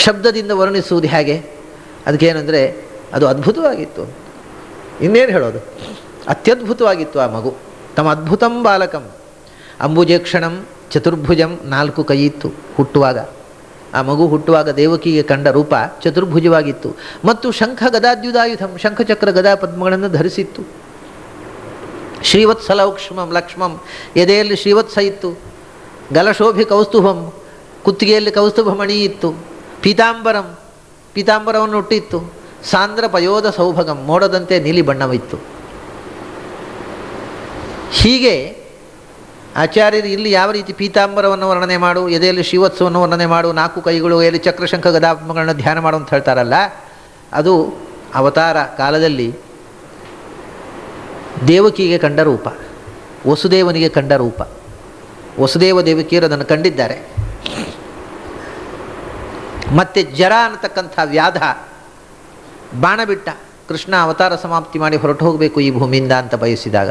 ಶಬ್ದದಿಂದ ವರ್ಣಿಸುವುದು ಹೇಗೆ? ಅದಕ್ಕೇನೆಂದರೆ ಅದು ಅದ್ಭುತವಾಗಿತ್ತು. ಇನ್ನೇನು ಹೇಳೋದು, ಅತ್ಯದ್ಭುತವಾಗಿತ್ತು ಆ ಮಗು. ತಮ್ಮ ಅದ್ಭುತಂ ಬಾಲಕಂ ಅಂಬುಜೇಕ್ಷಣಂ ಚತುರ್ಭುಜಂ, 4 ಕೈ ಇತ್ತು ಹುಟ್ಟುವಾಗ. ಆ ಮಗು ಹುಟ್ಟುವಾಗ ದೇವಕಿಗೆ ಕಂಡ ರೂಪ ಚತುರ್ಭುಜವಾಗಿತ್ತು. ಮತ್ತು ಶಂಖ ಗದಾದ್ಯುದಾಯುಧಂ, ಶಂಖಚಕ್ರ ಗದಾ ಪದ್ಮಗಳನ್ನು ಧರಿಸಿತ್ತು. ಶ್ರೀವತ್ಸ ಲಕ್ಷ್ಮಂ, ಎದೆಯಲ್ಲಿ ಶ್ರೀವತ್ಸ ಇತ್ತು. ಗಲಶೋಭಿ ಕೌಸ್ತುಭಂ, ಕುತ್ತಿಗೆಯಲ್ಲಿ ಕೌಸ್ತುಭ ಮಣಿ ಇತ್ತು. ಪೀತಾಂಬರವನ್ನು ಹುಟ್ಟಿತ್ತು. ಸಾಂದ್ರ ಪಯೋಧ ಸೌಭಗಂ, ಮೋಡದಂತೆ ನೀಲಿ ಬಣ್ಣವಿತ್ತು. ಹೀಗೆ ಆಚಾರ್ಯರು ಇಲ್ಲಿ ಯಾವ ರೀತಿ ಪೀತಾಂಬರವನ್ನು ವರ್ಣನೆ ಮಾಡು, ಎದೆಯಲ್ಲಿ ಶ್ರೀವತ್ಸವನ್ನು ವರ್ಣನೆ ಮಾಡು, 4 ಕೈಗಳು, ಎಲ್ಲಿ ಚಕ್ರಶಂಖ ಗದಾಪದ್ಮಗಳನ್ನು ಧ್ಯಾನ ಮಾಡು ಅಂತ ಹೇಳ್ತಾರಲ್ಲ, ಅದು ಅವತಾರ ಕಾಲದಲ್ಲಿ ದೇವಕಿಗೆ ಕಂಡ ರೂಪ, ವಸುದೇವನಿಗೆ ಕಂಡ ರೂಪ. ವಸುದೇವ ದೇವಕಿಯರು ಅದನ್ನು ಕಂಡಿದ್ದಾರೆ. ಮತ್ತು ಜರ ಅನ್ನತಕ್ಕಂಥ ವ್ಯಾಧ ಬಾಣ ಬಿಟ್ಟ. ಕೃಷ್ಣ ಅವತಾರ ಸಮಾಪ್ತಿ ಮಾಡಿ ಹೊರಟು ಹೋಗಬೇಕು ಈ ಭೂಮಿಯಿಂದ ಅಂತ ಬಯಸಿದಾಗ,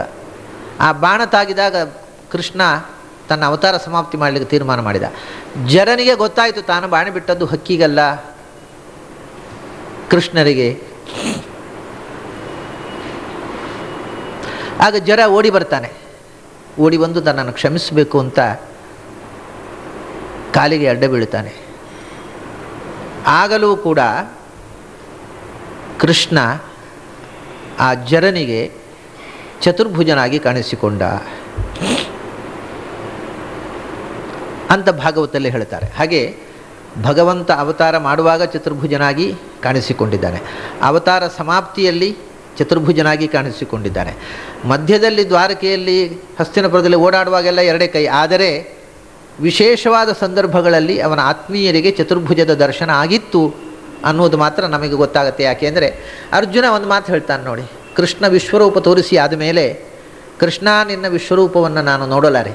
ಆ ಬಾಣ ತಾಗಿದಾಗ ಕೃಷ್ಣ ತನ್ನ ಅವತಾರ ಸಮಾಪ್ತಿ ಮಾಡಲಿಕ್ಕೆ ತೀರ್ಮಾನ ಮಾಡಿದ. ಜರನಿಗೆ ಗೊತ್ತಾಯಿತು ತಾನು ಬಾಣ ಬಿಟ್ಟದ್ದು ಹಕ್ಕಿಗಲ್ಲ, ಕೃಷ್ಣರಿಗೆ. ಆಗ ಜರ ಓಡಿ ಬರ್ತಾನೆ. ಓಡಿ ಬಂದು ತನ್ನನ್ನು ಕ್ಷಮಿಸಬೇಕು ಅಂತ ಕಾಲಿಗೆ ಅಡ್ಡ ಬೀಳ್ತಾನೆ. ಆಗಲೂ ಕೂಡ ಕೃಷ್ಣ ಆ ಜರನಿಗೆ ಚತುರ್ಭುಜನಾಗಿ ಕಾಣಿಸಿಕೊಂಡ ಅಂತ ಭಾಗವತಲ್ಲಿ ಹೇಳ್ತಾರೆ. ಹಾಗೆ ಭಗವಂತ ಅವತಾರ ಮಾಡುವಾಗ ಚತುರ್ಭುಜನಾಗಿ ಕಾಣಿಸಿಕೊಂಡಿದ್ದಾನೆ, ಅವತಾರ ಸಮಾಪ್ತಿಯಲ್ಲಿ ಚತುರ್ಭುಜನಾಗಿ ಕಾಣಿಸಿಕೊಂಡಿದ್ದಾನೆ. ಮಧ್ಯದಲ್ಲಿ ದ್ವಾರಕೆಯಲ್ಲಿ ಹಸ್ತಿನಪುರದಲ್ಲಿ ಓಡಾಡುವಾಗೆಲ್ಲ 2 ಕೈ, ಆದರೆ ವಿಶೇಷವಾದ ಸಂದರ್ಭಗಳಲ್ಲಿ ಅವನ ಆತ್ಮೀಯರಿಗೆ ಚತುರ್ಭುಜದ ದರ್ಶನ ಆಗಿತ್ತು ಅನ್ನೋದು ಮಾತ್ರ ನಮಗೆ ಗೊತ್ತಾಗುತ್ತೆ. ಯಾಕೆಂದರೆ ಅರ್ಜುನ ಒಂದು ಮಾತು ಹೇಳ್ತಾನೆ ನೋಡಿ, ಕೃಷ್ಣ ವಿಶ್ವರೂಪ ತೋರಿಸಿ ಆದಮೇಲೆ, ಕೃಷ್ಣ ನಿನ್ನ ವಿಶ್ವರೂಪವನ್ನು ನಾನು ನೋಡಲಾರೆ,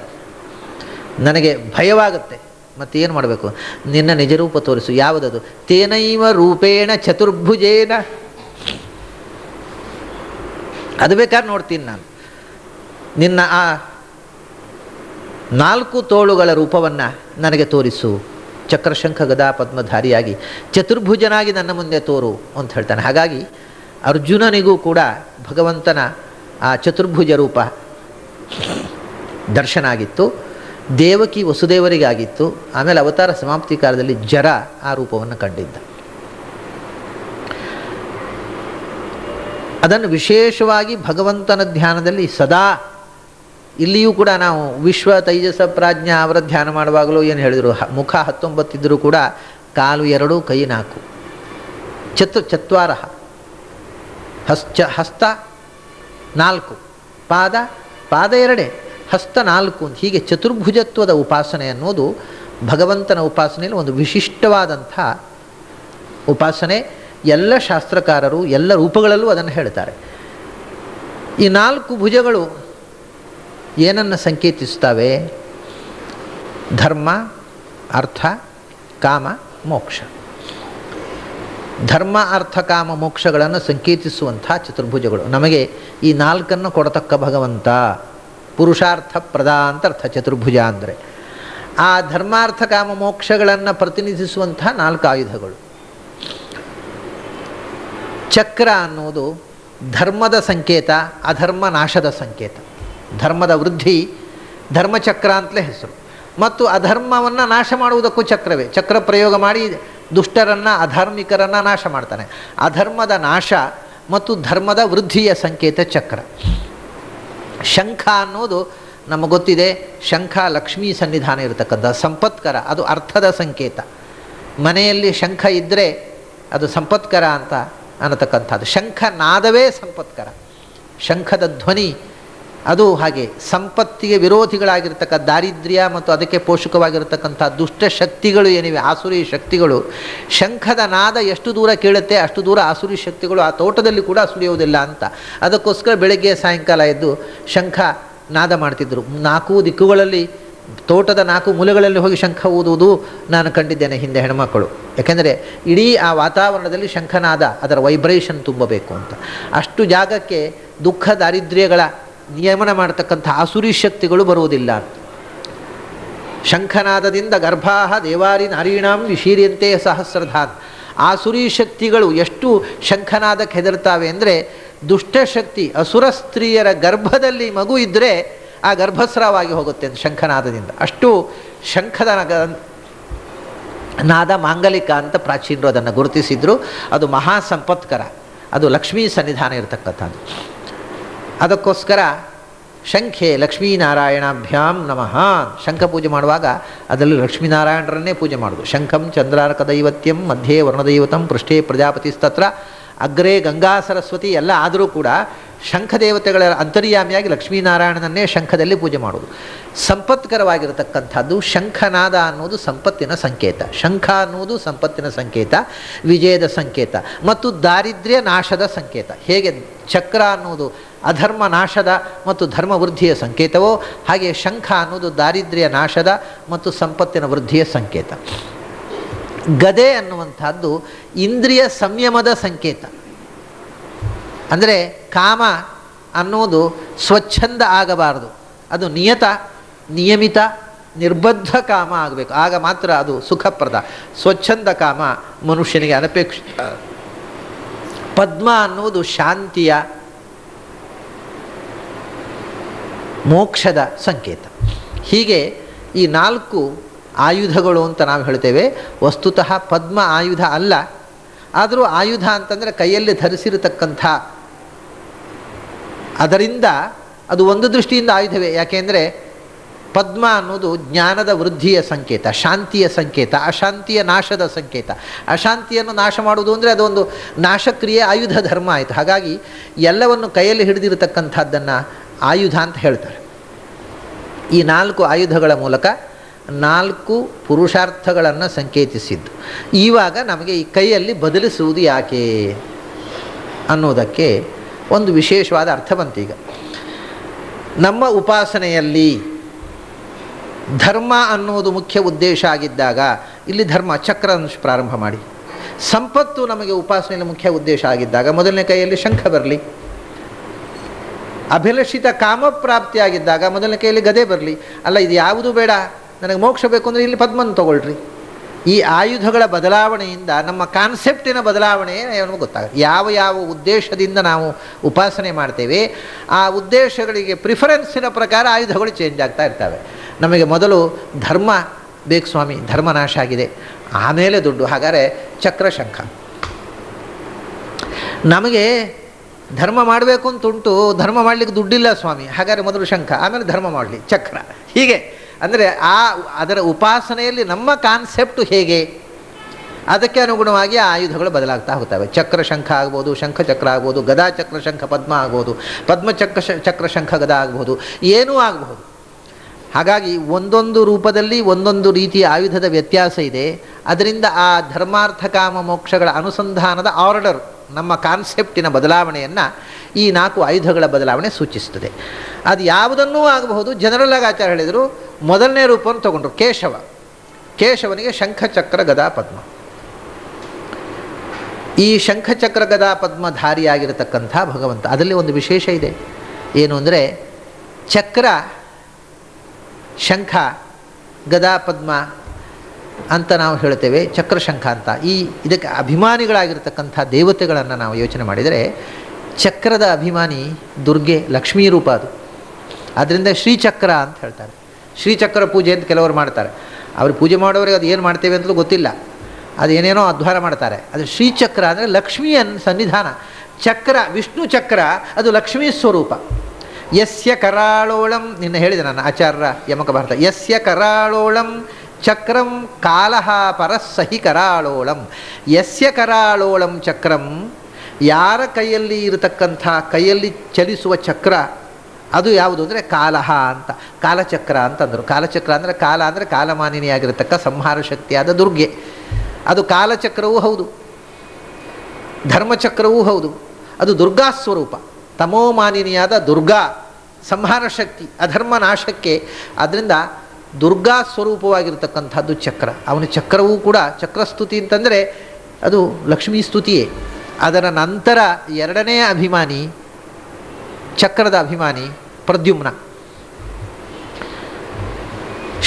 ನನಗೆ ಭಯವಾಗುತ್ತೆ, ಮತ್ತೇನು ಮಾಡಬೇಕು, ನಿನ್ನ ನಿಜರೂಪ ತೋರಿಸು. ಯಾವುದದು? ತೇನೈವ ರೂಪೇಣ ಚತುರ್ಭುಜೇನ, ಅದು ಬೇಕಾದ್ರೆ ನೋಡ್ತೀನಿ ನಾನು. ನಿನ್ನ ಆ 4 ತೋಳುಗಳ ರೂಪವನ್ನು ನನಗೆ ತೋರಿಸು, ಚಕ್ರಶಂಖ ಗದಾ ಪದ್ಮಧಾರಿಯಾಗಿ ಚತುರ್ಭುಜನಾಗಿ ನನ್ನ ಮುಂದೆ ತೋರು ಅಂತ ಹೇಳ್ತಾನೆ. ಹಾಗಾಗಿ ಅರ್ಜುನನಿಗೂ ಕೂಡ ಭಗವಂತನ ಆ ಚತುರ್ಭುಜ ರೂಪ ದರ್ಶನ ಆಗಿತ್ತು. ದೇವಕಿ ವಸುದೇವರಿಗಾಗಿತ್ತು. ಆಮೇಲೆ ಅವತಾರ ಸಮಾಪ್ತಿ ಕಾಲದಲ್ಲಿ ಜರ ಆ ರೂಪವನ್ನು ಕಂಡಿದ್ದ. ಅದನ್ನು ವಿಶೇಷವಾಗಿ ಭಗವಂತನ ಧ್ಯಾನದಲ್ಲಿ ಸದಾ, ಇಲ್ಲಿಯೂ ಕೂಡ ನಾವು ವಿಶ್ವ ತೈಜಸ ಪ್ರಾಜ್ಞಾ ಅವರ ಧ್ಯಾನ ಮಾಡುವಾಗಲೂ ಏನು ಹೇಳಿದರು, ಮುಖ 19 ಇದ್ದರೂ ಕೂಡ ಕಾಲು 2 ಕೈ 4, ಚತ್ವಾರ, ಹಸ್ತ 4, ಪಾದ 2, ಹಸ್ತ 4, ಹೀಗೆ ಚತುರ್ಭುಜತ್ವದ ಉಪಾಸನೆ ಅನ್ನೋದು ಭಗವಂತನ ಉಪಾಸನೆಯಲ್ಲಿ ಒಂದು ವಿಶಿಷ್ಟವಾದಂಥ ಉಪಾಸನೆ. ಎಲ್ಲ ಶಾಸ್ತ್ರಕಾರರು ಎಲ್ಲ ರೂಪಗಳಲ್ಲೂ ಅದನ್ನು ಹೇಳ್ತಾರೆ. ಈ 4 ಭುಜಗಳು ಏನನ್ನು ಸಂಕೇತಿಸ್ತವೆ? ಧರ್ಮ, ಅರ್ಥ, ಕಾಮ, ಮೋಕ್ಷ. ಧರ್ಮ, ಅರ್ಥ, ಕಾಮ, ಮೋಕ್ಷಗಳನ್ನು ಸಂಕೇತಿಸುವಂಥ ಚತುರ್ಭುಜಗಳು. ನಮಗೆ ಈ 4 ಕೊಡತಕ್ಕ ಭಗವಂತ. ಪುರುಷಾರ್ಥ ಪ್ರದ ಅಂತ ಅರ್ಥ ಚತುರ್ಭುಜ ಅಂದರೆ. ಆ ಧರ್ಮಾರ್ಥ ಕಾಮ ಮೋಕ್ಷಗಳನ್ನು ಪ್ರತಿನಿಧಿಸುವಂಥ 4 ಆಯುಧಗಳು. ಚಕ್ರ ಅನ್ನೋದು ಧರ್ಮದ ಸಂಕೇತ, ಅಧರ್ಮ ನಾಶದ ಸಂಕೇತ. ಧರ್ಮದ ವೃದ್ಧಿ ಧರ್ಮಚಕ್ರ ಅಂತಲೇ ಹೆಸರು. ಮತ್ತು ಅಧರ್ಮವನ್ನು ನಾಶ ಮಾಡುವುದಕ್ಕೂ ಚಕ್ರವೇ. ಚಕ್ರ ಪ್ರಯೋಗ ಮಾಡಿ ದುಷ್ಟರನ್ನು, ಅಧಾರ್ಮಿಕರನ್ನು ನಾಶ ಮಾಡ್ತಾನೆ. ಅಧರ್ಮದ ನಾಶ ಮತ್ತು ಧರ್ಮದ ವೃದ್ಧಿಯ ಸಂಕೇತ ಚಕ್ರ. ಶಂಖ ಅನ್ನೋದು ನಮಗೆ ಗೊತ್ತಿದೆ, ಶಂಖ ಲಕ್ಷ್ಮೀ ಸನ್ನಿಧಾನ ಇರತಕ್ಕಂಥ ಸಂಪತ್ಕರ, ಅದು ಅರ್ಥದ ಸಂಕೇತ. ಮನೆಯಲ್ಲಿ ಶಂಖ ಇದ್ದರೆ ಅದು ಸಂಪತ್ಕರ ಅಂತ ಅನ್ನತಕ್ಕಂಥದ್ದು. ಶಂಖ ನಾದವೇ ಸಂಪತ್ಕರ. ಶಂಖದ ಧ್ವನಿ ಅದು ಹಾಗೆ ಸಂಪತ್ತಿಗೆ ವಿರೋಧಿಗಳಾಗಿರ್ತಕ್ಕ ದಾರಿದ್ರ್ಯ ಮತ್ತು ಅದಕ್ಕೆ ಪೋಷಕವಾಗಿರತಕ್ಕಂಥ ದುಷ್ಟ ಶಕ್ತಿಗಳು ಏನಿವೆ, ಆಸುರಿ ಶಕ್ತಿಗಳು, ಶಂಖದ ನಾದ ಎಷ್ಟು ದೂರ ಕೇಳುತ್ತೆ ಅಷ್ಟು ದೂರ ಆಸುರಿ ಶಕ್ತಿಗಳು ಆ ತೋಟದಲ್ಲಿ ಕೂಡ ಸುಳಿಯುವುದಿಲ್ಲ ಅಂತ. ಅದಕ್ಕೋಸ್ಕರ ಬೆಳಗ್ಗೆ ಸಾಯಂಕಾಲ ಎದ್ದು ಶಂಖ ನಾದ ಮಾಡ್ತಿದ್ದರು. 4 ದಿಕ್ಕುಗಳಲ್ಲಿ, ತೋಟದ 4 ಮೂಲೆಗಳಲ್ಲಿ ಹೋಗಿ ಶಂಖ ಊದುವುದು ನಾನು ಕಂಡಿದ್ದೇನೆ ಹಿಂದೆ ಹೆಣ್ಮಕ್ಕಳು. ಯಾಕೆಂದರೆ ಇಡೀ ಆ ವಾತಾವರಣದಲ್ಲಿ ಶಂಖನಾದ, ಅದರ ವೈಬ್ರೇಷನ್ ತುಂಬಬೇಕು ಅಂತ. ಅಷ್ಟು ಜಾಗಕ್ಕೆ ದುಃಖ ದಾರಿದ್ರ್ಯಗಳ ನಿಯಮನ ಮಾಡತಕ್ಕಂಥ ಆಸುರಿ ಶಕ್ತಿಗಳು ಬರುವುದಿಲ್ಲ. ಶಂಖನಾದದಿಂದ ಗರ್ಭಾಹ ದೇವಾರಿ ನಾರೀಣಾಂ ವಿಶೀರ್ಯಂತೆ ಸಹಸ್ರಧಾನ್. ಆಸುರಿ ಶಕ್ತಿಗಳು ಎಷ್ಟು ಶಂಖನಾದಕ್ಕೆ ಹೆದರ್ತಾವೆ ಅಂದರೆ, ದುಷ್ಟಶಕ್ತಿ ಅಸುರ ಸ್ತ್ರೀಯರ ಗರ್ಭದಲ್ಲಿ ಮಗು ಇದ್ದರೆ ಆ ಗರ್ಭಸ್ರಾವಾಗಿ ಹೋಗುತ್ತೆ ಅಂತ ಶಂಖನಾದದಿಂದ. ಅಷ್ಟು ಶಂಖದ ನಾದ ಮಾಂಗಲಿಕ ಅಂತ ಪ್ರಾಚೀನರು ಅದನ್ನು ಗುರುತಿಸಿದ್ರು. ಅದು ಮಹಾ ಸಂಪತ್ಕರ, ಅದು ಲಕ್ಷ್ಮೀ ಸನ್ನಿಧಾನ ಇರತಕ್ಕಂಥದ್ದು. ಅದಕ್ಕೋಸ್ಕರ ಶಂಖೆ ಲಕ್ಷ್ಮೀನಾರಾಯಣಾಭ್ಯಾಂ ನಮಃ. ಶಂಖ ಪೂಜೆ ಮಾಡುವಾಗ ಅದರಲ್ಲಿ ಲಕ್ಷ್ಮೀನಾರಾಯಣರನ್ನೇ ಪೂಜೆ ಮಾಡೋದು. ಶಂಖಂ ಚಂದ್ರಾರ್ಕ ದೈವತ್ಯಂ ಮಧ್ಯೆ ವರ್ಣದೈವತಂ ಪೃಷ್ಠೇ ಪ್ರಜಾಪತಿಸ್ತತ್ರ ಅಗ್ರೇ ಗಂಗಾ ಸರಸ್ವತಿ ಎಲ್ಲ ಆದರೂ ಕೂಡ ಶಂಖ ದೇವತೆಗಳ ಅಂತರ್ಯಾಮಿಯಾಗಿ ಲಕ್ಷ್ಮೀನಾರಾಯಣನನ್ನೇ ಶಂಖದಲ್ಲಿ ಪೂಜೆ ಮಾಡೋದು. ಸಂಪತ್ಕರವಾಗಿರತಕ್ಕಂಥದ್ದು ಶಂಖನಾದ ಅನ್ನೋದು ಸಂಪತ್ತಿನ ಸಂಕೇತ. ಶಂಖ ಅನ್ನೋದು ಸಂಪತ್ತಿನ ಸಂಕೇತ, ವಿಜಯದ ಸಂಕೇತ ಮತ್ತು ದಾರಿದ್ರ್ಯ ನಾಶದ ಸಂಕೇತ. ಹೇಗೆ ಚಕ್ರ ಅನ್ನೋದು ಅಧರ್ಮ ನಾಶದ ಮತ್ತು ಧರ್ಮ ವೃದ್ಧಿಯ ಸಂಕೇತವೋ, ಹಾಗೆ ಶಂಖ ಅನ್ನೋದು ದಾರಿದ್ರ್ಯ ನಾಶದ ಮತ್ತು ಸಂಪತ್ತಿನ ವೃದ್ಧಿಯ ಸಂಕೇತ. ಗದೆ ಅನ್ನುವಂಥದ್ದು ಇಂದ್ರಿಯ ಸಂಯಮದ ಸಂಕೇತ. ಅಂದರೆ ಕಾಮ ಅನ್ನೋದು ಸ್ವಚ್ಛಂದ ಆಗಬಾರದು, ಅದು ನಿಯಮಿತ ನಿರ್ಬದ್ಧ ಕಾಮ ಆಗಬೇಕು. ಆಗ ಮಾತ್ರ ಅದು ಸುಖಪ್ರದ. ಸ್ವಚ್ಛಂದ ಕಾಮ ಮನುಷ್ಯನಿಗೆ ಅನಪೇಕ್ಷಿತ. ಪದ್ಮ ಅನ್ನೋದು ಶಾಂತಿಯ, ಮೋಕ್ಷದ ಸಂಕೇತ. ಹೀಗೆ ಈ 4 ಆಯುಧಗಳು ಅಂತ ನಾವು ಹೇಳ್ತೇವೆ. ವಸ್ತುತಃ ಪದ್ಮ ಆಯುಧ ಅಲ್ಲ, ಆದರೂ ಆಯುಧ ಅಂತಂದರೆ ಕೈಯಲ್ಲಿ ಧರಿಸಿರತಕ್ಕಂಥ, ಅದರಿಂದ ಅದು ಒಂದು ದೃಷ್ಟಿಯಿಂದ ಆಯುಧವೇ. ಯಾಕೆಂದರೆ ಪದ್ಮ ಅನ್ನೋದು ಜ್ಞಾನದ ವೃದ್ಧಿಯ ಸಂಕೇತ, ಶಾಂತಿಯ ಸಂಕೇತ, ಅಶಾಂತಿಯ ನಾಶದ ಸಂಕೇತ. ಅಶಾಂತಿಯನ್ನು ನಾಶ ಮಾಡುವುದು ಅಂದರೆ ಅದೊಂದು ನಾಶಕ್ರಿಯೆ, ಆಯುಧ ಧರ್ಮ ಆಯಿತು. ಹಾಗಾಗಿ ಎಲ್ಲವನ್ನು ಕೈಯಲ್ಲಿ ಹಿಡಿದಿರತಕ್ಕಂಥದ್ದನ್ನು ಆಯುಧ ಅಂತ ಹೇಳ್ತಾರೆ. ಈ 4 ಆಯುಧಗಳ ಮೂಲಕ 4 ಪುರುಷಾರ್ಥಗಳನ್ನು ಸಂಕೇತಿಸಿದ್ದು. ಇವಾಗ ನಮಗೆ ಈ ಕೈಯಲ್ಲಿ ಬದಲಿಸುವುದು ಯಾಕೆ ಅನ್ನೋದಕ್ಕೆ ಒಂದು ವಿಶೇಷವಾದ ಅರ್ಥ ಬಂತೀಗ. ನಮ್ಮ ಉಪಾಸನೆಯಲ್ಲಿ ಧರ್ಮ ಅನ್ನೋದು ಮುಖ್ಯ ಉದ್ದೇಶ ಆಗಿದ್ದಾಗ ಇಲ್ಲಿ ಧರ್ಮ ಚಕ್ರ ಪ್ರಾರಂಭ ಮಾಡಿ. ಸಂಪತ್ತು ನಮಗೆ ಉಪಾಸನೆಯಲ್ಲಿ ಮುಖ್ಯ ಉದ್ದೇಶ ಆಗಿದ್ದಾಗ ಮೊದಲನೇ ಕೈಯಲ್ಲಿ ಶಂಖ ಬರಲಿ. ಅಭಿಲಷಿತ ಕಾಮಪ್ರಾಪ್ತಿಯಾಗಿದ್ದಾಗ ಮೊದಲನೇ ಕೈಯಲ್ಲಿ ಗದೆ ಬರಲಿ. ಅಲ್ಲ, ಇದು ಯಾವುದು ಬೇಡ, ನನಗೆ ಮೋಕ್ಷ ಬೇಕು ಅಂದರೆ ಇಲ್ಲಿ ಪದ್ಮನ ತಗೊಳ್ರಿ. ಈ ಆಯುಧಗಳ ಬದಲಾವಣೆಯಿಂದ ನಮ್ಮ ಕಾನ್ಸೆಪ್ಟಿನ ಬದಲಾವಣೆ ನಮಗೆ ಗೊತ್ತಾಗುತ್ತೆ. ಯಾವ ಯಾವ ಉದ್ದೇಶದಿಂದ ನಾವು ಉಪಾಸನೆ ಮಾಡ್ತೇವೆ ಆ ಉದ್ದೇಶಗಳಿಗೆ ಪ್ರಿಫರೆನ್ಸಿನ ಪ್ರಕಾರ ಆಯುಧಗಳು ಚೇಂಜ್ ಆಗ್ತಾ ಇರ್ತವೆ. ನಮಗೆ ಮೊದಲು ಧರ್ಮ ಬೇಕು ಸ್ವಾಮಿ, ಧರ್ಮ ನಾಶ ಆಗಿದೆ, ಆಮೇಲೆ ದುಡ್ಡು, ಹಾಗಾದರೆ ಚಕ್ರ ಶಂಖ. ನಮಗೆ ಧರ್ಮ ಮಾಡಬೇಕು ಅಂತುಂಟು, ಧರ್ಮ ಮಾಡಲಿಕ್ಕೆ ದುಡ್ಡಿಲ್ಲ ಸ್ವಾಮಿ, ಹಾಗಾದರೆ ಮೊದಲು ಶಂಖ, ಆಮೇಲೆ ಧರ್ಮ ಮಾಡಲಿ ಚಕ್ರ. ಹೀಗೆ ಅಂದರೆ ಅದರ ಉಪಾಸನೆಯಲ್ಲಿ ನಮ್ಮ ಕಾನ್ಸೆಪ್ಟು ಹೇಗೆ, ಅದಕ್ಕೆ ಅನುಗುಣವಾಗಿ ಆ ಆಯುಧಗಳು ಬದಲಾಗ್ತಾ ಹೋಗ್ತವೆ. ಚಕ್ರ ಶಂಖ ಆಗ್ಬೋದು, ಶಂಖ ಚಕ್ರ ಆಗ್ಬೋದು, ಗದಾ ಚಕ್ರ ಶಂಖ ಪದ್ಮ ಆಗ್ಬೋದು, ಪದ್ಮ ಚಕ್ರ ಶಂಖ ಗದಾ ಆಗ್ಬೋದು, ಏನೂ ಆಗಬಹುದು. ಹಾಗಾಗಿ ಒಂದೊಂದು ರೂಪದಲ್ಲಿ ಒಂದೊಂದು ರೀತಿಯ ಆಯುಧದ ವ್ಯತ್ಯಾಸ ಇದೆ. ಅದರಿಂದ ಆ ಧರ್ಮಾರ್ಥ ಕಾಮ ಮೋಕ್ಷಗಳ ಅನುಸಂಧಾನದ ಆರ್ಡರ್, ನಮ್ಮ ಕಾನ್ಸೆಪ್ಟಿನ ಬದಲಾವಣೆಯನ್ನು ಈ 4 ಆಯುಧಗಳ ಬದಲಾವಣೆ ಸೂಚಿಸ್ತದೆ. ಅದು ಯಾವುದನ್ನೂ ಆಗಬಹುದು. ಜನರಲ್ ಆಗಿ ಆಚಾರ್ಯ ಹೇಳಿದರು, ಮೊದಲನೇ ರೂಪವನ್ನು ತಗೊಂಡ್ರು ಕೇಶವ. ಕೇಶವನಿಗೆ ಶಂಖಚಕ್ರ ಗದಾ ಪದ್ಮ. ಈ ಶಂಖಚಕ್ರ ಗದಾ ಪದ್ಮಧಾರಿಯಾಗಿರತಕ್ಕಂಥ ಭಗವಂತ, ಅದರಲ್ಲಿ ಒಂದು ವಿಶೇಷ ಇದೆ. ಏನು ಅಂದರೆ ಚಕ್ರ ಶಂಖ ಗದಾ ಪದ್ಮ ಅಂತ ನಾವು ಹೇಳ್ತೇವೆ, ಚಕ್ರಶಂಖ ಅಂತ. ಇದಕ್ಕೆ ಅಭಿಮಾನಿಗಳಾಗಿರ್ತಕ್ಕಂಥ ದೇವತೆಗಳನ್ನು ನಾವು ಯೋಚನೆ ಮಾಡಿದರೆ, ಚಕ್ರದ ಅಭಿಮಾನಿ ದುರ್ಗೆ, ಲಕ್ಷ್ಮೀ ರೂಪ ಅದು. ಆದ್ದರಿಂದ ಶ್ರೀಚಕ್ರ ಅಂತ ಹೇಳ್ತಾರೆ. ಶ್ರೀಚಕ್ರ ಪೂಜೆ ಅಂತ ಕೆಲವರು ಮಾಡ್ತಾರೆ. ಅವರು ಪೂಜೆ ಮಾಡೋರಿಗೆ ಅದು ಏನು ಮಾಡ್ತೇವೆ ಅಂತಲೂ ಗೊತ್ತಿಲ್ಲ, ಅದೇನೇನೋ ಅಧ್ವಾನ ಮಾಡ್ತಾರೆ. ಅದು ಶ್ರೀಚಕ್ರ ಅಂದರೆ ಲಕ್ಷ್ಮಿಯ ಸನ್ನಿಧಾನ. ಚಕ್ರ ವಿಷ್ಣು ಚಕ್ರ ಅದು ಲಕ್ಷ್ಮೀ ಸ್ವರೂಪ. ಯಸ್ಯ ಕರಾಳೋಳಂ, ನಿನ್ನೆ ಹೇಳಿದೆ ನಾನು ಆಚಾರ್ಯ ಯಮಕ ಭಾರತ, ಯಸ್ಯ ಕರಾಳೋಳಂ ಚಕ್ರಂ ಕಾಲಹ ಪರಸ್ಸಹಿ ಕರಾಳೋಳಂ. ಯಸ್ಯ ಕರಾಳೋಳಂ ಚಕ್ರಂ, ಯಾರ ಕೈಯಲ್ಲಿ ಇರತಕ್ಕಂಥ, ಕೈಯಲ್ಲಿ ಚಲಿಸುವ ಚಕ್ರ ಅದು ಯಾವುದು ಅಂದರೆ ಕಾಲಹ ಅಂತ, ಕಾಲಚಕ್ರ ಅಂತಂದರು. ಕಾಲಚಕ್ರ ಅಂದರೆ ಕಾಲ ಅಂದರೆ ಕಾಲಮಾನಿನಿಯಾಗಿರತಕ್ಕ ಸಂಹಾರ ಶಕ್ತಿಯಾದ ದುರ್ಗೆ. ಅದು ಕಾಲಚಕ್ರವೂ ಹೌದು, ಧರ್ಮಚಕ್ರವೂ ಹೌದು. ಅದು ದುರ್ಗಾ ಸ್ವರೂಪ, ತಮೋಮಾನಿನಿಯಾದ ದುರ್ಗಾ ಸಂಹಾರ ಶಕ್ತಿ, ಅಧರ್ಮ ನಾಶಕ್ಕೆ. ಆದ್ದರಿಂದ ದುರ್ಗಾ ಸ್ವರೂಪವಾಗಿರ್ತಕ್ಕಂಥದ್ದು ಚಕ್ರ. ಅವನ ಚಕ್ರವೂ ಕೂಡ ಚಕ್ರಸ್ತುತಿ ಅಂತಂದರೆ ಅದು ಲಕ್ಷ್ಮೀ ಸ್ತುತಿಯೇ. ಅದರ ನಂತರ ಎರಡನೆಯ ಅಭಿಮಾನಿ, ಚಕ್ರದ ಅಭಿಮಾನಿ ಪ್ರದ್ಯುಮ್ನ.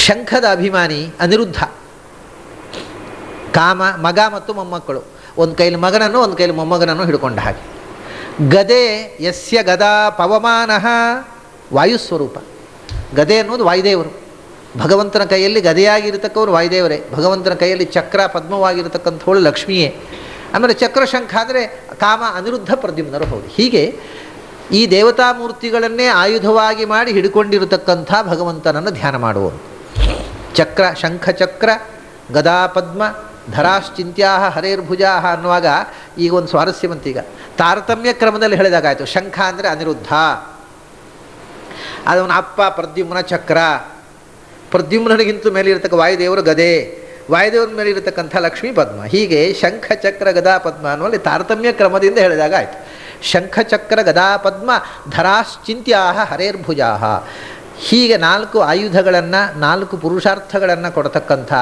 ಶಂಖದ ಅಭಿಮಾನಿ ಅನಿರುದ್ಧ. ಕಾಮ ಮಗ ಮತ್ತು ಮೊಮ್ಮಕ್ಕಳು, ಒಂದು ಕೈಲಿ ಮಗನನ್ನು ಒಂದು ಕೈಲಿ ಮೊಮ್ಮಗನನ್ನು ಹಿಡ್ಕೊಂಡ ಹಾಗೆ. ಗದೆ ಯಸ್ಯ ಗದಾ ಪವಮಾನಃ ವಾಯುಸ್ವರೂಪ. ಗದೆ ಅನ್ನೋದು ವಾಯುದೇವರು. ಭಗವಂತನ ಕೈಯಲ್ಲಿ ಗದೆಯಾಗಿರ್ತಕ್ಕವರು ವಾಯುದೇವರೇ. ಭಗವಂತನ ಕೈಯಲ್ಲಿ ಚಕ್ರ ಪದ್ಮವಾಗಿರತಕ್ಕಂಥವಳು ಲಕ್ಷ್ಮಿಯೇ. ಆಮೇಲೆ ಚಕ್ರ ಶಂಖ ಅಂದರೆ ಕಾಮ ಅನಿರುದ್ಧ ಪ್ರದ್ಯುಮ್ನರು ಹೌದು. ಹೀಗೆ ಈ ದೇವತಾ ಮೂರ್ತಿಗಳನ್ನೇ ಆಯುಧವಾಗಿ ಮಾಡಿ ಹಿಡ್ಕೊಂಡಿರತಕ್ಕಂಥ ಭಗವಂತನನ್ನು ಧ್ಯಾನ ಮಾಡುವವರು. ಚಕ್ರ ಶಂಖ ಚಕ್ರ ಗದಾ ಪದ್ಮ ಧರಾಶ್ಚಿಂತ್ಯಾ ಹರೇರ್ಭುಜಾ ಅನ್ನುವಾಗ ಈಗ ಒಂದು ಸ್ವಾರಸ್ಯವಂತೀಗ ತಾರತಮ್ಯ ಕ್ರಮದಲ್ಲಿ ಹೇಳಿದಾಗಾಯಿತು. ಶಂಖ ಅಂದರೆ ಅನಿರುದ್ಧ, ಅದವನ ಅಪ್ಪ ಪ್ರದ್ಯುಮ್ನ ಚಕ್ರ, ಪ್ರದ್ಯುಮ್ನನಿಗಿಂತ ಮೇಲೆ ಇರತಕ್ಕ ವಾಯುದೇವರು ಗದೆ, ವಾಯುದೇವರ ಮೇಲೆ ಇರತಕ್ಕಂಥ ಲಕ್ಷ್ಮೀ ಪದ್ಮ. ಹೀಗೆ ಶಂಖ ಚಕ್ರ ಗದಾ ಪದ್ಮ ಅನ್ನುವಲ್ಲಿ ತಾರತಮ್ಯ ಕ್ರಮದಿಂದ ಹೇಳಿದಾಗ ಆಯಿತು. ಶಂಖ ಚಕ್ರ ಗದಾ ಪದ್ಮ ಧರಾಶ್ಚಿಂತ್ಯಾ ಹರೇರ್ಭುಜಾ. ಹೀಗೆ 4 ಆಯುಧಗಳನ್ನು 4 ಪುರುಷಾರ್ಥಗಳನ್ನು ಕೊಡತಕ್ಕಂಥ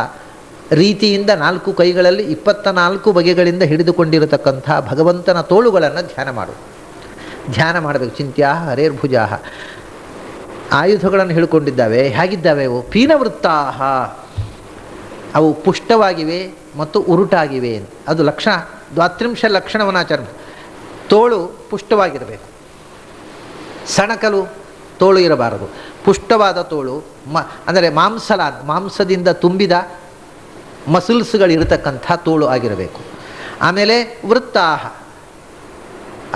ರೀತಿಯಿಂದ 4 ಕೈಗಳಲ್ಲಿ 24 ಬಗೆಗಳಿಂದ ಹಿಡಿದುಕೊಂಡಿರತಕ್ಕಂಥ ಭಗವಂತನ ತೋಳುಗಳನ್ನು ಧ್ಯಾನ ಮಾಡಬೇಕು. ಚಿಂತ್ಯಾ ಹರೇರ್ಭುಜಾ. ಆಯುಧಗಳನ್ನು ಹಿಡ್ಕೊಂಡಿದ್ದಾವೆ. ಹೇಗಿದ್ದಾವೆ ಅವು? ಪೀನವೃತ್ತಾ, ಅವು ಪುಷ್ಟವಾಗಿವೆ ಮತ್ತು ಉರುಟಾಗಿವೆ. ಅದು ಲಕ್ಷಣ, ದ್ವಾತ್ರಿಂಶ ಲಕ್ಷಣವನ್ನು ಆಚರಣೆ. ತೋಳು ಪುಷ್ಟವಾಗಿರಬೇಕು, ಸಣಕಲು ತೋಳು ಇರಬಾರದು. ಪುಷ್ಟವಾದ ತೋಳು ಅಂದರೆ ಮಾಂಸದಿಂದ ತುಂಬಿದ ಮಸಲ್ಸ್ಗಳಿರತಕ್ಕಂಥ ತೋಳು ಆಗಿರಬೇಕು. ಆಮೇಲೆ ವೃತ್ತಾಹ,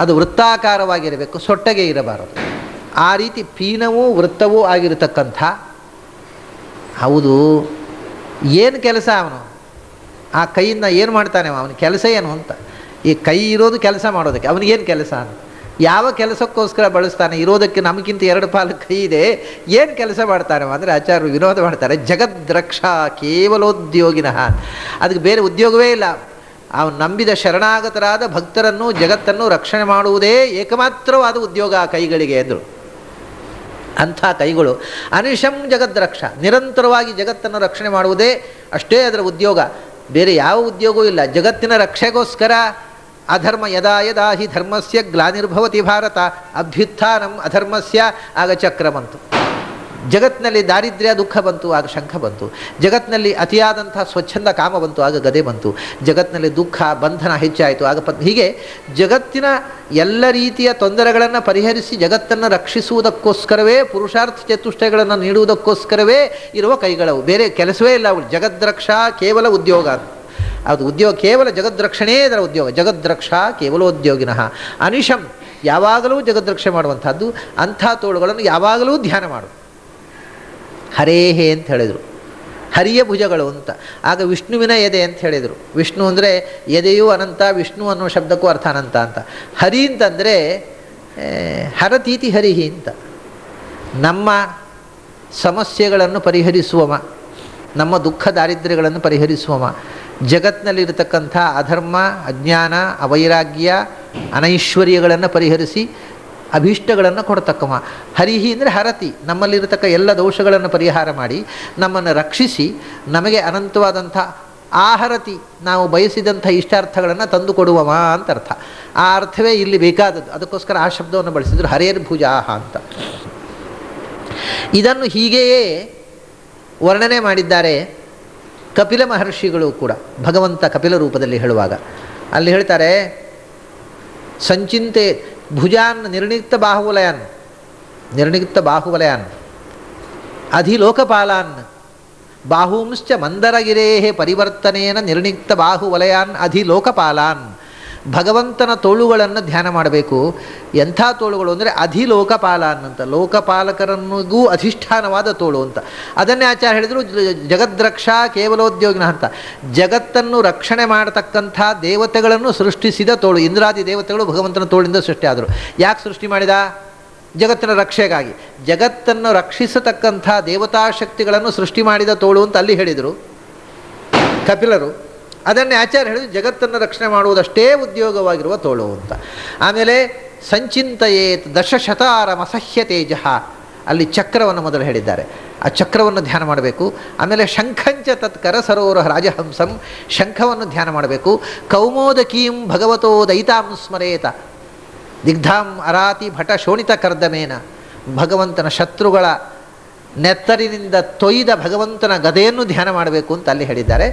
ಅದು ವೃತ್ತಾಕಾರವಾಗಿರಬೇಕು, ಸೊಟ್ಟಗೆ ಇರಬಾರದು. ಆ ರೀತಿ ಪೀನವೂ ವೃತ್ತವೂ ಆಗಿರತಕ್ಕಂಥ. ಹೌದು, ಏನು ಕೆಲಸ ಅವನು? ಆ ಕೈಯಿಂದ ಏನು ಮಾಡ್ತಾನೆ ಅವನ ಕೆಲಸ ಏನು ಅಂತ. ಈ ಕೈ ಇರೋದು ಕೆಲಸ ಮಾಡೋದಕ್ಕೆ, ಅವನಿಗೇನು ಕೆಲಸ ಅಂತ, ಯಾವ ಕೆಲಸಕ್ಕೋಸ್ಕರ ಬಳಸ್ತಾನೆ? ಇರೋದಕ್ಕೆ ನಮಗಿಂತ 2 ಪಾಲು ಕೈ ಇದೆ, ಏನು ಕೆಲಸ ಮಾಡ್ತಾನೆ ಅಂದರೆ ಆಚಾರ್ಯರು ವಿನೋದ ಮಾಡ್ತಾರೆ. ಜಗದ್ರಕ್ಷಾ ಕೇವಲೋದ್ಯೋಗಿನಃ, ಅದಕ್ಕೆ ಬೇರೆ ಉದ್ಯೋಗವೇ ಇಲ್ಲ. ಅವನು ನಂಬಿದ ಶರಣಾಗತರಾದ ಭಕ್ತರನ್ನು ಜಗತ್ತನ್ನು ರಕ್ಷಣೆ ಮಾಡುವುದೇ ಏಕಮಾತ್ರವಾದ ಉದ್ಯೋಗ ಆ ಕೈಗಳಿಗೆ ಎಂದರು. ಅಂಥ ಕೈಗಳು ಅನಿಶಂ ಜಗದ್ರಕ್ಷ, ನಿರಂತರವಾಗಿ ಜಗತ್ತನ್ನು ರಕ್ಷಣೆ ಮಾಡುವುದೇ ಅಷ್ಟೇ ಅದರ ಉದ್ಯೋಗ, ಬೇರೆ ಯಾವ ಉದ್ಯೋಗವೂ ಇಲ್ಲ. ಜಗತ್ತಿನ ರಕ್ಷೆಗೋಸ್ಕರ ಅಧರ್ಮ ಯದಾ ಯದಾ ಹಿ ಧರ್ಮಸ್ಯ ಗ್ಲಾನಿರ್ಭವತಿ ಭಾರತ ಅಭ್ಯುತ್ಥಾನಂ ಅಧರ್ಮಸ್ಯ, ಆಗ ಚಕ್ರ ಬಂತು. ಜಗತ್ತಿನಲ್ಲಿ ದಾರಿದ್ರ್ಯ ದುಃಖ ಬಂತು, ಆಗ ಶಂಖ ಬಂತು. ಜಗತ್ತಿನಲ್ಲಿ ಅತಿಯಾದಂಥ ಸ್ವಚ್ಛಂದ ಕಾಮ ಬಂತು, ಆಗ ಗದೆ ಬಂತು. ಜಗತ್ತಿನಲ್ಲಿ ದುಃಖ ಬಂಧನ ಹೆಚ್ಚಾಯಿತು, ಆಗ ಹೀಗೆ ಜಗತ್ತಿನ ಎಲ್ಲ ರೀತಿಯ ತೊಂದರೆಗಳನ್ನು ಪರಿಹರಿಸಿ ಜಗತ್ತನ್ನು ರಕ್ಷಿಸುವುದಕ್ಕೋಸ್ಕರವೇ, ಪುರುಷಾರ್ಥ ಚತುಷ್ಟಯಗಳನ್ನು ನೀಡುವುದಕ್ಕೋಸ್ಕರವೇ ಇರುವ ಕೈಗಳವು, ಬೇರೆ ಕೆಲಸವೇ ಇಲ್ಲ ಅವು. ಜಗದ್ರಕ್ಷಾ ಕೇವಲ ಉದ್ಯೋಗ, ಅದು ಉದ್ಯೋಗ ಕೇವಲ ಜಗದ್ರಕ್ಷಣೆ ಅದರ ಉದ್ಯೋಗ. ಜಗದ್ರಕ್ಷಾ ಕೇವಲೋದ್ಯೋಗಿನಃ ಅನಿಶಂ, ಯಾವಾಗಲೂ ಜಗದ್ರಕ್ಷೆ ಮಾಡುವಂಥದ್ದು. ಅಂಥ ತೋಳುಗಳನ್ನು ಯಾವಾಗಲೂ ಧ್ಯಾನ ಮಾಡು. ಹರೇಹೇ ಅಂತ ಹೇಳಿದರು, ಹರಿಯ ಭುಜಗಳು ಅಂತ. ಆಗ ವಿಷ್ಣುವಿನ ಎದೆ ಅಂತ ಹೇಳಿದರು. ವಿಷ್ಣು ಅಂದರೆ ಎದೆಯೂ ಅನಂತ, ವಿಷ್ಣು ಅನ್ನೋ ಶಬ್ದಕ್ಕೂ ಅರ್ಥ ಅನಂತ ಅಂತ. ಹರಿ ಅಂತಂದರೆ ಹರತೀತಿ ಹರಿಹಿ ಅಂತ, ನಮ್ಮ ಸಮಸ್ಯೆಗಳನ್ನು ಪರಿಹರಿಸುವವ, ನಮ್ಮ ದುಃಖ ದಾರಿದ್ರ್ಯಗಳನ್ನು ಪರಿಹರಿಸುವವ, ಜಗತ್ತಿನಲ್ಲಿರತಕ್ಕಂಥ ಅಧರ್ಮ ಅಜ್ಞಾನ ಅವೈರಾಗ್ಯ ಅನೈಶ್ವರ್ಯಗಳನ್ನು ಪರಿಹರಿಸಿ ಅಭೀಷ್ಟಗಳನ್ನು ಕೊಡತಕ್ಕವ. ಹರಿಹಿ ಅಂದರೆ ಹರತಿ, ನಮ್ಮಲ್ಲಿರತಕ್ಕ ಎಲ್ಲ ದೋಷಗಳನ್ನು ಪರಿಹಾರ ಮಾಡಿ ನಮ್ಮನ್ನು ರಕ್ಷಿಸಿ ನಮಗೆ ಅನಂತವಾದಂಥ ಆಹರತಿ, ನಾವು ಬಯಸಿದಂಥ ಇಷ್ಟಾರ್ಥಗಳನ್ನು ತಂದು ಕೊಡುವವ ಅಂತ ಅರ್ಥ. ಆ ಅರ್ಥವೇ ಇಲ್ಲಿ ಬೇಕಾದದ್ದು, ಅದಕ್ಕೋಸ್ಕರ ಆ ಶಬ್ದವನ್ನು ಬಳಸಿದರು, ಹರೇರ್ಭುಜಾಹ ಅಂತ. ಇದನ್ನು ಹೀಗೆಯೇ ವರ್ಣನೆ ಮಾಡಿದ್ದಾರೆ ಕಪಿಲ ಮಹರ್ಷಿಗಳು ಕೂಡ. ಭಗವಂತ ಕಪಿಲ ರೂಪದಲ್ಲಿ ಹೇಳುವಾಗ ಅಲ್ಲಿ ಹೇಳ್ತಾರೆ, ಸಂಚಿಂತೆ ಭುಜಾನ್ ನಿರ್ಣಿಕ್ತ ಬಾಹುವಲಯಾನ್ ಅಧಿಲೋಕಪಾಲಾನ್ ಬಾಹೂಂಶ್ಚ ಮಂದರಗಿರೇಃ ಪರಿವರ್ತನೇನ ನಿರ್ಣಿಕ್ತ ಬಾಹುವಲಯಾನ್ ಅಧಿಲೋಕಪಾಲಾನ್. ಭಗವಂತನ ತೋಳುಗಳನ್ನು ಧ್ಯಾನ ಮಾಡಬೇಕು. ಎಂಥ ತೋಳುಗಳು ಅಂದರೆ ಅಧಿಲೋಕಪಾಲಾನ್ ಅಂತ, ಲೋಕಪಾಲಕರನ್ನಿಗೂ ಅಧಿಷ್ಠಾನವಾದ ತೋಳು ಅಂತ. ಅದನ್ನೇ ಆಚಾರ್ಯ ಹೇಳಿದರು, ಜಗದ್ರಕ್ಷಾ ಕೇವಲೋದ್ಯೋಗಿನ ಅಂತ. ಜಗತ್ತನ್ನು ರಕ್ಷಣೆ ಮಾಡತಕ್ಕಂಥ ದೇವತೆಗಳನ್ನು ಸೃಷ್ಟಿಸಿದ ತೋಳು. ಇಂದ್ರಾದಿ ದೇವತೆಗಳು ಭಗವಂತನ ತೋಳಿಂದ ಸೃಷ್ಟಿಯಾದರು. ಯಾಕೆ ಸೃಷ್ಟಿ ಮಾಡಿದ? ಜಗತ್ತಿನ ರಕ್ಷೆಗಾಗಿ. ಜಗತ್ತನ್ನು ರಕ್ಷಿಸತಕ್ಕಂಥ ದೇವತಾಶಕ್ತಿಗಳನ್ನು ಸೃಷ್ಟಿ ಮಾಡಿದ ತೋಳು ಅಂತ ಅಲ್ಲಿ ಹೇಳಿದರು ಕಪಿಲರು. ಅದನ್ನೇ ಆಚಾರ್ಯ ಹೇಳಿದ್ರು, ಜಗತ್ತನ್ನು ರಕ್ಷಣೆ ಮಾಡುವುದಷ್ಟೇ ಉದ್ಯೋಗವಾಗಿರುವ ತೋಳು ಅಂತ. ಆಮೇಲೆ ಸಂಚಿಂತಯೇತ್ ದಶಶತಾರಮಸಹ್ಯ ತೇಜ, ಅಲ್ಲಿ ಚಕ್ರವನ್ನು ಮೊದಲು ಹೇಳಿದ್ದಾರೆ. ಆ ಚಕ್ರವನ್ನು ಧ್ಯಾನ ಮಾಡಬೇಕು. ಆಮೇಲೆ ಶಂಖಂಚ ತತ್ಕರ ಸರೋವರ ರಾಜಹಂಸಂ, ಶಂಖವನ್ನು ಧ್ಯಾನ ಮಾಡಬೇಕು. ಕೌಮೋದಕೀಂ ಭಗವತೋ ದಯಿತಾಂ ಸ್ಮರೇತ ದಿಗ್ಧಾಂ ಅರಾತಿ ಭಟ ಶೋಣಿತ ಕರ್ದಮೇನ, ಭಗವಂತನ ಶತ್ರುಗಳ ನೆತ್ತರಿನಿಂದ ತೊಯ್ದ ಭಗವಂತನ ಗದೆಯನ್ನು ಧ್ಯಾನ ಮಾಡಬೇಕು ಅಂತ ಅಲ್ಲಿ ಹೇಳಿದ್ದಾರೆ.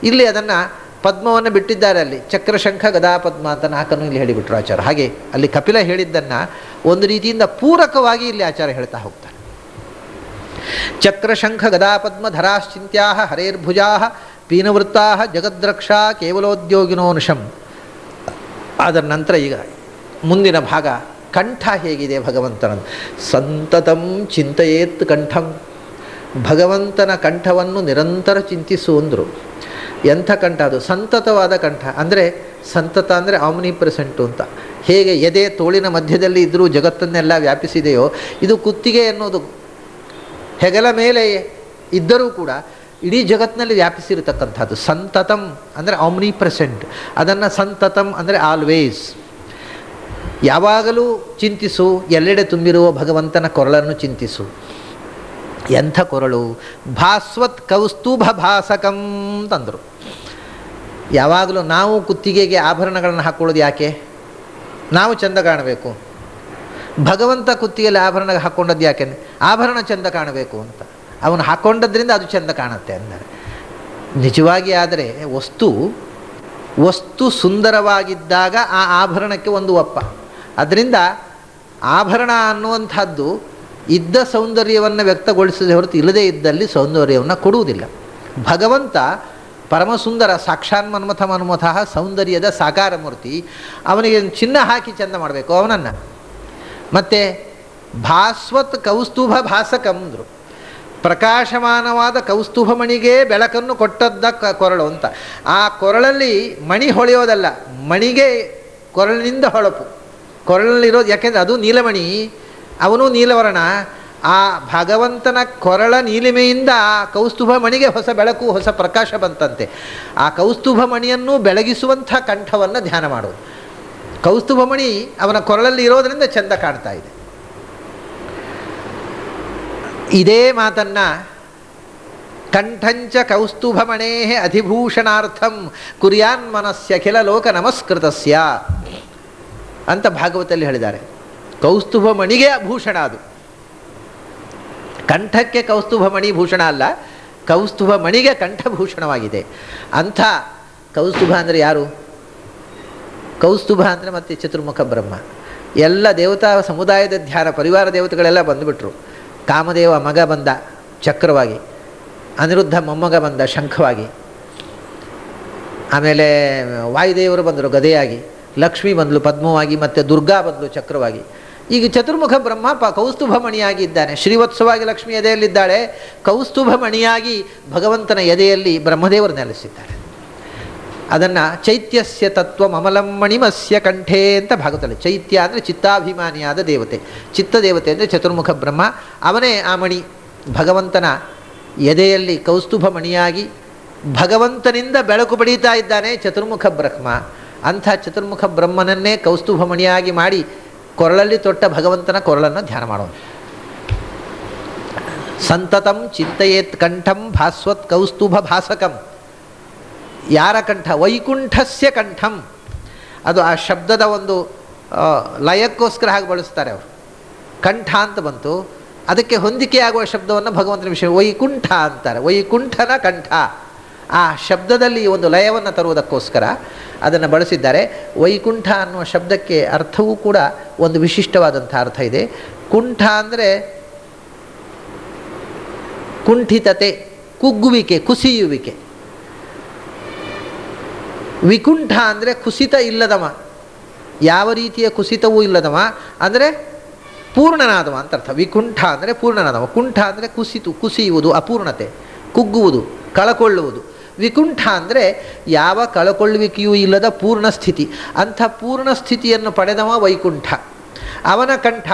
ಇಲ್ಲಿ ಅದನ್ನು ಪದ್ಮವನ್ನು ಬಿಟ್ಟಿದ್ದಾರೆ, ಅಲ್ಲಿ ಚಕ್ರಶಂಖ ಗದಾ ಪದ್ಮ ಅಂತ ನಾಲ್ಕನ್ನು ಇಲ್ಲಿ ಹೇಳಿಬಿಟ್ರು ಆಚಾರ್ಯ. ಹಾಗೆ ಅಲ್ಲಿ ಕಪಿಲ ಹೇಳಿದ್ದನ್ನು ಒಂದು ರೀತಿಯಿಂದ ಪೂರಕವಾಗಿ ಇಲ್ಲಿ ಆಚಾರ್ಯ ಹೇಳ್ತಾ ಹೋಗ್ತಾರೆ. ಚಕ್ರಶಂಖ ಗದಾ ಪದ್ಮ ಧರಾಶ್ಚಿಂತ್ಯಾ ಹರೇರ್ಭುಜಾ ಪೀನವೃತ್ತಾ ಜಗದ್ರಕ್ಷಾ ಕೇವಲೋದ್ಯೋಗಿನೋನುಷಂ. ಅದರ ನಂತರ ಈಗ ಮುಂದಿನ ಭಾಗ ಕಂಠ ಹೇಗಿದೆ ಭಗವಂತನದು. ಸಂತತಂ ಚಿಂತೆಯೇತ್ ಕಂಠಂ, ಭಗವಂತನ ಕಂಠವನ್ನು ನಿರಂತರ ಚಿಂತಿಸು ಅಂದರು. ಎಂಥ ಕಂಠ ಅದು? ಸಂತತವಾದ ಕಂಠ. ಅಂದರೆ ಸಂತತ ಅಂದರೆ ಆಮ್ನಿ ಪ್ರೆಸೆಂಟು ಅಂತ. ಹೇಗೆ ಎದೆ ತೋಳಿನ ಮಧ್ಯದಲ್ಲಿ ಇದ್ದರೂ ಜಗತ್ತನ್ನೆಲ್ಲ ವ್ಯಾಪಿಸಿದೆಯೋ, ಇದು ಕುತ್ತಿಗೆ ಎನ್ನುವುದು ಹೆಗಲ ಮೇಲೆ ಇದ್ದರೂ ಕೂಡ ಇಡೀ ಜಗತ್ತಿನಲ್ಲಿ ವ್ಯಾಪಿಸಿರತಕ್ಕಂಥದ್ದು. ಸಂತತಂ ಅಂದರೆ ಆಮ್ನಿ ಪ್ರೆಸೆಂಟ್. ಅದನ್ನು ಸಂತತಂ ಅಂದರೆ ಆಲ್ವೇಸ್, ಯಾವಾಗಲೂ ಚಿಂತಿಸು. ಎಲ್ಲೆಡೆ ತುಂಬಿರುವ ಭಗವಂತನ ಕೊರಳನ್ನು ಚಿಂತಿಸು. ಎಂಥ ಕೊರಳು! ಭಾಸ್ವತ್ ಕೌಸ್ತುಭ ಭಾಸಕಂ ತಂದರು. ಯಾವಾಗಲೂ ನಾವು ಕುತ್ತಿಗೆಗೆ ಆಭರಣಗಳನ್ನು ಹಾಕ್ಕೊಳ್ಳೋದು ಯಾಕೆ? ನಾವು ಚೆಂದ ಕಾಣಬೇಕು. ಭಗವಂತ ಕುತ್ತಿಗೆಯಲ್ಲಿ ಆಭರಣ ಹಾಕ್ಕೊಂಡದ್ದು ಯಾಕೆ? ಆಭರಣ ಚೆಂದ ಕಾಣಬೇಕು ಅಂತ. ಅವನು ಹಾಕ್ಕೊಂಡದ್ರಿಂದ ಅದು ಚೆಂದ ಕಾಣುತ್ತೆ ಅಂದರೆ. ನಿಜವಾಗಿ ಆದರೆ ವಸ್ತು ಸುಂದರವಾಗಿದ್ದಾಗ ಆ ಆಭರಣಕ್ಕೆ ಒಂದು ಒಪ್ಪ. ಅದರಿಂದ ಆಭರಣ ಅನ್ನುವಂಥದ್ದು ಇದ್ದ ಸೌಂದರ್ಯವನ್ನು ವ್ಯಕ್ತಗೊಳಿಸದೆ ಹೊರತು ಇಲ್ಲದೇ ಇದ್ದಲ್ಲಿ ಸೌಂದರ್ಯವನ್ನು ಕೊಡುವುದಿಲ್ಲ. ಭಗವಂತ ಪರಮಸುಂದರ, ಸಾಕ್ಷಾನ್ ಮನ್ಮಥ ಮನ್ಮಥಃ, ಸೌಂದರ್ಯದ ಸಾಕಾರ ಮೂರ್ತಿ. ಅವನಿಗೆ ಚಿನ್ನ ಹಾಕಿ ಚೆಂದ ಮಾಡಬೇಕು ಅವನನ್ನು. ಮತ್ತು ಭಾಸ್ವತ್ ಕೌಸ್ತುಭ ಭಾಸಕಂ ಅಂದರು. ಪ್ರಕಾಶಮಾನವಾದ ಕೌಸ್ತುಭಮಣಿಗೆ ಬೆಳಕನ್ನು ಕೊಟ್ಟದ್ದ ಕೊರಳು ಅಂತ. ಆ ಕೊರಳಲ್ಲಿ ಮಣಿ ಹೊಳೆಯೋದಲ್ಲ, ಮಣಿಗೆ ಕೊರಳಿನಿಂದ ಹೊಳಪು. ಕೊರಳಲ್ಲಿರೋದು ಯಾಕೆಂದರೆ ಅದು ನೀಲಮಣಿ, ಅವನು ನೀಲವರ್ಣ. ಆ ಭಗವಂತನ ಕೊರಳ ನೀಲಿಮೆಯಿಂದ ಕೌಸ್ತುಭ ಮಣಿಗೆ ಹೊಸ ಬೆಳಕು, ಹೊಸ ಪ್ರಕಾಶ ಬಂತಂತೆ. ಆ ಕೌಸ್ತುಭ ಮಣಿಯನ್ನು ಬೆಳಗಿಸುವಂಥ ಕಂಠವನ್ನು ಧ್ಯಾನ ಮಾಡೋದು. ಕೌಸ್ತುಭ ಮಣಿ ಅವನ ಕೊರಳಲ್ಲಿ ಇರೋದರಿಂದ ಚೆಂದ ಕಾಣ್ತಾ ಇದೆ. ಇದೇ ಮಾತನ್ನು ಕಂಠಂಚ ಕೌಸ್ತುಭಮಣೇ ಅಧಿಭೂಷಣಾರ್ಥಂ ಕುರ್ಯಾನ್ ಮನಸ್ಸಖಿಲ ಲೋಕ ನಮಸ್ಕೃತಸ್ಯ ಅಂತ ಭಾಗವತಲ್ಲಿ ಹೇಳಿದ್ದಾರೆ. ಕೌಸ್ತುಭ ಮಣಿಗೆ ಭೂಷಣ ಅದು. ಕಂಠಕ್ಕೆ ಕೌಸ್ತುಭ ಮಣಿ ಭೂಷಣ ಅಲ್ಲ, ಕೌಸ್ತುಭ ಮಣಿಗೆ ಕಂಠಭೂಷಣವಾಗಿದೆ. ಅಂಥ ಕೌಸ್ತುಭ ಅಂದರೆ ಯಾರು? ಕೌಸ್ತುಭ ಅಂದರೆ ಮತ್ತೆ ಚತುರ್ಮುಖ ಬ್ರಹ್ಮ. ಎಲ್ಲ ದೇವತಾ ಸಮುದಾಯದ ಧ್ಯಾನ, ಪರಿವಾರ ದೇವತೆಗಳೆಲ್ಲ ಬಂದುಬಿಟ್ರು. ಕಾಮದೇವ ಮಗ ಬಂದ ಚಕ್ರವಾಗಿ, ಅನಿರುದ್ಧ ಮೊಮ್ಮಗ ಬಂದ ಶಂಖವಾಗಿ, ಆಮೇಲೆ ವಾಯುದೇವರು ಬಂದರು ಗದೆಯಾಗಿ, ಲಕ್ಷ್ಮಿ ಬಂದಳು ಪದ್ಮವಾಗಿ, ಮತ್ತು ದುರ್ಗಾ ಬಂದಳು ಚಕ್ರವಾಗಿ. ಈಗ ಚತುರ್ಮುಖ ಬ್ರಹ್ಮ ಕೌಸ್ತುಭ ಮಣಿಯಾಗಿ ಇದ್ದಾನೆ. ಶ್ರೀವತ್ಸವಾಗಿ ಲಕ್ಷ್ಮಿ ಎದೆಯಲ್ಲಿದ್ದಾಳೆ, ಕೌಸ್ತುಭ ಮಣಿಯಾಗಿ ಭಗವಂತನ ಎದೆಯಲ್ಲಿ ಬ್ರಹ್ಮದೇವರು ನೆಲೆಸಿದ್ದಾರೆ. ಅದನ್ನು ಚೈತ್ಯಸ್ಯ ತತ್ವ ಅಮಲಂ ಮಣಿಮಸ್ಯ ಕಂಠೇ ಅಂತ ಭಾಗವತಲ್ಲಿ. ಚೈತ್ಯ ಅಂದರೆ ಚಿತ್ತಾಭಿಮಾನಿಯಾದ ದೇವತೆ, ಚಿತ್ತದೇವತೆ ಅಂದರೆ ಚತುರ್ಮುಖ ಬ್ರಹ್ಮ. ಅವನೇ ಆ ಮಣಿ ಭಗವಂತನ ಎದೆಯಲ್ಲಿ ಕೌಸ್ತುಭ ಮಣಿಯಾಗಿ ಭಗವಂತನಿಂದ ಬೆಳಕು ಪಡೀತಾ ಇದ್ದಾನೆ ಚತುರ್ಮುಖ ಬ್ರಹ್ಮ. ಅಂಥ ಚತುರ್ಮುಖ ಬ್ರಹ್ಮನನ್ನೇ ಕೌಸ್ತುಭ ಮಣಿಯಾಗಿ ಮಾಡಿ ಕೊರಳಲ್ಲಿ ತೊಟ್ಟ ಭಗವಂತನ ಕೊರಳನ್ನು ಧ್ಯಾನ ಮಾಡೋಣ. ಸಂತತಂ ಚಿಂತೆಯೇತ್ ಕಂಠಂ ಭಾಸ್ವತ್ ಕೌಸ್ತುಭ ಭಾಸಕಂ. ಯಾರ ಕಂಠ? ವೈಕುಂಠಸ್ಯ ಕಂಠಂ. ಅದು ಆ ಶಬ್ದದ ಒಂದು ಲಯಕ್ಕೋಸ್ಕರ ಹಾಗೆ ಬಳಸ್ತಾರೆ ಅವರು. ಕಂಠ ಅಂತ ಬಂತು, ಅದಕ್ಕೆ ಹೊಂದಿಕೆಯಾಗುವ ಶಬ್ದವನ್ನು ಭಗವಂತನ ವಿಷಯ ವೈಕುಂಠ ಅಂತಾರೆ. ವೈಕುಂಠನ ಕಂಠ. ಆ ಶಬ್ದದಲ್ಲಿ ಒಂದು ಲಯವನ್ನು ತರುವುದಕ್ಕೋಸ್ಕರ ಅದನ್ನು ಬಳಸಿದ್ದಾರೆ. ವೈಕುಂಠ ಅನ್ನುವ ಶಬ್ದಕ್ಕೆ ಅರ್ಥವೂ ಕೂಡ ಒಂದು ವಿಶಿಷ್ಟವಾದಂಥ ಅರ್ಥ ಇದೆ. ಕುಂಠ ಅಂದರೆ ಕುಂಠಿತತೆ, ಕುಗ್ಗುವಿಕೆ, ಕುಸಿಯುವಿಕೆ. ವಿಕುಂಠ ಅಂದರೆ ಕುಸಿತ ಇಲ್ಲದವ, ಯಾವ ರೀತಿಯ ಕುಸಿತವೂ ಇಲ್ಲದವ, ಅಂದರೆ ಪೂರ್ಣನಾದವ ಅಂತ ಅರ್ಥ. ವಿಕುಂಠ ಅಂದರೆ ಪೂರ್ಣನಾದವ. ಕುಂಠ ಅಂದರೆ ಕುಸಿಯುವುದು, ಅಪೂರ್ಣತೆ, ಕುಗ್ಗುವುದು, ಕಳಕೊಳ್ಳುವುದು. ವಿಕುಂಠ ಅಂದರೆ ಯಾವ ಕಳಕೊಳ್ಳುವಿಕೆಯೂ ಇಲ್ಲದ ಪೂರ್ಣ ಸ್ಥಿತಿ. ಅಂಥ ಪೂರ್ಣ ಸ್ಥಿತಿಯನ್ನು ಪಡೆದವ ವೈಕುಂಠ. ಅವನ ಕಂಠ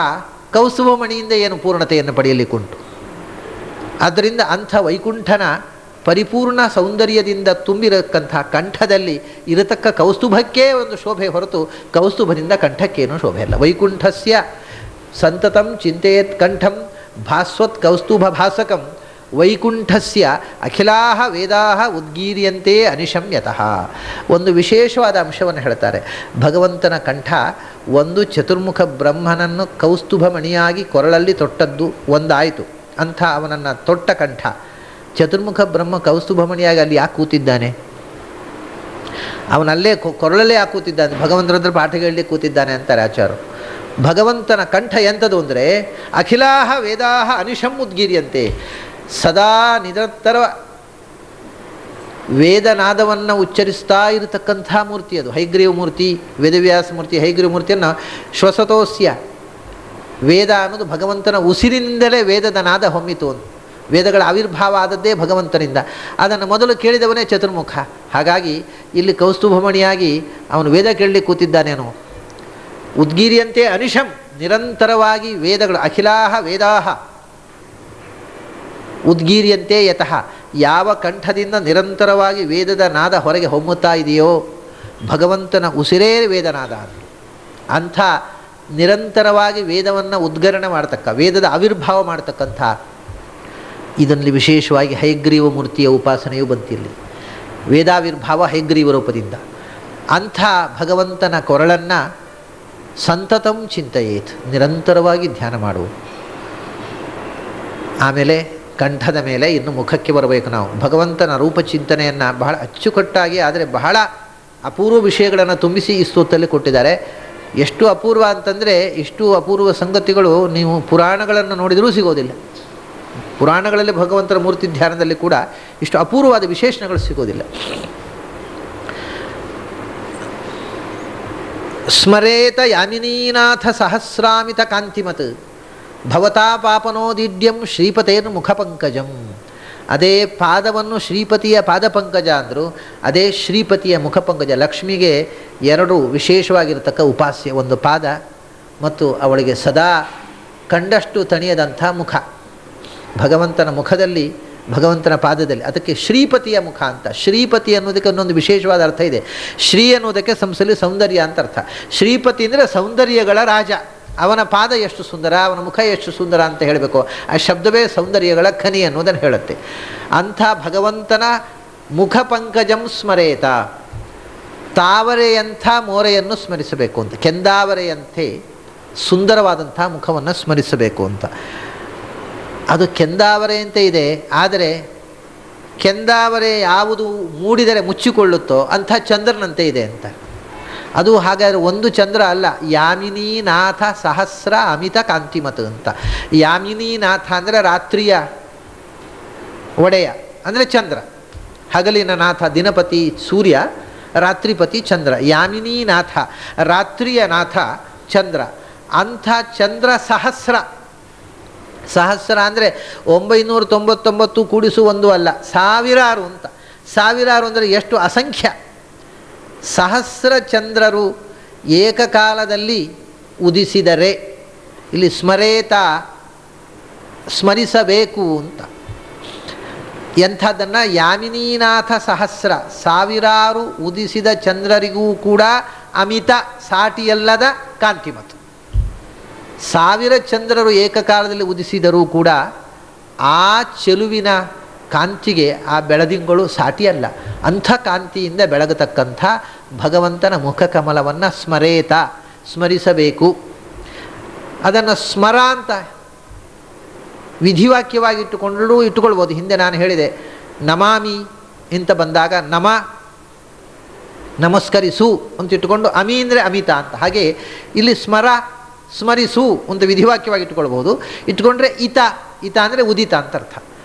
ಕೌಸ್ತುಭ ಮಣಿಯಿಂದ ಏನು ಪೂರ್ಣತೆಯನ್ನು ಪಡೆಯಲಿಕ್ಕುಂಟು. ಆದ್ದರಿಂದ ಅಂಥ ವೈಕುಂಠನ ಪರಿಪೂರ್ಣ ಸೌಂದರ್ಯದಿಂದ ತುಂಬಿರತಕ್ಕಂಥ ಕಂಠದಲ್ಲಿ ಇರತಕ್ಕ ಕೌಸ್ತುಭಕ್ಕೆ ಒಂದು ಶೋಭೆ ಹೊರತು ಕೌಸ್ತುಭದಿಂದ ಕಂಠಕ್ಕೇನೂ ಶೋಭೆ ಇಲ್ಲ. ವೈಕುಂಠಸ್ಯ ಸಂತತಂ ಚಿಂತೆಯೇತ್ ಕಂಠಂ ಭಾಸ್ವತ್ ಕೌಸ್ತುಭ ಭಾಸಕಂ ವೈಕುಂಠಸ್ಯ ಅಖಿಲಾಹ ವೇದಾಹ ಉದ್ಗೀರ್ಯಂತೆ ಅನಿಶಮ್ಯತಃ. ಒಂದು ವಿಶೇಷವಾದ ಅಂಶವನ್ನು ಹೇಳ್ತಾರೆ. ಭಗವಂತನ ಕಂಠ ಒಂದು ಚತುರ್ಮುಖ ಬ್ರಹ್ಮನನ್ನು ಕೌಸ್ತುಭ ಮಣಿಯಾಗಿ ಕೊರಳಲ್ಲಿ ತೊಟ್ಟದ್ದು ಒಂದಾಯಿತು. ಅಂಥ ಅವನನ್ನು ತೊಟ್ಟ ಕಂಠ. ಚತುರ್ಮುಖ ಬ್ರಹ್ಮ ಕೌಸ್ತುಭಮಣಿಯಾಗಿ ಅಲ್ಲಿ ಯಾಕೆ ಕೂತಿದ್ದಾನೆ? ಅವನಲ್ಲೇ ಕೊರಳಲ್ಲೇ ಯಾಕೆ ಕೂತಿದ್ದಾನೆ? ಭಗವಂತನ ಹತ್ರ ಪಾಠ ಹೇಳಲಿಕ್ಕೆ ಕೂತಿದ್ದಾನೆ ಅಂತಾರೆ ಆಚಾರ್ಯರು. ಭಗವಂತನ ಕಂಠ ಎಂಥದ್ದು ಅಂದರೆ ಅಖಿಲಾಹ ವೇದಾಹ ಅನಿಶಂ ಉದ್ಗೀರ್ಯಂತೆ, ಸದಾ ನಿರಂತರ ವೇದನಾದವನ್ನು ಉಚ್ಚರಿಸ್ತಾ ಇರತಕ್ಕಂಥ ಮೂರ್ತಿ ಅದು. ಹೈಗ್ರೀವ ಮೂರ್ತಿ, ವೇದವ್ಯಾಸ ಮೂರ್ತಿ, ಹೈಗ್ರೀವ ಮೂರ್ತಿಯನ್ನು ಶ್ವಸತೋಸ್ಯ, ವೇದ ಅನ್ನೋದು ಭಗವಂತನ ಉಸಿರಿನಿಂದಲೇ ವೇದದ ನಾದ ಹೊಮ್ಮಿತು ಅಂತ. ವೇದಗಳ ಆವಿರ್ಭಾವ ಆದದ್ದೇ ಭಗವಂತನಿಂದ. ಅದನ್ನು ಮೊದಲು ಕೇಳಿದವನೇ ಚತುರ್ಮುಖ. ಹಾಗಾಗಿ ಇಲ್ಲಿ ಕೌಸ್ತುಭಮಣಿಯಾಗಿ ಅವನು ವೇದ ಕೇಳಲಿಕ್ಕೆ ಕೂತಿದ್ದಾನೇನೋ. ಉದ್ಗೀರ್ಯಂತೆ ಅನಿಶಂ, ನಿರಂತರವಾಗಿ ವೇದಗಳು, ಅಖಿಲಾಹ ವೇದಾಹ ಉದ್ಗೀರ್ಯಂತೆ ಯತಃ, ಯಾವ ಕಂಠದಿಂದ ನಿರಂತರವಾಗಿ ವೇದದ ನಾದ ಹೊರಗೆ ಹೊಮ್ಮುತ್ತಾ ಇದೆಯೋ ಭಗವಂತನ ಉಸಿರೇ ವೇದನಾದ. ಅಂಥ ನಿರಂತರವಾಗಿ ವೇದವನ್ನು ಉದ್ಗರಣೆ ಮಾಡ್ತಕ್ಕ, ವೇದದ ಆವಿರ್ಭಾವ ಮಾಡ್ತಕ್ಕಂಥ ಇದರಲ್ಲಿ ವಿಶೇಷವಾಗಿ ಹಯಗ್ರೀವ ಮೂರ್ತಿಯ ಉಪಾಸನೆಯೂ ಬಂತಿಲ್ಲಿ. ವೇದಾವಿರ್ಭಾವ ಹಯಗ್ರೀವ ರೂಪದಿಂದ. ಅಂಥ ಭಗವಂತನ ಕೊರಳನ್ನು ಸಂತತಂ ಚಿಂತೆಯೇತ್, ನಿರಂತರವಾಗಿ ಧ್ಯಾನ ಮಾಡುವು. ಆಮೇಲೆ ಕಂಠದ ಮೇಲೆ ಇನ್ನು ಮುಖಕ್ಕೆ ಬರಬೇಕು ನಾವು. ಭಗವಂತನ ರೂಪಚಿಂತನೆಯನ್ನು ಬಹಳ ಅಚ್ಚುಕಟ್ಟಾಗಿ, ಆದರೆ ಬಹಳ ಅಪೂರ್ವ ವಿಷಯಗಳನ್ನು ತುಂಬಿಸಿ ಈ ಸ್ತೋತ್ರದಲ್ಲಿ ಕೊಟ್ಟಿದ್ದಾರೆ. ಎಷ್ಟು ಅಪೂರ್ವ ಅಂತಂದರೆ, ಇಷ್ಟು ಅಪೂರ್ವ ಸಂಗತಿಗಳು ನೀವು ಪುರಾಣಗಳನ್ನು ನೋಡಿದರೂ ಸಿಗೋದಿಲ್ಲ. ಪುರಾಣಗಳಲ್ಲಿ ಭಗವಂತನ ಮೂರ್ತಿ ಧ್ಯಾನದಲ್ಲಿ ಕೂಡ ಇಷ್ಟು ಅಪೂರ್ವವಾದ ವಿಶೇಷಣಗಳು ಸಿಗೋದಿಲ್ಲ. ಸ್ಮರೇತ ಯಾಮಿನೀನಾಥ ಸಹಸ್ರಾಮಿತ ಕಾಂತಿಮತ್ ಭವತಾ ಪಾಪನೋದಿಡ್ಯಂ ಶ್ರೀಪತೇರ್ ಮುಖಪಂಕಜಂ. ಅದೇ ಪಾದವನ್ನು ಶ್ರೀಪತಿಯ ಪಾದಪಂಕಜ ಅಂದರು, ಅದೇ ಶ್ರೀಪತಿಯ ಮುಖಪಂಕಜ. ಲಕ್ಷ್ಮಿಗೆ ಎರಡು ವಿಶೇಷವಾಗಿರತಕ್ಕ ಉಪಾಸ್ಯ, ಒಂದು ಪಾದ ಮತ್ತು ಅವಳಿಗೆ ಸದಾ ಕಂಡಷ್ಟು ತಣಿಯದಂಥ ಮುಖ. ಭಗವಂತನ ಮುಖದಲ್ಲಿ, ಭಗವಂತನ ಪಾದದಲ್ಲಿ, ಅದಕ್ಕೆ ಶ್ರೀಪತಿಯ ಮುಖ ಅಂತ. ಶ್ರೀಪತಿ ಅನ್ನೋದಕ್ಕೆ ಒಂದೊಂದು ವಿಶೇಷವಾದ ಅರ್ಥ ಇದೆ. ಶ್ರೀ ಅನ್ನೋದಕ್ಕೆ ಸಂಸ್ಕೃತದಲ್ಲಿ ಸೌಂದರ್ಯ ಅಂತ ಅರ್ಥ. ಶ್ರೀಪತಿ ಅಂದರೆ ಸೌಂದರ್ಯಗಳ ರಾಜ. ಅವನ ಪಾದ ಎಷ್ಟು ಸುಂದರ, ಅವನ ಮುಖ ಎಷ್ಟು ಸುಂದರ ಅಂತ ಹೇಳಬೇಕು. ಆ ಶಬ್ದವೇ ಸೌಂದರ್ಯಗಳ ಖನಿ ಅನ್ನೋದನ್ನು ಹೇಳುತ್ತೆ. ಅಂಥ ಭಗವಂತನ ಮುಖ ಪಂಕಜಂ ಸ್ಮರೇತ, ತಾವರೆಯಂಥ ಮೋರೆಯನ್ನು ಸ್ಮರಿಸಬೇಕು ಅಂತ. ಕೆಂದಾವರೆಯಂತೆ ಸುಂದರವಾದಂಥ ಮುಖವನ್ನು ಸ್ಮರಿಸಬೇಕು ಅಂತ. ಅದು ಕೆಂದಾವರೆಯಂತೆ ಇದೆ, ಆದರೆ ಕೆಂದಾವರೆ ಯಾವುದು ಮೂಡಿದರೆ ಮುಚ್ಚಿಕೊಳ್ಳುತ್ತೋ ಅಂಥ ಚಂದ್ರನಂತೆ ಇದೆ ಅಂತ. ಅದು ಹಾಗಾದರೆ ಒಂದು ಚಂದ್ರ ಅಲ್ಲ, ಯಾಮಿನೀನಾಥ ಸಹಸ್ರ ಅಮಿತ ಕಾಂತಿಮತ್ ಅಂತ. ಯಾಮಿನೀನಾಥ ಅಂದರೆ ರಾತ್ರಿಯ ಒಡೆಯ ಅಂದರೆ ಚಂದ್ರ, ಹಗಲಿನ ನಾಥ ದಿನಪತಿ ಸೂರ್ಯ, ರಾತ್ರಿಪತಿ ಚಂದ್ರ. ಯಾಮಿನೀನಾಥ ರಾತ್ರಿಯ ನಾಥ ಚಂದ್ರ. ಅಂಥ ಚಂದ್ರ ಸಹಸ್ರ. ಸಹಸ್ರ ಅಂದರೆ 999 ಕೂಡಿಸು ಒಂದು ಅಲ್ಲ, ಸಾವಿರಾರು ಅಂತ. ಸಾವಿರಾರು ಅಂದರೆ ಎಷ್ಟು ಅಸಂಖ್ಯ. ಸಹಸ್ರ ಚಂದ್ರರು ಏಕಕಾಲದಲ್ಲಿ ಉದಿಸಿದರೆ, ಇಲ್ಲಿ ಸ್ಮರೇತ ಸ್ಮರಿಸಬೇಕು ಅಂತ. ಎಂಥದ್ದನ್ನು? ಯಾಮಿನೀನಾಥ ಸಹಸ್ರ, ಸಾವಿರಾರು ಉದಿಸಿದ ಚಂದ್ರರಿಗೂ ಕೂಡ ಅಮಿತ ಸಾಟಿಯಲ್ಲದ ಕಾಂತಿಮತ್. 1000 ಚಂದ್ರರು ಏಕಕಾಲದಲ್ಲಿ ಉದಿಸಿದರೂ ಕೂಡ ಆ ಚೆಲುವಿನ ಕಾಂತಿಗೆ ಆ ಬೆಳದಿಂಗಳು ಸಾಟಿಯಲ್ಲ. ಅಂಥ ಕಾಂತಿಯಿಂದ ಬೆಳಗತಕ್ಕಂಥ ಭಗವಂತನ ಮುಖಕಮಲವನ್ನು ಸ್ಮರೇತ ಸ್ಮರಿಸಬೇಕು. ಅದನ್ನು ಸ್ಮರ ಅಂತ ವಿಧಿವಾಕ್ಯವಾಗಿ ಇಟ್ಟುಕೊಳ್ಬೋದು. ಹಿಂದೆ ನಾನು ಹೇಳಿದೆ, ನಮಾಮಿ ಅಂತ ಬಂದಾಗ ನಮ ನಮಸ್ಕರಿಸು ಅಂತ ಇಟ್ಟುಕೊಂಡು, ಅಮಿ ಅಂದರೆ ಅಮಿತ ಅಂತ. ಹಾಗೆ ಇಲ್ಲಿ ಸ್ಮರ ಸ್ಮರಿಸು ಅಂತ ವಿಧಿವಾಕ್ಯವಾಗಿ ಇಟ್ಟುಕೊಳ್ಬೋದು. ಇಟ್ಕೊಂಡ್ರೆ ಇತ, ಇತ ಅಂದರೆ ಉದಿತ ಅಂತ ಅರ್ಥ.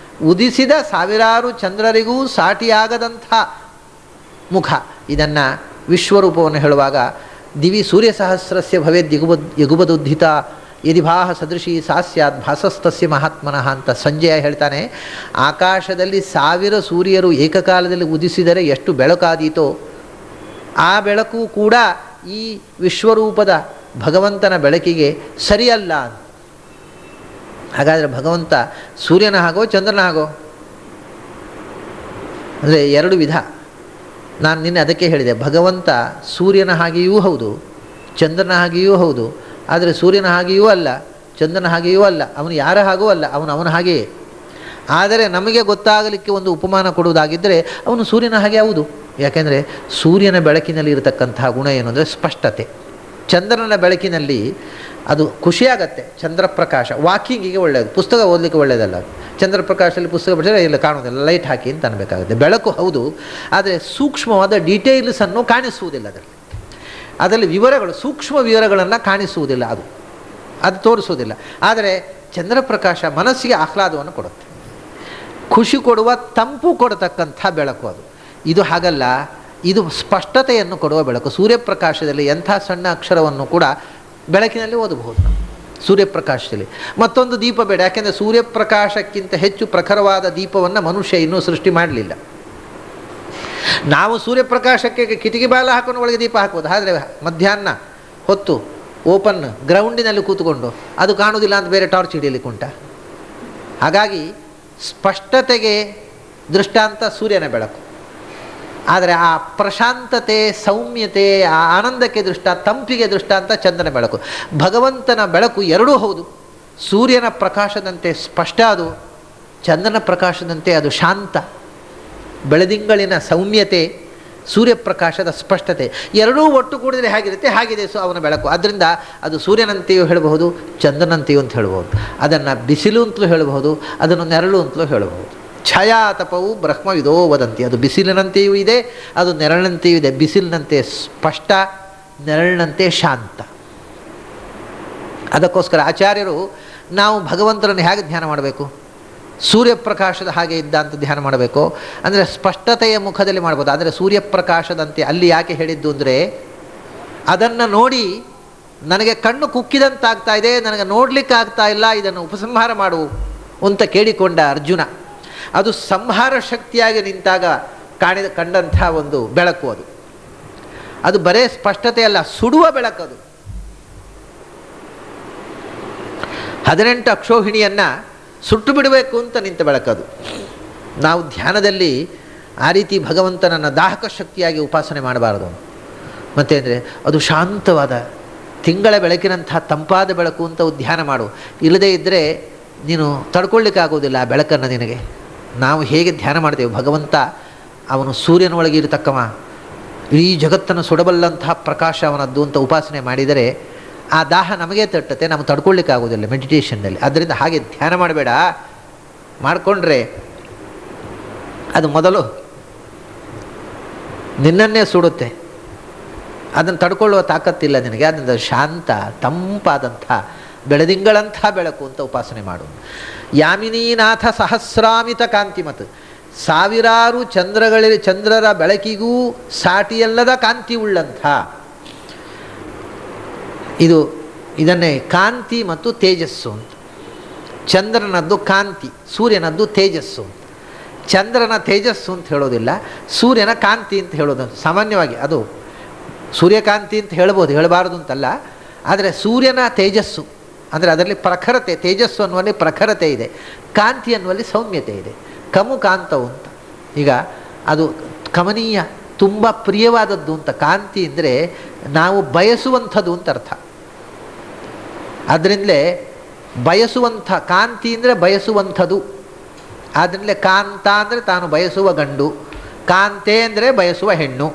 ಉದಿಸಿದ ಸಾವಿರಾರು ಚಂದ್ರರಿಗೂ ಸಾಟಿಯಾಗದಂಥ ಮುಖ. ಇದನ್ನು ವಿಶ್ವರೂಪವನ್ನು ಹೇಳುವಾಗ ದಿವಿ ಸೂರ್ಯ ಸಹಸ್ರಸ್ಯ ಭವೇದ್ ಯಗುಬದುದ್ಧಿತ ಯದಿಭಾಹ ಸದೃಶಿ ಸಾ ಸ್ಯಾತ್ ಭಾಸಸ್ತಸ್ಯ ಮಹಾತ್ಮನಃ ಅಂತ ಸಂಜಯ ಹೇಳ್ತಾನೆ. ಆಕಾಶದಲ್ಲಿ 1000 ಸೂರ್ಯರು ಏಕಕಾಲದಲ್ಲಿ ಉದಿಸಿದರೆ ಎಷ್ಟು ಬೆಳಕಾದೀತೋ ಆ ಬೆಳಕು ಕೂಡ ಈ ವಿಶ್ವರೂಪದ ಭಗವಂತನ ಬೆಳಕಿಗೆ ಸರಿಯಲ್ಲ. ಹಾಗಾದರೆ ಭಗವಂತ ಸೂರ್ಯನ ಹಾಗೋ ಚಂದ್ರನ ಹಾಗೋ? ಅಂದರೆ ಎರಡು ವಿಧ. ನಾನು ನಿನ್ನೆ ಅದಕ್ಕೆ ಹೇಳಿದೆ, ಭಗವಂತ ಸೂರ್ಯನ ಹಾಗೆಯೂ ಹೌದು, ಚಂದ್ರನ ಹಾಗೆಯೂ ಹೌದು. ಆದರೆ ಸೂರ್ಯನ ಹಾಗೆಯೂ ಅಲ್ಲ, ಚಂದ್ರನ ಹಾಗೆಯೂ ಅಲ್ಲ, ಅವನು ಯಾರ ಹಾಗೂ ಅಲ್ಲ, ಅವನ ಹಾಗೆಯೇ. ಆದರೆ ನಮಗೆ ಗೊತ್ತಾಗಲಿಕ್ಕೆ ಒಂದು ಉಪಮಾನ ಕೊಡುವುದಾಗಿದ್ದರೆ ಅವನು ಸೂರ್ಯನ ಹಾಗೆ ಹೌದು. ಯಾಕೆಂದರೆ ಸೂರ್ಯನ ಬೆಳಕಿನಲ್ಲಿ ಇರತಕ್ಕಂತಹ ಗುಣ ಏನು ಅಂದರೆ ಸ್ಪಷ್ಟತೆ. ಚಂದ್ರನ ಬೆಳಕಿನಲ್ಲಿ ಅದು ಖುಷಿಯಾಗತ್ತೆ. ಚಂದ್ರಪ್ರಕಾಶ ವಾಕಿಂಗಿಗೆ ಒಳ್ಳೆಯದು, ಪುಸ್ತಕ ಓದಲಿಕ್ಕೆ ಒಳ್ಳೆಯದಲ್ಲ. ಚಂದ್ರಪ್ರಕಾಶದಲ್ಲಿ ಪುಸ್ತಕ ಬಿಟ್ಟರೆ ಇಲ್ಲ ಕಾಣೋದಿಲ್ಲ, ಲೈಟ್ ಹಾಕಿ ಅಂತ ಅನ್ನಬೇಕಾಗುತ್ತೆ. ಬೆಳಕು ಹೌದು, ಆದರೆ ಸೂಕ್ಷ್ಮವಾದ ಡೀಟೇಲ್ಸನ್ನು ಕಾಣಿಸುವುದಿಲ್ಲ. ಅದರಲ್ಲಿ ವಿವರಗಳು, ಸೂಕ್ಷ್ಮ ವಿವರಗಳನ್ನು ಕಾಣಿಸುವುದಿಲ್ಲ, ಅದು ತೋರಿಸುವುದಿಲ್ಲ. ಆದರೆ ಚಂದ್ರಪ್ರಕಾಶ ಮನಸ್ಸಿಗೆ ಆಹ್ಲಾದವನ್ನು ಕೊಡುತ್ತೆ, ಖುಷಿ ಕೊಡುವ, ತಂಪು ಕೊಡತಕ್ಕಂಥ ಬೆಳಕು ಅದು. ಇದು ಹಾಗಲ್ಲ, ಇದು ಸ್ಪಷ್ಟತೆಯನ್ನು ಕೊಡುವ ಬೆಳಕು. ಸೂರ್ಯಪ್ರಕಾಶದಲ್ಲಿ ಎಂಥ ಸಣ್ಣ ಅಕ್ಷರವನ್ನು ಕೂಡ ಬೆಳಕಿನಲ್ಲಿ ಓದಬಹುದು ನಾವು ಸೂರ್ಯಪ್ರಕಾಶದಲ್ಲಿ. ಮತ್ತೊಂದು ದೀಪ ಬೇಡ, ಯಾಕೆಂದರೆ ಸೂರ್ಯಪ್ರಕಾಶಕ್ಕಿಂತ ಹೆಚ್ಚು ಪ್ರಖರವಾದ ದೀಪವನ್ನು ಮನುಷ್ಯ ಇನ್ನೂ ಸೃಷ್ಟಿ ಮಾಡಲಿಲ್ಲ. ನಾವು ಸೂರ್ಯಪ್ರಕಾಶಕ್ಕೆ ಕಿಟಕಿ ಬಾಲ ಹಾಕೊಂಡು ಒಳಗೆ ದೀಪ ಹಾಕ್ಬೋದು, ಆದರೆ ಮಧ್ಯಾಹ್ನ ಹೊತ್ತು ಓಪನ್ ಗ್ರೌಂಡಿನಲ್ಲಿ ಕೂತ್ಕೊಂಡು ಅದು ಕಾಣುವುದಿಲ್ಲ ಅಂತ ಬೇರೆ ಟಾರ್ಚ್ ಹಿಡಿಯಲಿಕ್ಕೆ ಉಂಟ. ಹಾಗಾಗಿ ಸ್ಪಷ್ಟತೆಗೆ ದೃಷ್ಟಾಂತ ಸೂರ್ಯನ ಬೆಳಕು, ಆದರೆ ಆ ಪ್ರಶಾಂತತೆ, ಸೌಮ್ಯತೆ, ಆ ಆನಂದಕ್ಕೆ ತಂಪಿಗೆ ದೃಷ್ಟಾಂತ ಚಂದ್ರನ ಬೆಳಕು. ಭಗವಂತನ ಬೆಳಕು ಎರಡೂ ಹೌದು. ಸೂರ್ಯನ ಪ್ರಕಾಶದಂತೆ ಸ್ಪಷ್ಟ ಅದು, ಚಂದ್ರನ ಪ್ರಕಾಶದಂತೆ ಅದು ಶಾಂತ. ಬೆಳದಿಂಗಳಿನ ಸೌಮ್ಯತೆ, ಸೂರ್ಯಪ್ರಕಾಶದ ಸ್ಪಷ್ಟತೆ ಎರಡೂ ಒಟ್ಟು ಕೂಡಿದರೆ ಹೇಗಿರುತ್ತೆ ಹಾಗಿದೆ ಅವನ ಬೆಳಕು. ಆದ್ದರಿಂದ ಅದು ಸೂರ್ಯನಂತೆಯೂ ಹೇಳಬಹುದು, ಚಂದ್ರನಂತೆಯೂ ಅಂತ ಹೇಳಬಹುದು. ಅದನ್ನು ಬಿಸಿಲು ಅಂತಲೂ ಹೇಳಬಹುದು, ಅದನ್ನು ನೆರಳು ಅಂತಲೂ ಹೇಳಬಹುದು. ಛಾಯಾತಪವು ಬ್ರಹ್ಮವಿದೋ ವದಂತಿ, ಅದು ಬಿಸಿಲಿನಂತೆಯೂ ಇದೆ, ಅದು ನೆರಳಿನಂತೆಯೂ ಇದೆ. ಬಿಸಿಲಿನಂತೆ ಸ್ಪಷ್ಟ, ನೆರಳಿನಂತೆ ಶಾಂತ. ಅದಕ್ಕೋಸ್ಕರ ಆಚಾರ್ಯರು ನಾವು ಭಗವಂತನನ್ನು ಹೇಗೆ ಧ್ಯಾನ ಮಾಡಬೇಕು, ಸೂರ್ಯಪ್ರಕಾಶದ ಹಾಗೆ ಇದ್ದ ಅಂತ ಧ್ಯಾನ ಮಾಡಬೇಕು ಅಂದರೆ ಸ್ಪಷ್ಟತೆಯ ಮುಖದಲ್ಲಿ ಮಾಡ್ಬೋದು. ಆದರೆ ಸೂರ್ಯಪ್ರಕಾಶದಂತೆ ಅಲ್ಲಿ ಯಾಕೆ ಹೇಳಿದ್ದು ಅಂದರೆ, ಅದನ್ನು ನೋಡಿ ನನಗೆ ಕಣ್ಣು ಕುಕ್ಕಿದಂತಾಗ್ತಾ ಇದೆ, ನನಗೆ ನೋಡಲಿಕ್ಕೆ ಆಗ್ತಾ ಇಲ್ಲ, ಇದನ್ನು ಉಪಸಂಹಾರ ಮಾಡು ಅಂತ ಕೇಳಿಕೊಂಡ ಅರ್ಜುನ. ಅದು ಸಂಹಾರ ಶಕ್ತಿಯಾಗಿ ನಿಂತಾಗ ಕಂಡಂಥ ಒಂದು ಬೆಳಕು ಅದು. ಅದು ಬರೇ ಸ್ಪಷ್ಟತೆ ಅಲ್ಲ, ಸುಡುವ ಬೆಳಕದು. 18 ಅಕ್ಷೋಹಿಣಿಯನ್ನು ಸುಟ್ಟು ಬಿಡಬೇಕು ಅಂತ ನಿಂತ ಬೆಳಕದು. ನಾವು ಧ್ಯಾನದಲ್ಲಿ ಆ ರೀತಿ ಭಗವಂತನನ್ನು ದಾಹಕ ಶಕ್ತಿಯಾಗಿ ಉಪಾಸನೆ ಮಾಡಬಾರದು. ಮತ್ತು ಅಂದರೆ ಅದು ಶಾಂತವಾದ ತಿಂಗಳ ಬೆಳಕಿನಂಥ ತಂಪಾದ ಬೆಳಕು ಅಂತ ಧ್ಯಾನ ಮಾಡು. ಇಲ್ಲದೇ ಇದ್ದರೆ ನೀನು ತಡ್ಕೊಳ್ಳಿಕ್ಕಾಗೋದಿಲ್ಲ ಆ ಬೆಳಕನ್ನು ನಿನಗೆ. ನಾವು ಹೇಗೆ ಧ್ಯಾನ ಮಾಡ್ತೇವೆ, ಭಗವಂತ ಅವನು ಸೂರ್ಯನೊಳಗೆ ಇರತಕ್ಕವ, ಇಡೀ ಜಗತ್ತನ್ನು ಸುಡಬಲ್ಲಂತಹ ಪ್ರಕಾಶ ಅವನದ್ದು ಅಂತ ಉಪಾಸನೆ ಮಾಡಿದರೆ ಆ ದಾಹ ನಮಗೆ ತಟ್ಟುತ್ತೆ, ನಾವು ತಡ್ಕೊಳ್ಳಿಕ್ಕಾಗೋದಿಲ್ಲ ಮೆಡಿಟೇಷನ್ನಲ್ಲಿ. ಆದ್ದರಿಂದ ಹಾಗೆ ಧ್ಯಾನ ಮಾಡಬೇಡ. ಮಾಡಿಕೊಂಡ್ರೆ ಅದು ಮೊದಲು ನಿನ್ನನ್ನೇ ಸುಡುತ್ತೆ, ಅದನ್ನು ತಡ್ಕೊಳ್ಳುವ ತಾಕತ್ತಿಲ್ಲ ನಿನಗೆ. ಅದರಿಂದ ಶಾಂತ ತಂಪಾದಂಥ ಬೆಳದಿಂಗಳಂಥ ಬೆಳಕು ಅಂತ ಉಪಾಸನೆ ಮಾಡು. ಯಾಮಿನೀನಾಥ ಸಹಸ್ರಾಮಿತ ಕಾಂತಿಮತ್, ಸಾವಿರಾರು ಚಂದ್ರರ ಬೆಳಕಿಗೂ ಸಾಟಿಯಲ್ಲದ ಕಾಂತಿ ಉಳ್ಳಂಥ. ಇದನ್ನೇ ಕಾಂತಿ ಮತ್ತು ತೇಜಸ್ಸು ಅಂತ. ಚಂದ್ರನದ್ದು ಕಾಂತಿ, ಸೂರ್ಯನದ್ದು ತೇಜಸ್ಸು ಅಂತ. ಚಂದ್ರನ ತೇಜಸ್ಸು ಅಂತ ಹೇಳೋದಿಲ್ಲ, ಸೂರ್ಯನ ಕಾಂತಿ ಅಂತ ಹೇಳೋದು ಸಾಮಾನ್ಯವಾಗಿ. ಅದು ಸೂರ್ಯಕಾಂತಿ ಅಂತ ಹೇಳ್ಬೋದು, ಹೇಳಬಾರದು ಅಂತಲ್ಲ. ಆದರೆ ಸೂರ್ಯನ ತೇಜಸ್ಸು ಅಂದರೆ ಅದರಲ್ಲಿ ಪ್ರಖರತೆ, ತೇಜಸ್ಸು ಅನ್ನುವಲ್ಲಿ ಪ್ರಖರತೆ ಇದೆ, ಕಾಂತಿ ಅನ್ನುವಲ್ಲಿ ಸೌಮ್ಯತೆ ಇದೆ. ಕಮು ಕಾಂತವು ಅಂತ. ಈಗ ಅದು ಕಮನೀಯ, ತುಂಬ ಪ್ರಿಯವಾದದ್ದು ಅಂತ. ಕಾಂತಿ ಅಂದರೆ ನಾವು ಬಯಸುವಂಥದ್ದು ಅಂತ ಅರ್ಥ. ಅದರಿಂದಲೇ ಬಯಸುವಂಥ, ಕಾಂತಿ ಅಂದರೆ ಬಯಸುವಂಥದ್ದು. ಆದ್ದರಿಂದಲೇ ಕಾಂತ ಅಂದರೆ ತಾನು ಬಯಸುವ ಗಂಡು, ಕಾಂತೆ ಅಂದರೆ ಬಯಸುವ ಹೆಣ್ಣು,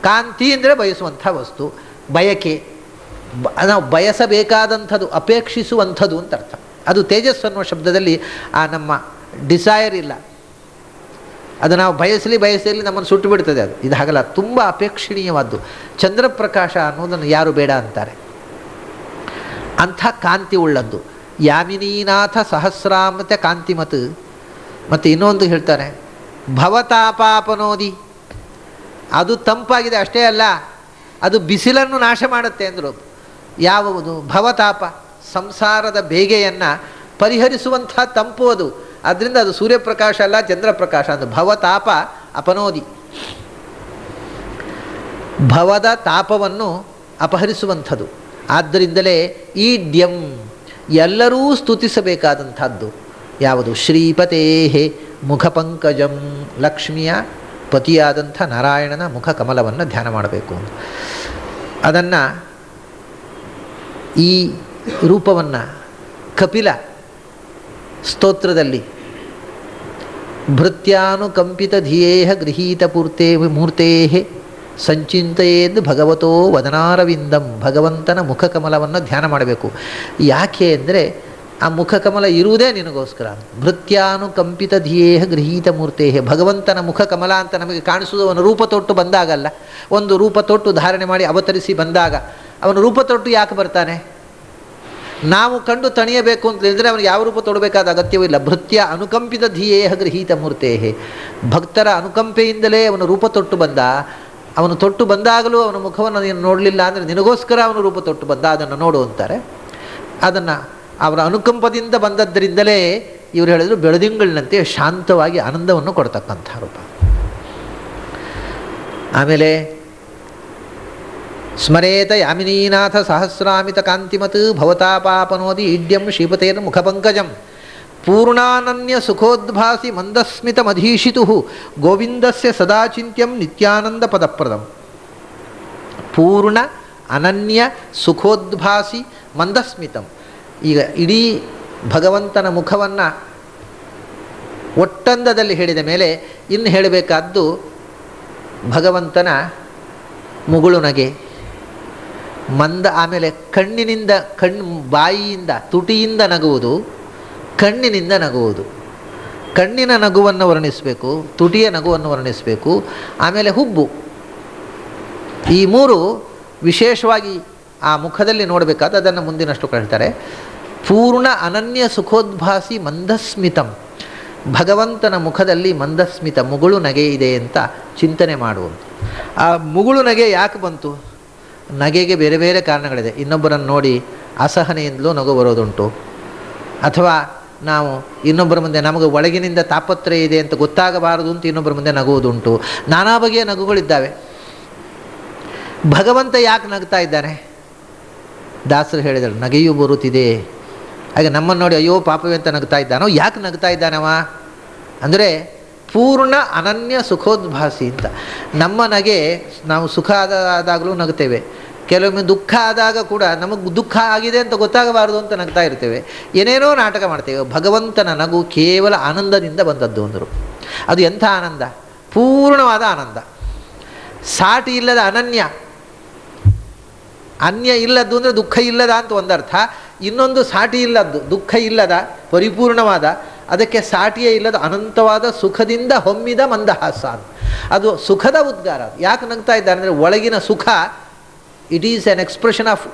ಕಾಂತಿ ಅಂದರೆ ಬಯಸುವಂಥ ವಸ್ತು, ಬಯಕೆ, ನಾವು ಬಯಸಬೇಕಾದಂಥದ್ದು, ಅಪೇಕ್ಷಿಸುವಂಥದ್ದು ಅಂತ ಅರ್ಥ. ಅದು ತೇಜಸ್ಸು ಅನ್ನುವ ಶಬ್ದದಲ್ಲಿ ಆ ನಮ್ಮ ಡಿಸೈರ್ ಇಲ್ಲ. ಅದು ನಾವು ಬಯಸಲಿ ನಮ್ಮನ್ನು ಸುಟ್ಟು ಬಿಡ್ತದೆ. ಇದು ಹಾಗಲ್ಲ, ತುಂಬ ಅಪೇಕ್ಷಣೀಯವಾದ್ದು. ಚಂದ್ರಪ್ರಕಾಶ ಅನ್ನೋದನ್ನು ಯಾರು ಬೇಡ ಅಂತಾರೆ, ಅಂಥ ಕಾಂತಿ ಉಳ್ಳದ್ದು. ಯಾಮಿನೀನಾಥ ಸಹಸ್ರಾಮೃತ ಕಾಂತಿಮತ್. ಮತ್ತು ಇನ್ನೊಂದು ಹೇಳ್ತಾರೆ, ಭವತಾಪಾಪನೋದಿ, ಅದು ತಂಪಾಗಿದೆ ಅಷ್ಟೇ ಅಲ್ಲ, ಅದು ಬಿಸಿಲನ್ನು ನಾಶ ಮಾಡುತ್ತೆ ಅಂದರು. ಯಾವುದು ಭವತಾಪ, ಸಂಸಾರದ ಬೇಗೆಯನ್ನು ಪರಿಹರಿಸುವಂಥ ತಂಪು ಅದು. ಆದ್ದರಿಂದ ಅದು ಸೂರ್ಯಪ್ರಕಾಶ ಅಲ್ಲ, ಚಂದ್ರಪ್ರಕಾಶ. ಅದು ಭವತಾಪ ಅಪನೋದಿ, ಭವದ ತಾಪವನ್ನು ಅಪಹರಿಸುವಂಥದ್ದು. ಆದ್ದರಿಂದಲೇ ಈ ಡ್ಯಂ ಎಲ್ಲರೂ ಸ್ತುತಿಸಬೇಕಾದಂಥದ್ದು ಯಾವುದು? ಶ್ರೀಪತೇಹೇ ಮುಖಪಂಕಜಂ, ಲಕ್ಷ್ಮಿಯ ಪತಿಯಾದಂಥ ನಾರಾಯಣನ ಮುಖ ಕಮಲವನ್ನು ಧ್ಯಾನ ಮಾಡಬೇಕು. ಅದನ್ನು, ಈ ರೂಪವನ್ನು ಕಪಿಲ ಸ್ತೋತ್ರದಲ್ಲಿ ಭೃತ್ಯಾನುಕಂಪಿತ ಧಿಯೇಹ ಗೃಹೀತ ಮೂರ್ತೇ ಸಂಚಿಂತೆಯೇದ್ದು ಭಗವತೋ ವದನಾರವಿಂದಂ, ಭಗವಂತನ ಮುಖಕಮಲವನ್ನು ಧ್ಯಾನ ಮಾಡಬೇಕು. ಯಾಕೆ ಅಂದರೆ ಆ ಮುಖಕಮಲ ಇರುವುದೇ ನಿನಗೋಸ್ಕರ. ಭೃತ್ಯಾನುಕಂಪಿತ ಧಿಯೇಹ ಗೃಹೀತ ಮೂರ್ತೇಹೆ, ಭಗವಂತನ ಮುಖಕಮಲ ಅಂತ ನಮಗೆ ಕಾಣಿಸುವುದು ಅವನ ರೂಪ ತೊಟ್ಟು ಬಂದಾಗಲ್ಲ. ಒಂದು ರೂಪ ತೊಟ್ಟು ಧಾರಣೆ ಮಾಡಿ ಅವತರಿಸಿ ಬಂದಾಗ ಅವನ ರೂಪ ತೊಟ್ಟು ಯಾಕೆ ಬರ್ತಾನೆ? ನಾವು ಕಂಡು ತಣಿಯಬೇಕು ಅಂತ ಹೇಳಿದರೆ ಅವನಿಗೆ ಯಾವ ರೂಪ ತೊಡಬೇಕಾದ ಅಗತ್ಯವೂ ಇಲ್ಲ. ಭೃತ್ಯ ಅನುಕಂಪಿತ ಧಿಯೇಹ ಗೃಹೀತ ಮೂರ್ತೇಹೆ, ಭಕ್ತರ ಅನುಕಂಪೆಯಿಂದಲೇ ಅವನ ರೂಪ ತೊಟ್ಟು ಬಂದ. ಅವನು ತೊಟ್ಟು ಬಂದಾಗಲೂ ಅವನ ಮುಖವನ್ನು ನೀನು ನೋಡಲಿಲ್ಲ ಅಂದರೆ ನಿನಗೋಸ್ಕರ ಅವನು ರೂಪ ತೊಟ್ಟು ಬಂದ, ಅದನ್ನು ನೋಡು ಅಂತಾರೆ. ಅದನ್ನು ಅವರ ಅನುಕಂಪದಿಂದ ಬಂದದ್ದರಿಂದಲೇ ಇವರು ಹೇಳಿದರು ಬೆಳದಿಂಗಳಿನಂತೆ ಶಾಂತವಾಗಿ ಆನಂದವನ್ನು ಕೊಡ್ತಕ್ಕಂಥ ರೂಪ. ಆಮೇಲೆ ಸ್ಮರೇತ ಯಾಮಿನೀನಾಥ ಸಹಸ್ರಾಮಿತ ಕಾಂತಿಮತ್ ಭವತಾಪಾಪನೋದಿ ಈಡ್ಯಂ ಶ್ರೀಪತೇರ್ ಮುಖಪಂಕಜಂ ಪೂರ್ಣಾನನ್ಯ ಸುಖೋದ್ಭಾಸಿ ಮಂದಸ್ಮಿತಮಧೀಶಿತು ಗೋವಿಂದಸ್ಯ ಸದಾಚಿಂತ್ಯಂ ನಿತ್ಯಾನಂದ ಪದಪ್ರದಂ. ಪೂರ್ಣ ಅನನ್ಯ ಸುಖೋದ್ಭಾಸಿ ಮಂದಸ್ಮಿತಂ. ಈಗ ಇಡೀ ಭಗವಂತನ ಮುಖವನ್ನು ಒಟ್ಟಂದದಲ್ಲಿ ಹೇಳಿದ ಮೇಲೆ ಇನ್ನು ಹೇಳಬೇಕಾದ್ದು ಭಗವಂತನ ಮುಗುಳು ನಗೆ, ಮಂದ, ಆಮೇಲೆ ಕಣ್ಣಿನಿಂದ ಬಾಯಿಯಿಂದ ತುಟಿಯಿಂದ ನಗುವುದು, ಕಣ್ಣಿನಿಂದ ನಗುವುದು. ಕಣ್ಣಿನ ನಗುವನ್ನು ವರ್ಣಿಸಬೇಕು, ತುಟಿಯ ನಗುವನ್ನು ವರ್ಣಿಸಬೇಕು, ಆಮೇಲೆ ಹುಬ್ಬು. ಈ ಮೂರು ವಿಶೇಷವಾಗಿ ಆ ಮುಖದಲ್ಲಿ ನೋಡಬೇಕಾದ ಅದನ್ನು ಮುಂದಿನಷ್ಟು ಹೇಳ್ತಾರೆ. ಪೂರ್ಣ ಅನನ್ಯ ಸುಖೋದ್ಭಾಸಿ ಮಂದಸ್ಮಿತಂ, ಭಗವಂತನ ಮುಖದಲ್ಲಿ ಮಂದಸ್ಮಿತ ಮುಗುಳು ನಗೆ ಇದೆ ಅಂತ ಚಿಂತನೆ ಮಾಡುವುದು. ಆ ಮುಗುಳು ನಗೆ ಯಾಕೆ ಬಂತು? ನಗೆಗೆ ಬೇರೆ ಬೇರೆ ಕಾರಣಗಳಿದೆ. ಇನ್ನೊಬ್ಬರನ್ನು ನೋಡಿ ಅಸಹನೆಯಿಂದಲೂ ನಗು ಬರೋದುಂಟು, ಅಥವಾ ನಾವು ಇನ್ನೊಬ್ಬರ ಮುಂದೆ ನಮಗೆ ಒಳಗಿನಿಂದ ತಾಪತ್ರಯ ಇದೆ ಅಂತ ಗೊತ್ತಾಗಬಾರದು ಅಂತ ಇನ್ನೊಬ್ಬರ ಮುಂದೆ ನಗುವುದುಂಟು. ನಾನಾ ಬಗೆಯ ನಗುಗಳಿದ್ದಾವೆ. ಭಗವಂತ ಯಾಕೆ ನಗ್ತಾ ಇದ್ದಾನೆ? ದಾಸರು ಹೇಳಿದರು ನಗೆಯೂ ಬರುತ್ತಿದೆ. ಹಾಗೆ ನಮ್ಮನ್ನು ನೋಡಿ ಅಯ್ಯೋ ಪಾಪವೇ ಅಂತ ನಗ್ತಾ ಇದ್ದಾನೋ, ಯಾಕೆ ನಗ್ತಾ ಇದ್ದಾನವ ಅಂದರೆ ಪೂರ್ಣ ಅನನ್ಯ ಸುಖೋದ್ಭಾಸಿ ಅಂತ. ನಮ್ಮ ನಗೆ ನಾವು ಸುಖ ಆದಾಗಲೂ ನಗ್ತೇವೆ, ಕೆಲವೊಮ್ಮೆ ದುಃಖ ಆದಾಗ ಕೂಡ ನಮಗೆ ದುಃಖ ಆಗಿದೆ ಅಂತ ಗೊತ್ತಾಗಬಾರ್ದು ಅಂತ ನಗ್ತಾ ಇರ್ತೇವೆ, ಏನೇನೋ ನಾಟಕ ಮಾಡ್ತೇವೆ. ಭಗವಂತನ ನಗು ಕೇವಲ ಆನಂದದಿಂದ ಬಂದದ್ದು ಅಂದರು. ಅದು ಎಂಥ ಆನಂದ? ಪೂರ್ಣವಾದ ಆನಂದ, ಸಾಟಿ ಇಲ್ಲದ ಅನನ್ಯ. ಅನ್ಯ ಇಲ್ಲದ್ದು ಅಂದರೆ ದುಃಖ ಇಲ್ಲದ ಅಂತ ಒಂದರ್ಥ, ಇನ್ನೊಂದು ಸಾಟಿ ಇಲ್ಲದ್ದು ದುಃಖ ಇಲ್ಲದ ಪರಿಪೂರ್ಣವಾದ, ಅದಕ್ಕೆ ಸಾಟಿಯೇ ಇಲ್ಲದ ಅನಂತವಾದ ಸುಖದಿಂದ ಹೊಮ್ಮಿದ ಮಂದಹಾಸ. ಅದು ಸುಖದ ಉದ್ಗಾರ. ಯಾಕೆ ನಗ್ತಾ ಇದ್ದಾರೆ ಅಂದರೆ ಒಳಗಿನ ಸುಖ, it is N expression of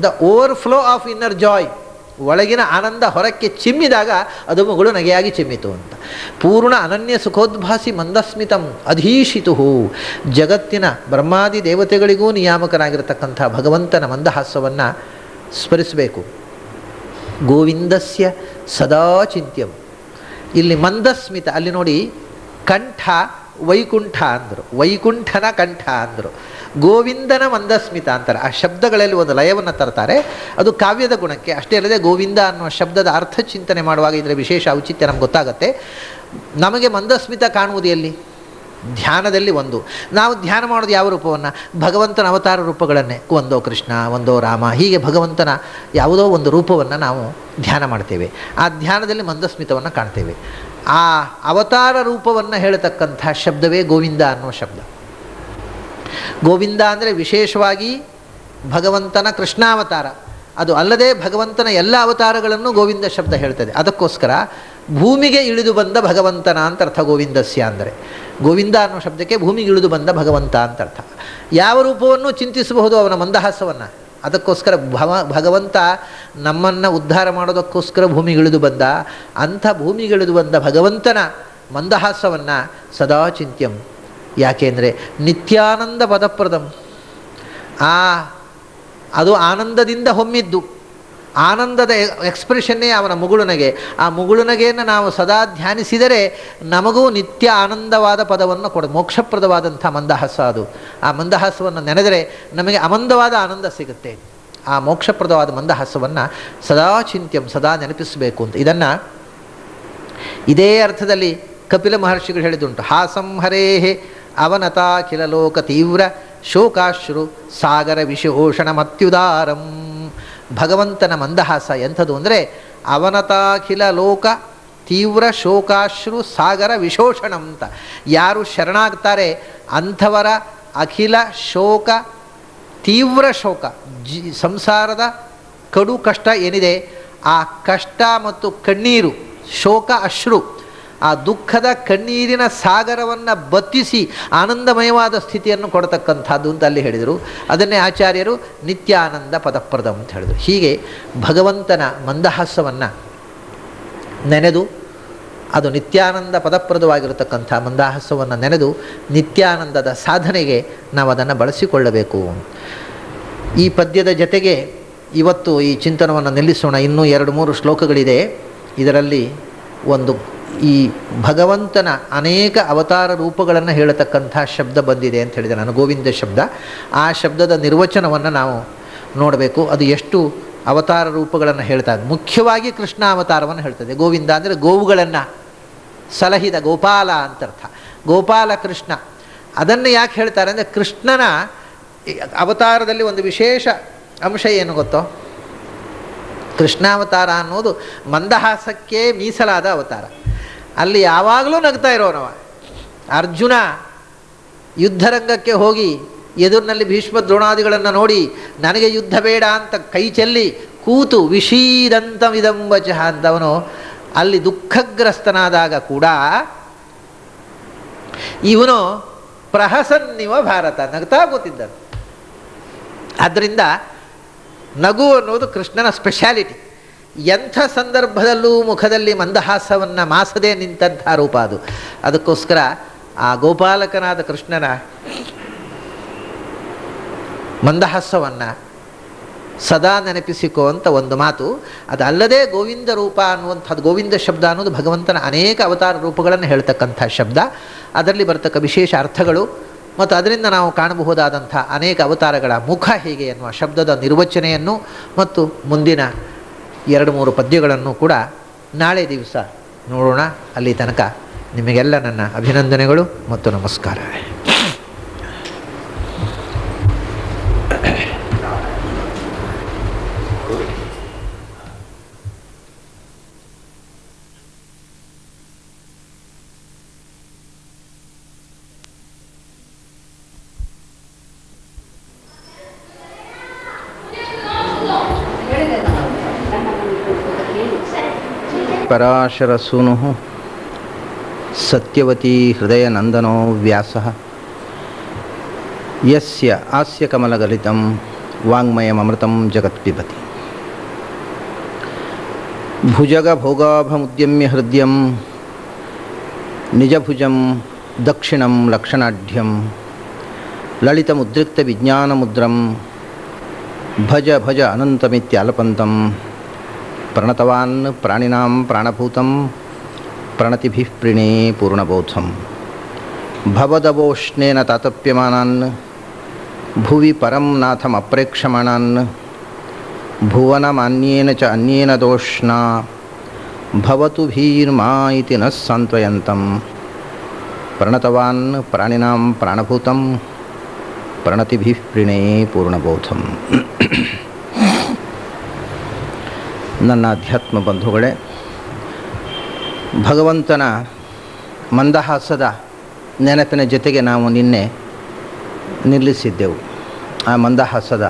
the overflow of inner Joy. ಒಳಗಿನ ಆನಂದ ಹೊರಕ್ಕೆ ಚಿಮ್ಮಿದಾಗ ಅದು ಮಗಳು ನಗೆಯಾಗಿ ಚಿಮ್ಮಿತು ಅಂತ. ಪೂರ್ಣ ಅನನ್ಯ ಸುಖೋದ್ಭಾಸಿ ಮಂದಸ್ಮಿತಂ ಅಧೀಶಿತು, ಜಗತ್ತಿನ ಬ್ರಹ್ಮಾದಿ ದೇವತೆಗಳಿಗೂ ನಿಯಾಮಕನಾಗಿರತಕ್ಕಂಥ ಭಗವಂತನ ಮಂದಹಾಸವನ್ನು ಸ್ಮರಿಸಬೇಕು. ಗೋವಿಂದಸ್ಯ ಸದಾ ಚಿಂತ್ಯಂ. ಇಲ್ಲಿ ಮಂದಸ್ಮಿತ, ಅಲ್ಲಿ ನೋಡಿ ಕಂಠ ವೈಕುಂಠ ಅಂದರು, ವೈಕುಂಠನ ಕಂಠ ಅಂದರು, ಗೋವಿಂದನ ಮಂದಸ್ಮಿತ ಅಂತಾರೆ. ಆ ಶಬ್ದಗಳಲ್ಲಿ ಒಂದು ಲಯವನ್ನು ತರ್ತಾರೆ, ಅದು ಕಾವ್ಯದ ಗುಣಕ್ಕೆ. ಅಷ್ಟೇ ಅಲ್ಲದೆ ಗೋವಿಂದ ಅನ್ನುವ ಶಬ್ದದ ಅರ್ಥ ಚಿಂತನೆ ಮಾಡುವಾಗ ಇದರ ವಿಶೇಷ ಔಚಿತ್ಯ ನಮ್ಗೆ ಗೊತ್ತಾಗುತ್ತೆ. ನಮಗೆ ಮಂದಸ್ಮಿತ ಕಾಣುವುದು ಎಲ್ಲಿ? ಧ್ಯಾನದಲ್ಲಿ. ಒಂದು ನಾವು ಧ್ಯಾನ ಮಾಡೋದು ಯಾವ ರೂಪವನ್ನು? ಭಗವಂತನ ಅವತಾರ ರೂಪಗಳನ್ನೇ. ಒಂದೋ ಕೃಷ್ಣ, ಒಂದೋ ರಾಮ, ಹೀಗೆ ಭಗವಂತನ ಯಾವುದೋ ಒಂದು ರೂಪವನ್ನು ನಾವು ಧ್ಯಾನ ಮಾಡ್ತೇವೆ. ಆ ಧ್ಯಾನದಲ್ಲಿ ಮಂದಸ್ಮಿತವನ್ನು ಕಾಣ್ತೇವೆ. ಆ ಅವತಾರ ರೂಪವನ್ನು ಹೇಳತಕ್ಕಂಥ ಶಬ್ದವೇ ಗೋವಿಂದ ಅನ್ನುವ ಶಬ್ದ. ಗೋವಿಂದ ಅಂದರೆ ವಿಶೇಷವಾಗಿ ಭಗವಂತನ ಕೃಷ್ಣಾವತಾರ. ಅದು ಅಲ್ಲದೆ ಭಗವಂತನ ಎಲ್ಲ ಅವತಾರಗಳನ್ನು ಗೋವಿಂದ ಶಬ್ದ ಹೇಳ್ತದೆ. ಅದಕ್ಕೋಸ್ಕರ ಭೂಮಿಗೆ ಇಳಿದು ಬಂದ ಭಗವಂತನ ಅಂತ ಅರ್ಥ ಗೋವಿಂದಸ್ಯ ಅಂದರೆ. ಗೋವಿಂದ ಅನ್ನೋ ಶಬ್ದಕ್ಕೆ ಭೂಮಿಗೆ ಇಳಿದು ಬಂದ ಭಗವಂತ ಅಂತ ಅರ್ಥ. ಯಾವ ರೂಪವನ್ನು ಚಿಂತಿಸಬಹುದು ಅವನ ಮಂದಹಾಸವನ್ನು. ಅದಕ್ಕೋಸ್ಕರ ಭಗವಂತ ನಮ್ಮನ್ನು ಉದ್ಧಾರ ಮಾಡೋದಕ್ಕೋಸ್ಕರ ಭೂಮಿಗೆ ಇಳಿದು ಬಂದ. ಅಂಥ ಭೂಮಿಗೆ ಇಳಿದು ಬಂದ ಭಗವಂತನ ಮಂದಹಾಸವನ್ನು ಸದಾ ಚಿಂತ್ಯಂ. ಯಾಕೆಂದರೆ ನಿತ್ಯಾನಂದ ಪದಪ್ರದಂ, ಅದು ಆನಂದದಿಂದ ಹೊಮ್ಮಿದ್ದು. ಆನಂದದ ಎಕ್ಸ್ಪ್ರೆಷನ್ನೇ ಅವನ ಮುಗುಳುನಗೆ. ಆ ಮುಗುಳುನಗೆಯನ್ನು ನಾವು ಸದಾ ಧ್ಯಾನಿಸಿದರೆ ನಮಗೂ ನಿತ್ಯ ಆನಂದವಾದ ಪದವನ್ನು ಮೋಕ್ಷಪ್ರದವಾದಂಥ ಮಂದಹಾಸ ಅದು. ಆ ಮಂದಹಾಸವನ್ನು ನೆನೆದರೆ ನಮಗೆ ಅಮಂದವಾದ ಆನಂದ ಸಿಗುತ್ತೆ. ಆ ಮೋಕ್ಷಪ್ರದವಾದ ಮಂದಹಾಸವನ್ನು ಸದಾ ಚಿಂತ್ಯಂ, ಸದಾ ನೆನಪಿಸಬೇಕು ಅಂತ. ಇದನ್ನು ಇದೇ ಅರ್ಥದಲ್ಲಿ ಕಪಿಲ ಮಹರ್ಷಿಗಳು ಹೇಳಿದುಂಟು. ಹಾಸಂಹರೇಹೇ ಅವನತಾಖಿಲ ಲೋಕ ತೀವ್ರ ಶೋಕಾಶ್ರು ಸಾಗರ ವಿಶೋಷಣಮತ್ಯುದಾರಂ. ಭಗವಂತನ ಮಂದಹಾಸ ಎಂಥದ್ದು ಅಂದರೆ ಅವನತಾಖಿಲ ಲೋಕ ತೀವ್ರ ಶೋಕಾಶ್ರು ಸಾಗರ ವಿಶೋಷಣ ಅಂತ. ಯಾರು ಶರಣಾಗ್ತಾರೆ ಅಂಥವರ ಅಖಿಲ ಶೋಕ, ತೀವ್ರ ಶೋಕ, ಸಂಸಾರದ ಕಡು ಕಷ್ಟ ಏನಿದೆ, ಆ ಕಷ್ಟ ಮತ್ತು ಕಣ್ಣೀರು, ಶೋಕ ಅಶ್ರು, ಆ ದುಃಖದ ಕಣ್ಣೀರಿನ ಸಾಗರವನ್ನು ಬತ್ತಿಸಿ ಆನಂದಮಯವಾದ ಸ್ಥಿತಿಯನ್ನು ಕೊಡತಕ್ಕಂಥದ್ದು ಅಂತ ಅಲ್ಲಿ ಹೇಳಿದರು. ಅದನ್ನೇ ಆಚಾರ್ಯರು ನಿತ್ಯಾನಂದ ಪದಪ್ರದಂ ಅಂತ ಹೇಳಿದರು. ಹೀಗೆ ಭಗವಂತನ ಮಂದಹಾಸವನ್ನು ನೆನೆದು, ಅದು ನಿತ್ಯಾನಂದ ಪದಪ್ರದವಾಗಿರತಕ್ಕಂಥ ಮಂದಹಾಸವನ್ನು ನೆನೆದು ನಿತ್ಯಾನಂದದ ಸಾಧನೆಗೆ ನಾವು ಅದನ್ನು ಬಳಸಿಕೊಳ್ಳಬೇಕು. ಈ ಪದ್ಯದ ಜೊತೆಗೆ ಇವತ್ತು ಈ ಚಿಂತನವನ್ನು ನಿಲ್ಲಿಸೋಣ. ಇನ್ನೂ 2-3 ಶ್ಲೋಕಗಳಿದೆ. ಇದರಲ್ಲಿ ಒಂದು ಈ ಭಗವಂತನ ಅನೇಕ ಅವತಾರ ರೂಪಗಳನ್ನು ಹೇಳತಕ್ಕಂಥ ಶಬ್ದ ಬಂದಿದೆ ಅಂತ ಹೇಳಿದೆ ನಾನು, ಗೋವಿಂದ ಶಬ್ದ. ಆ ಶಬ್ದದ ನಿರ್ವಚನವನ್ನು ನಾವು ನೋಡಬೇಕು. ಅದು ಎಷ್ಟು ಅವತಾರ ರೂಪಗಳನ್ನು ಹೇಳ್ತಾರೆ. ಮುಖ್ಯವಾಗಿ ಕೃಷ್ಣ ಅವತಾರವನ್ನು ಹೇಳ್ತದೆ. ಗೋವಿಂದ ಅಂದರೆ ಗೋವುಗಳನ್ನು ಸಲಹಿದ ಗೋಪಾಲ ಅಂತರ್ಥ. ಗೋಪಾಲ ಕೃಷ್ಣ. ಅದನ್ನು ಯಾಕೆ ಹೇಳ್ತಾರೆ ಅಂದರೆ, ಕೃಷ್ಣನ ಅವತಾರದಲ್ಲಿ ಒಂದು ವಿಶೇಷ ಅಂಶ ಏನು ಗೊತ್ತೋ, ಕೃಷ್ಣಾವತಾರ ಅನ್ನೋದು ಮಂದಹಾಸಕ್ಕೆ ಮೀಸಲಾದ ಅವತಾರ. ಅಲ್ಲಿ ಯಾವಾಗಲೂ ನಗ್ತಾ ಇರೋನವ. ಅರ್ಜುನ ಯುದ್ಧರಂಗಕ್ಕೆ ಹೋಗಿ ಎದುರಿನಲ್ಲಿ ಭೀಷ್ಮ ದ್ರೋಣಾದಿಗಳನ್ನು ನೋಡಿ ನನಗೆ ಯುದ್ಧ ಬೇಡ ಅಂತ ಕೈ ಚೆಲ್ಲಿ ಕೂತು ವಿಷೀದಂತಮಿದಂಬಚ ಅಂತವನು ಅಲ್ಲಿ ದುಃಖಗ್ರಸ್ತನಾದಾಗ ಕೂಡ ಇವನು ಪ್ರಹಸನ್ನಿವ ಭಾರತ, ನಗ್ತಾ ಕೂತಿದ್ದನು. ಆದ್ದರಿಂದ ನಗು ಅನ್ನೋದು ಕೃಷ್ಣನ ಸ್ಪೆಷಾಲಿಟಿ. ಎಂಥ ಸಂದರ್ಭದಲ್ಲೂ ಮುಖದಲ್ಲಿ ಮಂದಹಾಸವನ್ನು ಮಾಸದೇ ನಿಂತಹ ರೂಪ ಅದು. ಅದಕ್ಕೋಸ್ಕರ ಆ ಗೋಪಾಲಕನಾದ ಕೃಷ್ಣನ ಮಂದಹಾಸವನ್ನು ಸದಾ ನೆನಪಿಸಿಕೋ ಅಂತ ಒಂದು ಮಾತು. ಅದಲ್ಲದೆ ಗೋವಿಂದ ರೂಪ ಅನ್ನುವಂಥದ್ದು, ಗೋವಿಂದ ಶಬ್ದ ಅನ್ನೋದು ಭಗವಂತನ ಅನೇಕ ಅವತಾರ ರೂಪಗಳನ್ನು ಹೇಳ್ತಕ್ಕಂಥ ಶಬ್ದ. ಅದರಲ್ಲಿ ಬರ್ತಕ್ಕ ವಿಶೇಷ ಅರ್ಥಗಳು ಮತ್ತು ಅದರಿಂದ ನಾವು ಕಾಣಬಹುದಾದಂಥ ಅನೇಕ ಅವತಾರಗಳ ಮುಖ ಹೇಗೆ ಎನ್ನುವ ಶಬ್ದದ ನಿರ್ವಚನೆಯನ್ನು ಮತ್ತು ಮುಂದಿನ 2-3 ಪದ್ಯಗಳನ್ನು ಕೂಡ ನಾಳೆ ದಿವಸ ನೋಡೋಣ. ಅಲ್ಲಿ ತನಕ ನಿಮಗೆಲ್ಲ ನನ್ನ ಅಭಿನಂದನೆಗಳು ಮತ್ತು ನಮಸ್ಕಾರ. ಪರಾಶರಸೂನು ಸತ್ಯವತೀ ಹೃದಯನಂದನೋ ವ್ಯಾಸಃ ಯಸ್ಯ ಹಾಸ್ಯಕಮಲಗಲಿತಂ ವಾङ्ಮಯಮೃತಂ ಜಗತ್ಪಿಬತಿ. ಭುಜಗಭೋಗಾಭಮುದ್ಯಮ್ಯ ಹೃದಯಂ ನಿಜಭುಜಂ ದಕ್ಷಿಣಂ ಲಕ್ಷಣಾಢ್ಯಂ ಲಲಿತಮುದ್ರಿಕ್ತವಿಜ್ಞಾನಮುದ್ರಂ ಭಜ ಭಜ ಅನಂತಮಿತ್ಯಾಲಪಂತಂ ಪ್ರಣತವಾನ್ ಪ್ರಾಣಿನಾಂ ಪ್ರಾಣಭೂತಂ ಪ್ರಣತಿಭಿಃ ಪ್ರಣೇ ಪೂರ್ಣಬೋಧಂ. ಭವದವೋಷ್ಣೇನ ತಾತಪ್ಯಮಾನಾನ್ ಭುವಿ ಪರಂ ನಾಥಂ ಅಪ್ರೇಕ್ಷಮಾಣಾನ್ ಭುವನಮಾನ್ಯೇನ ಚ ಅನ್ಯೇನ ದೋಷ್ಣಾ ಭವತು ಭೀರ್ಮಾ ಇತಿ ನಃ ಸಾಂತ್ವಯಂತಂ. ಪ್ರಣತವಾನ್ ಪ್ರಾಣಿನಾಂ ಪ್ರಾಣಭೂತಂ ಪ್ರಣತಿಭಿಃ ಪ್ರಣೇ ಪೂರ್ಣಬೋಧಂ. ನನ್ನ ಅಧ್ಯಾತ್ಮ ಬಂಧುಗಳೇ, ಭಗವಂತನ ಮಂದಹಾಸದ ನೆನಪಿನ ಜೊತೆಗೆ ನಾವು ನಿನ್ನೆ ನಿಲ್ಲಿಸಿದ್ದೆವು. ಆ ಮಂದಹಾಸದ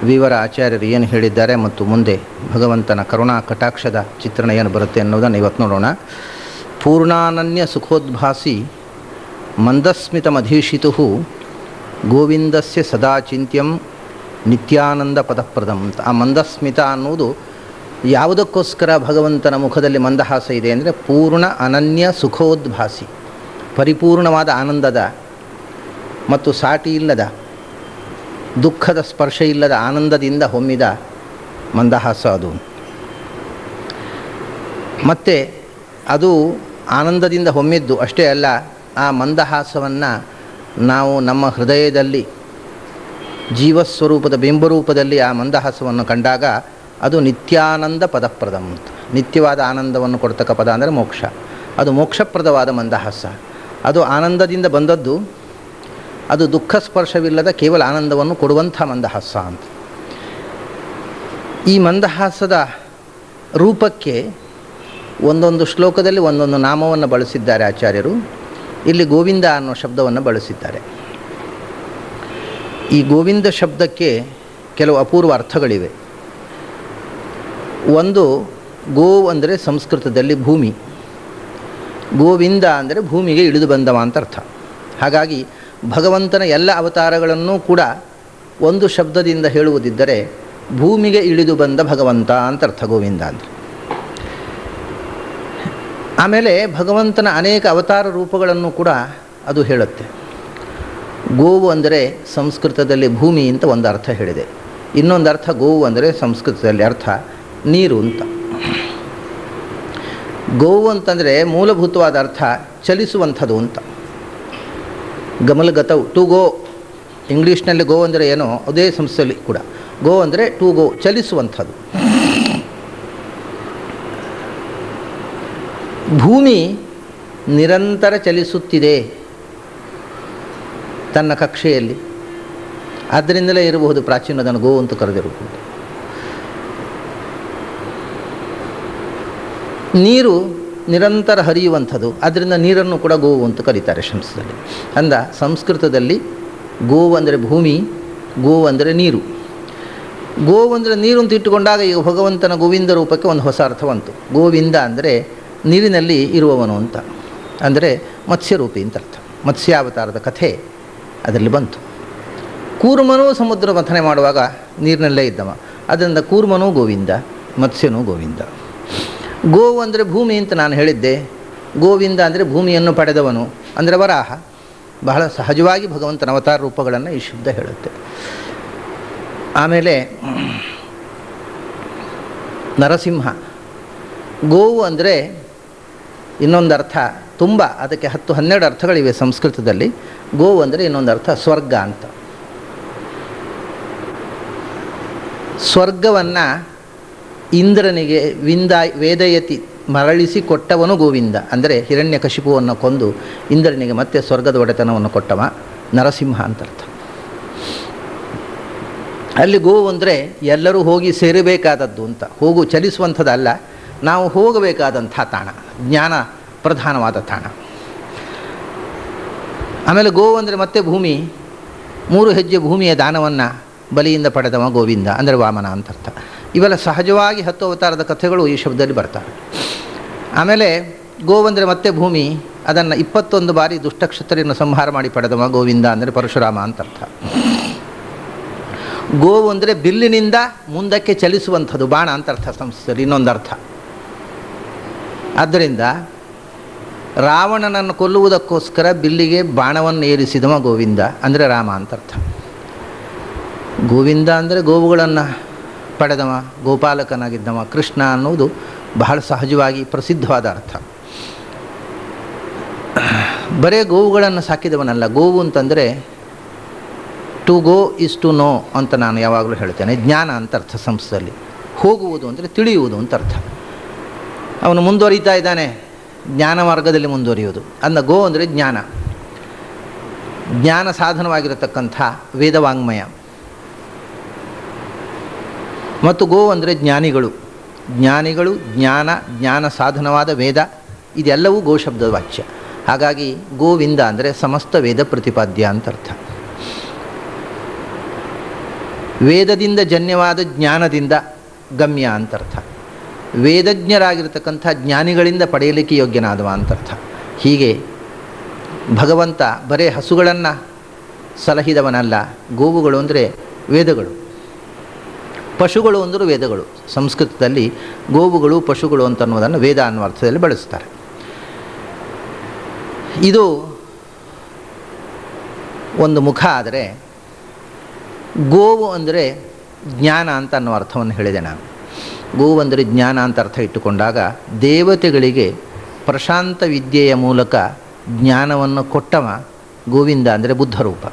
ವಿವರ ಆಚಾರ್ಯರು ಏನು ಹೇಳಿದ್ದಾರೆ ಮತ್ತು ಮುಂದೆ ಭಗವಂತನ ಕರುಣಾ ಕಟಾಕ್ಷದ ಚಿತ್ರಣ ಏನು ಬರುತ್ತೆ ಅನ್ನೋದನ್ನು ಇವತ್ತು ನೋಡೋಣ. ಪೂರ್ಣಾನನ್ಯ ಸುಖೋದ್ಭಾಸಿ ಮಂದಸ್ಮಿತಮಧೀಶಿತು ಗೋವಿಂದಸ್ಯ ಸದಾ ಚಿಂತ್ಯಂ ನಿತ್ಯಾನಂದ ಪದಪ್ರದಂ ಅಂತ. ಆ ಮಂದಸ್ಮಿತ ಅನ್ನುವುದು ಯಾವುದಕ್ಕೋಸ್ಕರ ಭಗವಂತನ ಮುಖದಲ್ಲಿ ಮಂದಹಾಸ ಇದೆ ಅಂದರೆ, ಪೂರ್ಣ ಅನನ್ಯ ಸುಖೋದ್ಭಾಸಿ, ಪರಿಪೂರ್ಣವಾದ ಆನಂದದ ಮತ್ತು ಸಾಟಿ ಇಲ್ಲದ ದುಃಖದ ಸ್ಪರ್ಶ ಇಲ್ಲದ ಆನಂದದಿಂದ ಹೊಮ್ಮಿದ ಮಂದಹಾಸ ಅದು. ಮತ್ತು ಅದು ಆನಂದದಿಂದ ಹೊಮ್ಮಿದ್ದು ಅಷ್ಟೇ ಅಲ್ಲ, ಆ ಮಂದಹಾಸವನ್ನು ನಾವು ನಮ್ಮ ಹೃದಯದಲ್ಲಿ ಜೀವಸ್ವರೂಪದ ಬಿಂಬರೂಪದಲ್ಲಿ ಆ ಮಂದಹಾಸವನ್ನು ಕಂಡಾಗ ಅದು ನಿತ್ಯಾನಂದ ಪದಪ್ರದಂ ಅಂತ. ನಿತ್ಯವಾದ ಆನಂದವನ್ನು ಕೊಡ್ತಕ್ಕ ಪದ ಅಂದರೆ ಮೋಕ್ಷ. ಅದು ಮೋಕ್ಷಪ್ರದವಾದ ಮಂದಹಾಸ. ಅದು ಆನಂದದಿಂದ ಬಂದದ್ದು. ಅದು ದುಃಖ ಸ್ಪರ್ಶವಿಲ್ಲದ ಕೇವಲ ಆನಂದವನ್ನು ಕೊಡುವಂಥ ಮಂದಹಾಸ ಅಂತ. ಈ ಮಂದಹಾಸದ ರೂಪಕ್ಕೆ ಒಂದೊಂದು ಶ್ಲೋಕದಲ್ಲಿ ಒಂದೊಂದು ನಾಮವನ್ನು ಬಳಸಿದ್ದಾರೆ ಆಚಾರ್ಯರು. ಇಲ್ಲಿ ಗೋವಿಂದ ಅನ್ನೋ ಶಬ್ದವನ್ನು ಬಳಸಿದ್ದಾರೆ. ಈ ಗೋವಿಂದ ಶಬ್ದಕ್ಕೆ ಕೆಲವು ಅಪೂರ್ವ ಅರ್ಥಗಳಿವೆ. ಒಂದು, ಗೋವು ಅಂದರೆ ಸಂಸ್ಕೃತದಲ್ಲಿ ಭೂಮಿ, ಗೋವಿಂದ ಅಂದರೆ ಭೂಮಿಗೆ ಇಳಿದು ಬಂದವ ಅಂತ ಅರ್ಥ. ಹಾಗಾಗಿ ಭಗವಂತನ ಎಲ್ಲ ಅವತಾರಗಳನ್ನೂ ಕೂಡ ಒಂದು ಶಬ್ದದಿಂದ ಹೇಳುವುದಿದ್ದರೆ ಭೂಮಿಗೆ ಇಳಿದು ಬಂದ ಭಗವಂತ ಅಂತ ಅರ್ಥ ಗೋವಿಂದ ಅಂದರೆ. ಆಮೇಲೆ ಭಗವಂತನ ಅನೇಕ ಅವತಾರ ರೂಪಗಳನ್ನು ಕೂಡ ಅದು ಹೇಳುತ್ತೆ. ಗೋವು ಅಂದರೆ ಸಂಸ್ಕೃತದಲ್ಲಿ ಭೂಮಿ ಅಂತ ಒಂದು ಅರ್ಥ ಹೇಳಿದೆ. ಇನ್ನೊಂದು ಅರ್ಥ ಗೋವು ಅಂದರೆ ಸಂಸ್ಕೃತದಲ್ಲಿ ಅರ್ಥ ನೀರು ಅಂತ. ಗೋವು ಅಂತಂದರೆ ಮೂಲಭೂತವಾದ ಅರ್ಥ ಚಲಿಸುವಂಥದ್ದು ಅಂತ. ಗಮಲಗತವು, ಟು ಗೋ. ಇಂಗ್ಲೀಷ್ನಲ್ಲಿ ಗೋ ಅಂದರೆ ಏನೋ ಅದೇ ಸಂಸ್ಥೆಯಲ್ಲಿ ಕೂಡ ಗೋ ಅಂದರೆ ಟು ಗೋ, ಚಲಿಸುವಂಥದ್ದು. ಭೂಮಿ ನಿರಂತರ ಚಲಿಸುತ್ತಿದೆ ತನ್ನ ಕಕ್ಷೆಯಲ್ಲಿ, ಆದ್ದರಿಂದಲೇ ಇರಬಹುದು ಪ್ರಾಚೀನದನ್ನು ಗೋ ಅಂತ ಕರೆದಿರಬಹುದು. ನೀರು ನಿರಂತರ ಹರಿಯುವಂಥದ್ದು, ಆದ್ದರಿಂದ ನೀರನ್ನು ಕೂಡ ಗೋವು ಅಂತ ಕರೀತಾರೆ ಸಂಸ್ಕೃತದಲ್ಲಿ. ಅಂದ ಸಂಸ್ಕೃತದಲ್ಲಿ ಗೋವು ಅಂದರೆ ಭೂಮಿ, ಗೋವು ಅಂದರೆ ನೀರು. ಗೋವು ಅಂದರೆ ನೀರು ಅಂತ ಇಟ್ಟುಕೊಂಡಾಗ ಈಗ ಭಗವಂತನ ಗೋವಿಂದ ರೂಪಕ್ಕೆ ಒಂದು ಹೊಸ ಅರ್ಥ ಬಂತು. ಗೋವಿಂದ ಅಂದರೆ ನೀರಿನಲ್ಲಿ ಇರುವವನು ಅಂತ, ಅಂದರೆ ಮತ್ಸ್ಯರೂಪಿ ಅಂತ ಅರ್ಥ. ಮತ್ಸ್ಯಾವತಾರದ ಕಥೆ ಅದರಲ್ಲಿ ಬಂತು. ಕೂರ್ಮನೂ ಸಮುದ್ರ ಮಥನೆ ಮಾಡುವಾಗ ನೀರಿನಲ್ಲೇ ಇದ್ದವ, ಅದರಿಂದ ಕೂರ್ಮನೂ ಗೋವಿಂದ, ಮತ್ಸ್ಯನೂ ಗೋವಿಂದ. ಗೋವು ಅಂದರೆ ಭೂಮಿ ಅಂತ ನಾನು ಹೇಳಿದ್ದೆ. ಗೋವಿಂದ ಅಂದರೆ ಭೂಮಿಯನ್ನು ಪಡೆದವನು ಅಂದರೆ ವರಾಹ. ಬಹಳ ಸಹಜವಾಗಿ ಭಗವಂತನ ಅವತಾರ ರೂಪಗಳನ್ನು ಈ ಶಬ್ದ ಹೇಳುತ್ತೆ. ಆಮೇಲೆ ನರಸಿಂಹ. ಗೋವು ಅಂದರೆ ಇನ್ನೊಂದು ಅರ್ಥ ತುಂಬ, ಅದಕ್ಕೆ 10-12 ಅರ್ಥಗಳಿವೆ ಸಂಸ್ಕೃತದಲ್ಲಿ. ಗೋವು ಅಂದರೆ ಇನ್ನೊಂದು ಅರ್ಥ ಸ್ವರ್ಗ ಅಂತ. ಸ್ವರ್ಗವನ್ನು ಇಂದ್ರನಿಗೆ ವೇದಯತಿ ಮರಳಿಸಿ ಕೊಟ್ಟವನು ಗೋವಿಂದ. ಅಂದರೆ ಹಿರಣ್ಯಕಶಿಪುವನ್ನು ಕೊಂದು ಇಂದ್ರನಿಗೆ ಮತ್ತೆ ಸ್ವರ್ಗದ ಒಡೆತನವನ್ನು ಕೊಟ್ಟವ ನರಸಿಂಹ ಅಂತ ಅರ್ಥ. ಅಲ್ಲಿ ಗೋವು ಅಂದರೆ ಎಲ್ಲರೂ ಹೋಗಿ ಸೇರಬೇಕಾದದ್ದು ಅಂತ, ಹೋಗು ಚಲಿಸುವಂಥದ್ದಲ್ಲ, ನಾವು ಹೋಗಬೇಕಾದಂಥ ತಾಣ, ಜ್ಞಾನ ಪ್ರಧಾನವಾದ ತಾಣ. ಆಮೇಲೆ ಗೋವು ಅಂದರೆ ಮತ್ತೆ ಭೂಮಿ, 3 ಹೆಜ್ಜೆ ಭೂಮಿಯ ದಾನವನ್ನು ಬಲಿಯಿಂದ ಪಡೆದವ ಗೋವಿಂದ ಅಂದರೆ ವಾಮನ ಅಂತ ಅರ್ಥ. ಇವೆಲ್ಲ ಸಹಜವಾಗಿ 10 ಅವತಾರದ ಕಥೆಗಳು ಈ ಶಬ್ದದಲ್ಲಿ ಬರ್ತಾರೆ. ಆಮೇಲೆ ಗೋವಂದರೆ ಮತ್ತೆ ಭೂಮಿ, ಅದನ್ನು 21 ಬಾರಿ ದುಷ್ಟಕ್ಷತ್ರಿಯನ್ನು ಸಂಹಾರ ಮಾಡಿ ಪಡೆದವ ಗೋವಿಂದ ಅಂದರೆ ಪರಶುರಾಮ ಅಂತ ಅರ್ಥ. ಗೋವು ಅಂದರೆ ಬಿಲ್ಲಿನಿಂದ ಮುಂದಕ್ಕೆ ಚಲಿಸುವಂಥದ್ದು, ಬಾಣ ಅಂತ ಅರ್ಥ ಸಂಸ್ಕೃತದಲ್ಲಿ ಇನ್ನೊಂದು ಅರ್ಥ. ಆದ್ದರಿಂದ ರಾವಣನನ್ನು ಕೊಲ್ಲುವುದಕ್ಕೋಸ್ಕರ ಬಿಲ್ಲಿಗೆ ಬಾಣವನ್ನು ಏರಿಸಿದವ ಗೋವಿಂದ ಅಂದರೆ ರಾಮ ಅಂತ ಅರ್ಥ. ಗೋವಿಂದ ಅಂದರೆ ಗೋವುಗಳನ್ನು ಪಡೆದವ, ಗೋಪಾಲಕನಾಗಿದ್ದವ ಕೃಷ್ಣ ಅನ್ನುವುದು ಬಹಳ ಸಹಜವಾಗಿ ಪ್ರಸಿದ್ಧವಾದ ಅರ್ಥ. ಬರೇ ಗೋವುಗಳನ್ನು ಸಾಕಿದವನಲ್ಲ. ಗೋವು ಅಂತಂದರೆ to go is to know ಅಂತ ನಾನು ಯಾವಾಗಲೂ ಹೇಳ್ತೇನೆ. ಜ್ಞಾನ ಅಂತ ಅರ್ಥ ಸಂಸ್ಕೃತದಲ್ಲಿ. ಹೋಗುವುದು ಅಂದರೆ ತಿಳಿಯುವುದು ಅಂತ ಅರ್ಥ. ಅವನು ಮುಂದುವರಿತಾ ಇದ್ದಾನೆ, ಜ್ಞಾನ ಮಾರ್ಗದಲ್ಲಿ ಮುಂದುವರಿಯುವುದು. ಅಂದ ಗೋ ಅಂದರೆ ಜ್ಞಾನ, ಜ್ಞಾನ ಸಾಧನವಾಗಿರತಕ್ಕಂಥ ವೇದವಾಂಗ್ಮಯ. ಮತ್ತು ಗೋ ಅಂದರೆ ಜ್ಞಾನಿಗಳು, ಜ್ಞಾನಿಗಳು, ಜ್ಞಾನ ಸಾಧನವಾದ ವೇದ, ಇದೆಲ್ಲವೂ ಗೋ ಶಬ್ದದ ವಾಚ್ಯ. ಹಾಗಾಗಿ ಗೋವಿಂದ ಅಂದರೆ ಸಮಸ್ತ ವೇದ ಪ್ರತಿಪಾದ್ಯ ಅಂತ ಅರ್ಥ. ವೇದದಿಂದ ಜನ್ಯವಾದ ಜ್ಞಾನದಿಂದ ಗಮ್ಯ ಅಂತ ಅರ್ಥ. ವೇದಜ್ಞರಾಗಿರ್ತಕ್ಕಂಥ ಜ್ಞಾನಿಗಳಿಂದ ಪಡೆಯಲಿಕ್ಕೆ ಯೋಗ್ಯನಾದವ ಅಂತ ಅರ್ಥ. ಹೀಗೆ ಭಗವಂತ ಬರೇ ಹಸುಗಳನ್ನು ಸಲಹಿದವನಲ್ಲ. ಗೋವುಗಳು ಅಂದರೆ ವೇದಗಳು, ಪಶುಗಳು ಅಂದರೂ ವೇದಗಳು. ಸಂಸ್ಕೃತದಲ್ಲಿ ಗೋವುಗಳು ಪಶುಗಳು ಅಂತನ್ನುವುದನ್ನು ವೇದ ಅನ್ನುವ ಅರ್ಥದಲ್ಲಿ ಬಳಸ್ತಾರೆ. ಇದು ಒಂದು ಮುಖ. ಆದರೆ ಗೋವು ಅಂದರೆ ಜ್ಞಾನ ಅಂತ ಅನ್ನುವ ಅರ್ಥವನ್ನು ಹೇಳಿದೆ ನಾನು. ಗೋವು ಅಂದರೆ ಜ್ಞಾನ ಅಂತ ಅರ್ಥ ಇಟ್ಟುಕೊಂಡಾಗ ದೇವತೆಗಳಿಗೆ ಪ್ರಶಾಂತ ವಿದ್ಯೆಯ ಮೂಲಕ ಜ್ಞಾನವನ್ನು ಕೊಟ್ಟವ ಗೋವಿಂದ ಅಂದರೆ ಬುದ್ಧರೂಪ.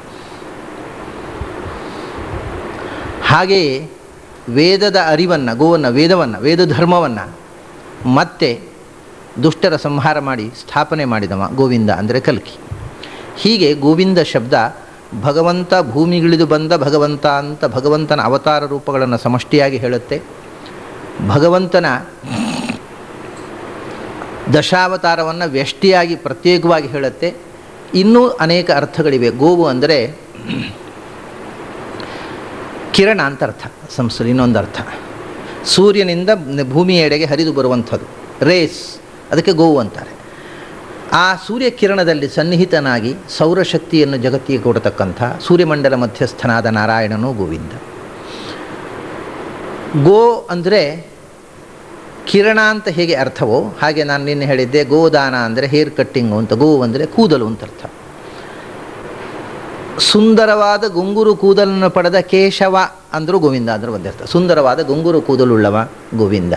ಹಾಗೆಯೇ ವೇದದ ಅರಿವನ್ನು, ಗೋವನ್ನು, ವೇದ ಧರ್ಮವನ್ನು ಮತ್ತೆ ದುಷ್ಟರ ಸಂಹಾರ ಮಾಡಿ ಸ್ಥಾಪನೆ ಮಾಡಿದವ ಗೋವಿಂದ ಅಂದರೆ ಕಲ್ಕಿ. ಹೀಗೆ ಗೋವಿಂದ ಶಬ್ದ ಭಗವಂತ ಭೂಮಿಗಿಳಿದು ಬಂದ ಭಗವಂತ ಅಂತ ಭಗವಂತನ ಅವತಾರ ರೂಪಗಳನ್ನು ಸಮಷ್ಟಿಯಾಗಿ ಹೇಳುತ್ತೆ. ಭಗವಂತನ ದಶಾವತಾರವನ್ನು ವ್ಯಷ್ಟಿಯಾಗಿ ಪ್ರತ್ಯೇಕವಾಗಿ ಹೇಳುತ್ತೆ. ಇನ್ನೂ ಅನೇಕ ಅರ್ಥಗಳಿವೆ. ಗೋವು ಅಂದರೆ ಕಿರಣ ಅಂತ ಅರ್ಥ ಸಂಸ್ಕೃತ. ಇನ್ನೊಂದು ಅರ್ಥ ಸೂರ್ಯನಿಂದ ಭೂಮಿಯೆಡೆಗೆ ಹರಿದು ಬರುವಂಥದ್ದು, ರೇಸ್, ಅದಕ್ಕೆ ಗೋವು ಅಂತಾರೆ. ಆ ಸೂರ್ಯ ಕಿರಣದಲ್ಲಿ ಸನ್ನಿಹಿತನಾಗಿ ಸೌರಶಕ್ತಿಯನ್ನು ಜಗತ್ತಿಗೆ ಕೊಡತಕ್ಕಂಥ ಸೂರ್ಯಮಂಡಲ ಮಧ್ಯಸ್ಥನಾದ ನಾರಾಯಣನು ಗೋವಿಂದ. ಗೋ ಅಂದರೆ ಕಿರಣ ಅಂತ ಹೇಗೆ ಅರ್ಥವೋ ಹಾಗೆ ನಾನು ನಿನ್ನೆ ಹೇಳಿದ್ದೆ, ಗೋದಾನ ಅಂದರೆ ಹೇರ್ ಕಟ್ಟಿಂಗು ಅಂತ, ಗೋ ಅಂದರೆ ಕೂದಲು ಅಂತ ಅರ್ಥ. ಸುಂದರವಾದ ಗುಂಗುರು ಕೂದಲನ್ನು ಪಡೆದ ಕೇಶವ ಅಂದರೂ ಗೋವಿಂದ ಅಂದರೂ ಒಂದೇ ಅರ್ಥ. ಸುಂದರವಾದ ಗುಂಗುರು ಕೂದಲುಳ್ಳವ ಗೋವಿಂದ.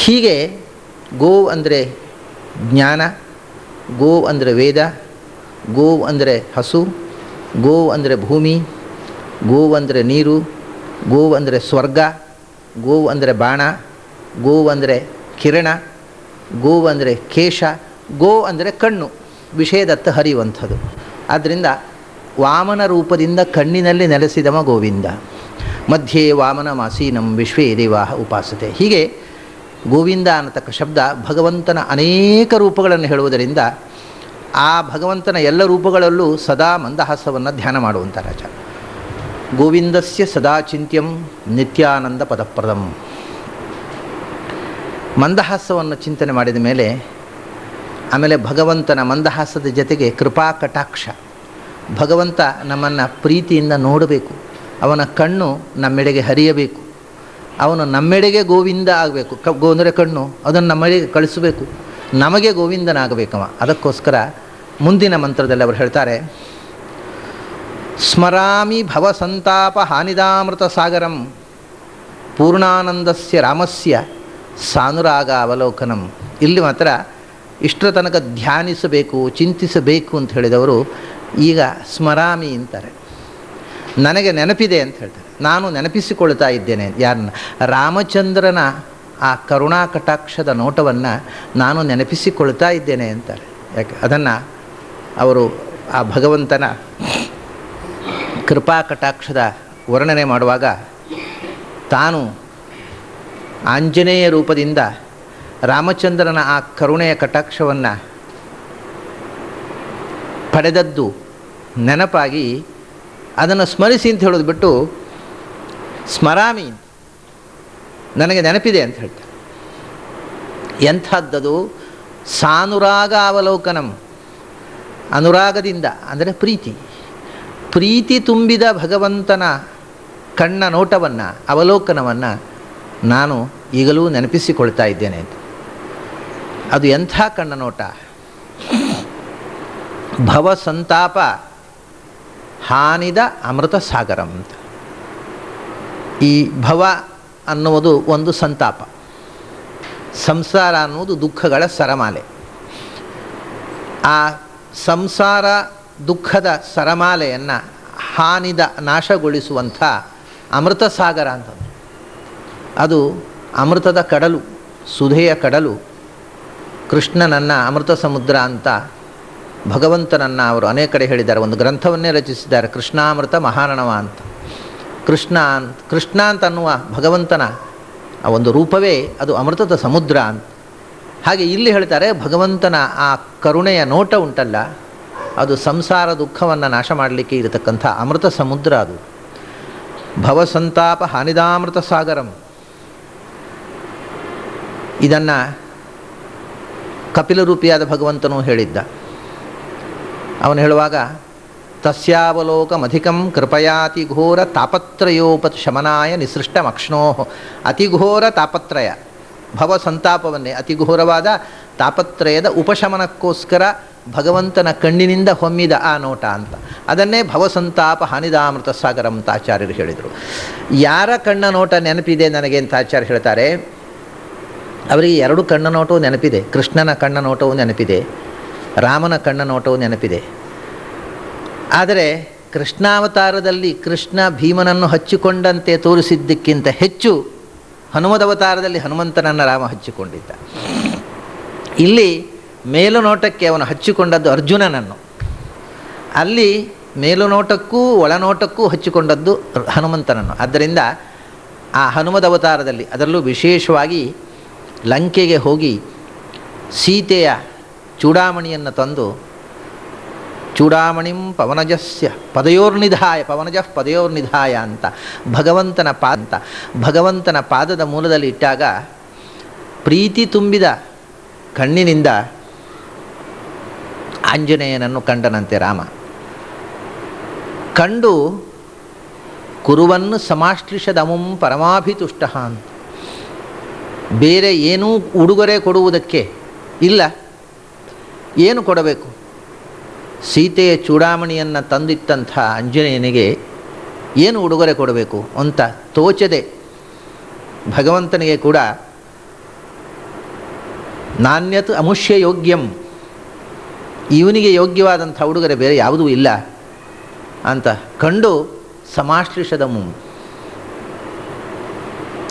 ಹೀಗೆ ಗೋ ಅಂದರೆ ಜ್ಞಾನ, ಗೋ ಅಂದರೆ ವೇದ, ಗೋ ಅಂದರೆ ಹಸು, ಗೋ ಅಂದರೆ ಭೂಮಿ, ಗೋ ಅಂದರೆ ನೀರು, ಗೋ ಅಂದರೆ ಸ್ವರ್ಗ, ಗೋ ಅಂದರೆ ಬಾಣ, ಗೋ ಅಂದರೆ ಕಿರಣ, ಗೋ ಅಂದರೆ ಕೇಶ, ಗೋ ಅಂದರೆ ಕಣ್ಣು, ವಿಷಯದತ್ತ ಹರಿಯುವಂಥದ್ದು. ಆದ್ದರಿಂದ ವಾಮನ ರೂಪದಿಂದ ಕಣ್ಣಿನಲ್ಲಿ ನೆಲೆಸಿದವ ಗೋವಿಂದ. ಮಧ್ಯೆ ವಾಮನ ಮಾಸೀನಂ ವಿಶ್ವೇ ದೇವಾಹ ಉಪಾಸತೆ. ಹೀಗೆ ಗೋವಿಂದ ಅನ್ನತಕ್ಕ ಶಬ್ದ ಭಗವಂತನ ಅನೇಕ ರೂಪಗಳನ್ನು ಹೇಳುವುದರಿಂದ ಆ ಭಗವಂತನ ಎಲ್ಲ ರೂಪಗಳಲ್ಲೂ ಸದಾ ಮಂದಹಾಸವನ್ನು ಧ್ಯಾನ ಮಾಡುವಂಥ ರಾಜ. ಗೋವಿಂದಸ್ಯ ಸದಾ ಚಿಂತ್ಯಂ ನಿತ್ಯಾನಂದ ಪದಪ್ರದಂ. ಮಂದಹಾಸವನ್ನು ಚಿಂತನೆ ಮಾಡಿದ ಮೇಲೆ ಆಮೇಲೆ ಭಗವಂತನ ಮಂದಹಾಸದ ಜೊತೆಗೆ ಕೃಪಾ ಕಟಾಕ್ಷ. ಭಗವಂತ ನಮ್ಮನ್ನು ಪ್ರೀತಿಯಿಂದ ನೋಡಬೇಕು, ಅವನ ಕಣ್ಣು ನಮ್ಮೆಡೆಗೆ ಹರಿಯಬೇಕು, ಅವನು ನಮ್ಮೆಡೆಗೆ ಗೋವಿಂದ ಆಗಬೇಕು. ಗೋ ಅಂದರೆ ಕಣ್ಣು, ಅದನ್ನು ನಮ್ಮೆಡೆಗೆ ಕಳಿಸಬೇಕು, ನಮಗೆ ಗೋವಿಂದನಾಗಬೇಕವ. ಅದಕ್ಕೋಸ್ಕರ ಮುಂದಿನ ಮಂತ್ರದಲ್ಲಿ ಅವರು ಹೇಳ್ತಾರೆ, ಸ್ಮರಾಮಿ ಭವ ಸಂತಾಪ ಹಾನಿದಾಮೃತ ಸಾಗರಂ ಪೂರ್ಣಾನಂದಸ್ಯ ರಾಮಸ್ಯ ಸಾನುರಾಗ ಅವಲೋಕನಂ. ಇಲ್ಲಿ ಮಾತ್ರ ಇಷ್ಟರ ತನಕ ಧ್ಯಾನಿಸಬೇಕು, ಚಿಂತಿಸಬೇಕು ಅಂತ ಹೇಳಿದವರು ಈಗ ಸ್ಮರಾಮಿ ಅಂತಾರೆ. ನನಗೆ ನೆನಪಿದೆ ಅಂತ ಹೇಳ್ತಾರೆ, ನಾನು ನೆನಪಿಸಿಕೊಳ್ತಾ ಇದ್ದೇನೆ. ಯಾರನ್ನ? ರಾಮಚಂದ್ರನ ಆ ಕರುಣಾ ಕಟಾಕ್ಷದ ನೋಟವನ್ನು ನಾನು ನೆನಪಿಸಿಕೊಳ್ತಾ ಇದ್ದೇನೆ ಅಂತಾರೆ. ಯಾಕೆ ಅದನ್ನು ಅವರು ಆ ಭಗವಂತನ ಕೃಪಾ ಕಟಾಕ್ಷದ ವರ್ಣನೆ ಮಾಡುವಾಗ ತಾನು ಆಂಜನೇಯ ರೂಪದಿಂದ ರಾಮಚಂದ್ರನ ಆ ಕರುಣೆಯ ಕಟಾಕ್ಷವನ್ನು ಪಡೆದದ್ದು ನೆನಪಾಗಿ ಅದನ್ನು ಸ್ಮರಿಸಿ ಅಂತ ಹೇಳೋದು ಬಿಟ್ಟು ಸ್ಮರಾಮಿ, ನನಗೆ ನೆನಪಿದೆ ಅಂತ ಹೇಳ್ತಾರೆ. ಎಂಥದ್ದದು? ಸಾನುರಾಗ ಅವಲೋಕನಂ, ಅನುರಾಗದಿಂದ ಅಂದರೆ ಪ್ರೀತಿ ತುಂಬಿದ ಭಗವಂತನ ಕಣ್ಣ ನೋಟವನ್ನು, ಅವಲೋಕನವನ್ನು ನಾನು ಈಗಲೂ ನೆನಪಿಸಿಕೊಳ್ತಾ ಇದ್ದೇನೆ ಅಂತ. ಅದು ಎಂಥ ಕಣ್ಣ ನೋಟ? ಭವ ಸಂತಾಪ ಹಾನಿದ ಅಮೃತ ಸಾಗರಂ ಅಂತ. ಈ ಭವ ಅನ್ನುವುದು ಒಂದು ಸಂತಾಪ, ಸಂಸಾರ ಅನ್ನುವುದು ದುಃಖಗಳ ಸರಮಾಲೆ. ಆ ಸಂಸಾರ ದುಃಖದ ಸರಮಾಲೆಯನ್ನು ಹಾನಿದ ನಾಶಗೊಳಿಸುವಂಥ ಅಮೃತ ಸಾಗರ ಅಂತ. ಅದು ಅಮೃತದ ಕಡಲು, ಸುಧೆಯ ಕಡಲು. ಕೃಷ್ಣನನ್ನು ಅಮೃತ ಸಮುದ್ರ ಅಂತ ಭಗವಂತನನ್ನು ಅವರು ಅನೇಕ ಕಡೆ ಹೇಳಿದ್ದಾರೆ. ಒಂದು ಗ್ರಂಥವನ್ನೇ ರಚಿಸಿದ್ದಾರೆ, ಕೃಷ್ಣಾಮೃತ ಮಹಾರಣವ ಅಂತ. ಕೃಷ್ಣ ಅಂತ ಅನ್ನುವ ಭಗವಂತನ ಆ ಒಂದು ರೂಪವೇ ಅದು ಅಮೃತದ ಸಮುದ್ರ ಅಂತ. ಹಾಗೆ ಇಲ್ಲಿ ಹೇಳ್ತಾರೆ, ಭಗವಂತನ ಆ ಕರುಣೆಯ ನೋಟ ಉಂಟಲ್ಲ, ಅದು ಸಂಸಾರ ದುಃಖವನ್ನು ನಾಶ ಮಾಡಲಿಕ್ಕೆ ಇರತಕ್ಕಂಥ ಅಮೃತ ಸಮುದ್ರ. ಅದು ಭವಸಂತಾಪ ಹಾನಿದಾಮೃತ ಸಾಗರಂ. ಇದನ್ನು ಕಪಿಲರೂಪಿಯಾದ ಭಗವಂತನೂ ಹೇಳಿದ್ದ. ಅವನು ಹೇಳುವಾಗ, ತಸ್ಯಾವಲೋಕಮಧಿಕಂ ಕೃಪಯಾತಿಘೋರ ತಾಪತ್ರಯೋಪಶಮನಾಯ ನಿಸೃಷ್ಟಮಕ್ಷ್ಣೋ. ಅತಿಘೋರ ತಾಪತ್ರಯ, ಭವಸಂತಾಪವನ್ನೇ ಅತಿಘೋರವಾದ ತಾಪತ್ರಯದ ಉಪಶಮನಕ್ಕೋಸ್ಕರ ಭಗವಂತನ ಕಣ್ಣಿನಿಂದ ಹೊಮ್ಮಿದ ಆ ನೋಟ ಅಂತ. ಅದನ್ನೇ ಭವಸಂತಾಪ ಹಾನಿದಾಮೃತ ಸಾಗರ ಅಂತ ಆಚಾರ್ಯರು ಹೇಳಿದರು. ಯಾರ ಕಣ್ಣ ನೋಟ ನೆನಪಿದೆ ನನಗೆ ಅಂತ ಆಚಾರ್ಯ ಹೇಳ್ತಾರೆ, ಅವರಿಗೆ ಎರಡು ಕಣ್ಣ ನೋಟವೂ ನೆನಪಿದೆ. ಕೃಷ್ಣನ ಕಣ್ಣ ನೋಟವೂ ನೆನಪಿದೆ, ರಾಮನ ಕಣ್ಣ ನೋಟವೂ ನೆನಪಿದೆ. ಆದರೆ ಕೃಷ್ಣಾವತಾರದಲ್ಲಿ ಕೃಷ್ಣ ಭೀಮನನ್ನು ಹಚ್ಚಿಕೊಂಡಂತೆ ತೋರಿಸಿದ್ದಕ್ಕಿಂತ ಹೆಚ್ಚು ಹನುಮದವತಾರದಲ್ಲಿ ಹನುಮಂತನನ್ನು ರಾಮ ಹಚ್ಚಿಕೊಂಡಿದ್ದ. ಇಲ್ಲಿ ಮೇಲುನೋಟಕ್ಕೆ ಅವನು ಹಚ್ಚಿಕೊಂಡದ್ದು ಅರ್ಜುನನನ್ನು, ಅಲ್ಲಿ ಮೇಲುನೋಟಕ್ಕೂ ಒಳನೋಟಕ್ಕೂ ಹಚ್ಚಿಕೊಂಡದ್ದು ಹನುಮಂತನನ್ನು. ಆದ್ದರಿಂದ ಆ ಹನುಮದವತಾರದಲ್ಲಿ, ಅದರಲ್ಲೂ ವಿಶೇಷವಾಗಿ ಲಂಕೆಗೆ ಹೋಗಿ ಸೀತೆಯ ಚೂಡಾಮಣಿಯನ್ನು ತಂದು ಚೂಡಾಮಣಿಂ ಪವನಜಸ್ಯ ಪದಯೋರ್ನಿಧಾಯ, ಪವನಜಃ ಪದಯೋರ್ನಿಧಾಯ ಅಂತ ಭಗವಂತನ ಪಾದದ ಮೂಲದಲ್ಲಿ ಇಟ್ಟಾಗ ಪ್ರೀತಿ ತುಂಬಿದ ಕಣ್ಣಿನಿಂದ ಆಂಜನೇಯನನ್ನು ಕಂಡನಂತೆ ರಾಮ. ಕಂಡು ಕುರುವನ್ನು ಸಮಾಶ್ಲಿಷದಮುಂ ಪರಮಾಭಿತುಷ್ಟ ಅಂತ. ಬೇರೆ ಏನೂ ಉಡುಗೊರೆ ಕೊಡುವುದಕ್ಕೆ ಇಲ್ಲ. ಏನು ಕೊಡಬೇಕು? ಸೀತೆಯ ಚೂಡಾಮಣಿಯನ್ನು ತಂದಿಟ್ಟಂಥ ಆಂಜನೇಯನಿಗೆ ಏನು ಉಡುಗೊರೆ ಕೊಡಬೇಕು ಅಂತ ತೋಚದೆ ಭಗವಂತನಿಗೆ ಕೂಡ ನಾಣ್ಯತ್ ಅಮುಷ್ಯ ಯೋಗ್ಯಂ, ಇವನಿಗೆ ಯೋಗ್ಯವಾದಂಥ ಉಡುಗೊರೆ ಬೇರೆ ಯಾವುದೂ ಇಲ್ಲ ಅಂತ ಕಂಡು ಸಮಾಶ್ಲಿಷದಮು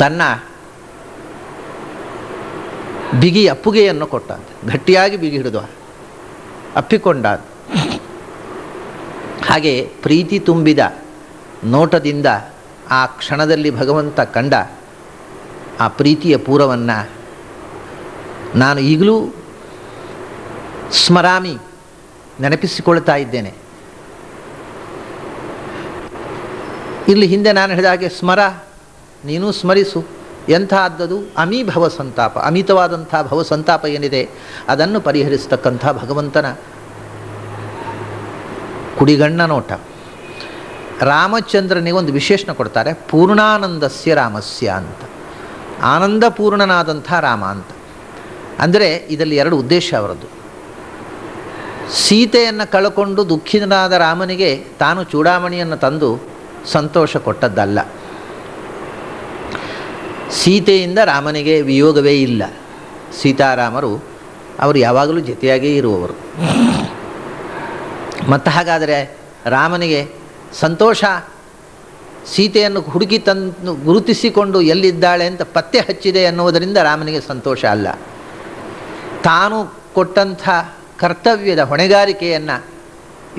ತನ್ನ ಬಿಗಿ ಅಪ್ಪುಗೆಯನ್ನು ಕೊಟ್ಟ, ಗಟ್ಟಿಯಾಗಿ ಬಿಗಿ ಹಿಡಿದು ಅಪ್ಪಿಕೊಂಡ. ಹಾಗೆ ಪ್ರೀತಿ ತುಂಬಿದ ನೋಟದಿಂದ ಆ ಕ್ಷಣದಲ್ಲಿ ಭಗವಂತ ಕಂಡ ಆ ಪ್ರೀತಿಯ ಪೂರವನ್ನು ನಾನು ಈಗಲೂ ಸ್ಮರಾಮಿ, ನೆನಪಿಸಿಕೊಳ್ತಾ ಇದ್ದೇನೆ. ಇಲ್ಲಿ ಹಿಂದೆ ನಾನು ಹೇಳಿದ ಹಾಗೆ ಸ್ಮರ, ನೀನು ಸ್ಮರಿಸು. ಎಂಥದ್ದು? ಅಮೀಭವ ಸಂತಾಪ, ಅಮಿತವಾದಂಥ ಭವಸಂತಾಪ ಏನಿದೆ ಅದನ್ನು ಪರಿಹರಿಸ್ತಕ್ಕಂಥ ಭಗವಂತನ ಕುಡಿಗಣ್ಣ ನೋಟ. ರಾಮಚಂದ್ರನಿಗೆ ಒಂದು ವಿಶೇಷಣ ಕೊಡ್ತಾರೆ, ಪೂರ್ಣಾನಂದಸ್ಯ ರಾಮಸ್ಯ ಅಂತ. ಆನಂದಪೂರ್ಣನಾದಂಥ ರಾಮ ಅಂತ. ಅಂದರೆ ಇದರಲ್ಲಿ ಎರಡು ಉದ್ದೇಶ ಅವರದ್ದು. ಸೀತೆಯನ್ನು ಕಳಕೊಂಡು ದುಃಖಿತನಾದ ರಾಮನಿಗೆ ತಾನು ಚೂಡಾಮಣಿಯನ್ನು ತಂದು ಸಂತೋಷ ಕೊಟ್ಟದ್ದಲ್ಲ. ಸೀತೆಯಿಂದ ರಾಮನಿಗೆ ವಿಯೋಗವೇ ಇಲ್ಲ. ಸೀತಾರಾಮರು ಅವರು ಯಾವಾಗಲೂ ಜೊತೆಯಾಗೇ ಇರುವವರು. ಮತ್ತು ಹಾಗಾದರೆ ರಾಮನಿಗೆ ಸಂತೋಷ ಸೀತೆಯನ್ನು ಹುಡುಕಿ ತಂದು ಗುರುತಿಸಿಕೊಂಡು ಎಲ್ಲಿದ್ದಾಳೆ ಅಂತ ಪತ್ತೆ ಹಚ್ಚಿದೆ ಅನ್ನುವುದರಿಂದ ರಾಮನಿಗೆ ಸಂತೋಷ ಅಲ್ಲ. ತಾನು ಕೊಟ್ಟಂಥ ಕರ್ತವ್ಯದ ಹೊಣೆಗಾರಿಕೆಯನ್ನು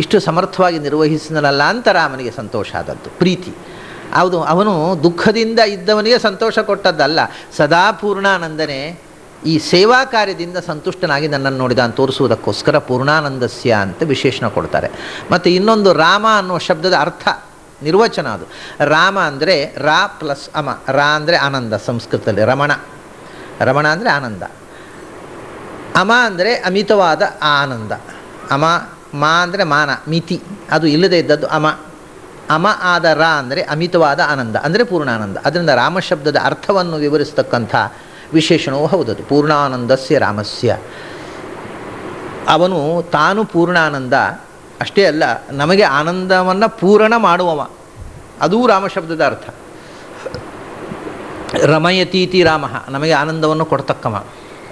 ಇಷ್ಟು ಸಮರ್ಥವಾಗಿ ನಿರ್ವಹಿಸಿದನಲ್ಲ ಅಂತ ರಾಮನಿಗೆ ಸಂತೋಷ ಆದದ್ದು, ಪ್ರೀತಿ. ಹೌದು, ಅವನು ದುಃಖದಿಂದ ಇದ್ದವನಿಗೆ ಸಂತೋಷ ಕೊಟ್ಟದ್ದಲ್ಲ. ಸದಾ ಪೂರ್ಣಾನಂದನೇ ಈ ಸೇವಾ ಕಾರ್ಯದಿಂದ ಸಂತುಷ್ಟನಾಗಿ ನನ್ನನ್ನು ನೋಡಿದ ಅಂತ ತೋರಿಸುವುದಕ್ಕೋಸ್ಕರ ಪೂರ್ಣಾನಂದಸ್ಯ ಅಂತ ವಿಶೇಷಣ ಕೊಡ್ತಾರೆ. ಮತ್ತು ಇನ್ನೊಂದು ರಾಮ ಅನ್ನುವ ಶಬ್ದದ ಅರ್ಥ ನಿರ್ವಚನ ಅದು. ರಾಮ ಅಂದರೆ ರಾ ಪ್ಲಸ್ ಅಮ. ರಾ ಅಂದರೆ ಆನಂದ, ಸಂಸ್ಕೃತದಲ್ಲಿ ರಮಣ. ರಮಣ ಅಂದರೆ ಆನಂದ. ಅಮ ಅಂದರೆ ಅಮಿತವಾದ ಆನಂದ. ಅಮ, ಮಾ ಅಂದರೆ ಮಾನ, ಮಿತಿ, ಅದು ಇಲ್ಲದೇ ಇದ್ದದ್ದು ಅಮ. ಅಮ ಆದ ರಾ ಅಂದರೆ ಅಮಿತವಾದ ಆನಂದ, ಅಂದರೆ ಪೂರ್ಣಾನಂದ. ಅದರಿಂದ ರಾಮಶಬ್ದದ ಅರ್ಥವನ್ನು ವಿವರಿಸ್ತಕ್ಕಂಥ ವಿಶೇಷಣವೂ ಹೌದದು. ಪೂರ್ಣಾನಂದಸ್ಯ ರಾಮಸ್ಯ. ಅವನು ತಾನು ಪೂರ್ಣಾನಂದ ಅಷ್ಟೇ ಅಲ್ಲ, ನಮಗೆ ಆನಂದವನ್ನು ಪೂರ್ಣ ಮಾಡುವವ, ಅದೂ ರಾಮಶಬ್ದದ ಅರ್ಥ. ರಮಯತೀತಿ ರಾಮ, ನಮಗೆ ಆನಂದವನ್ನು ಕೊಡ್ತಕ್ಕವ.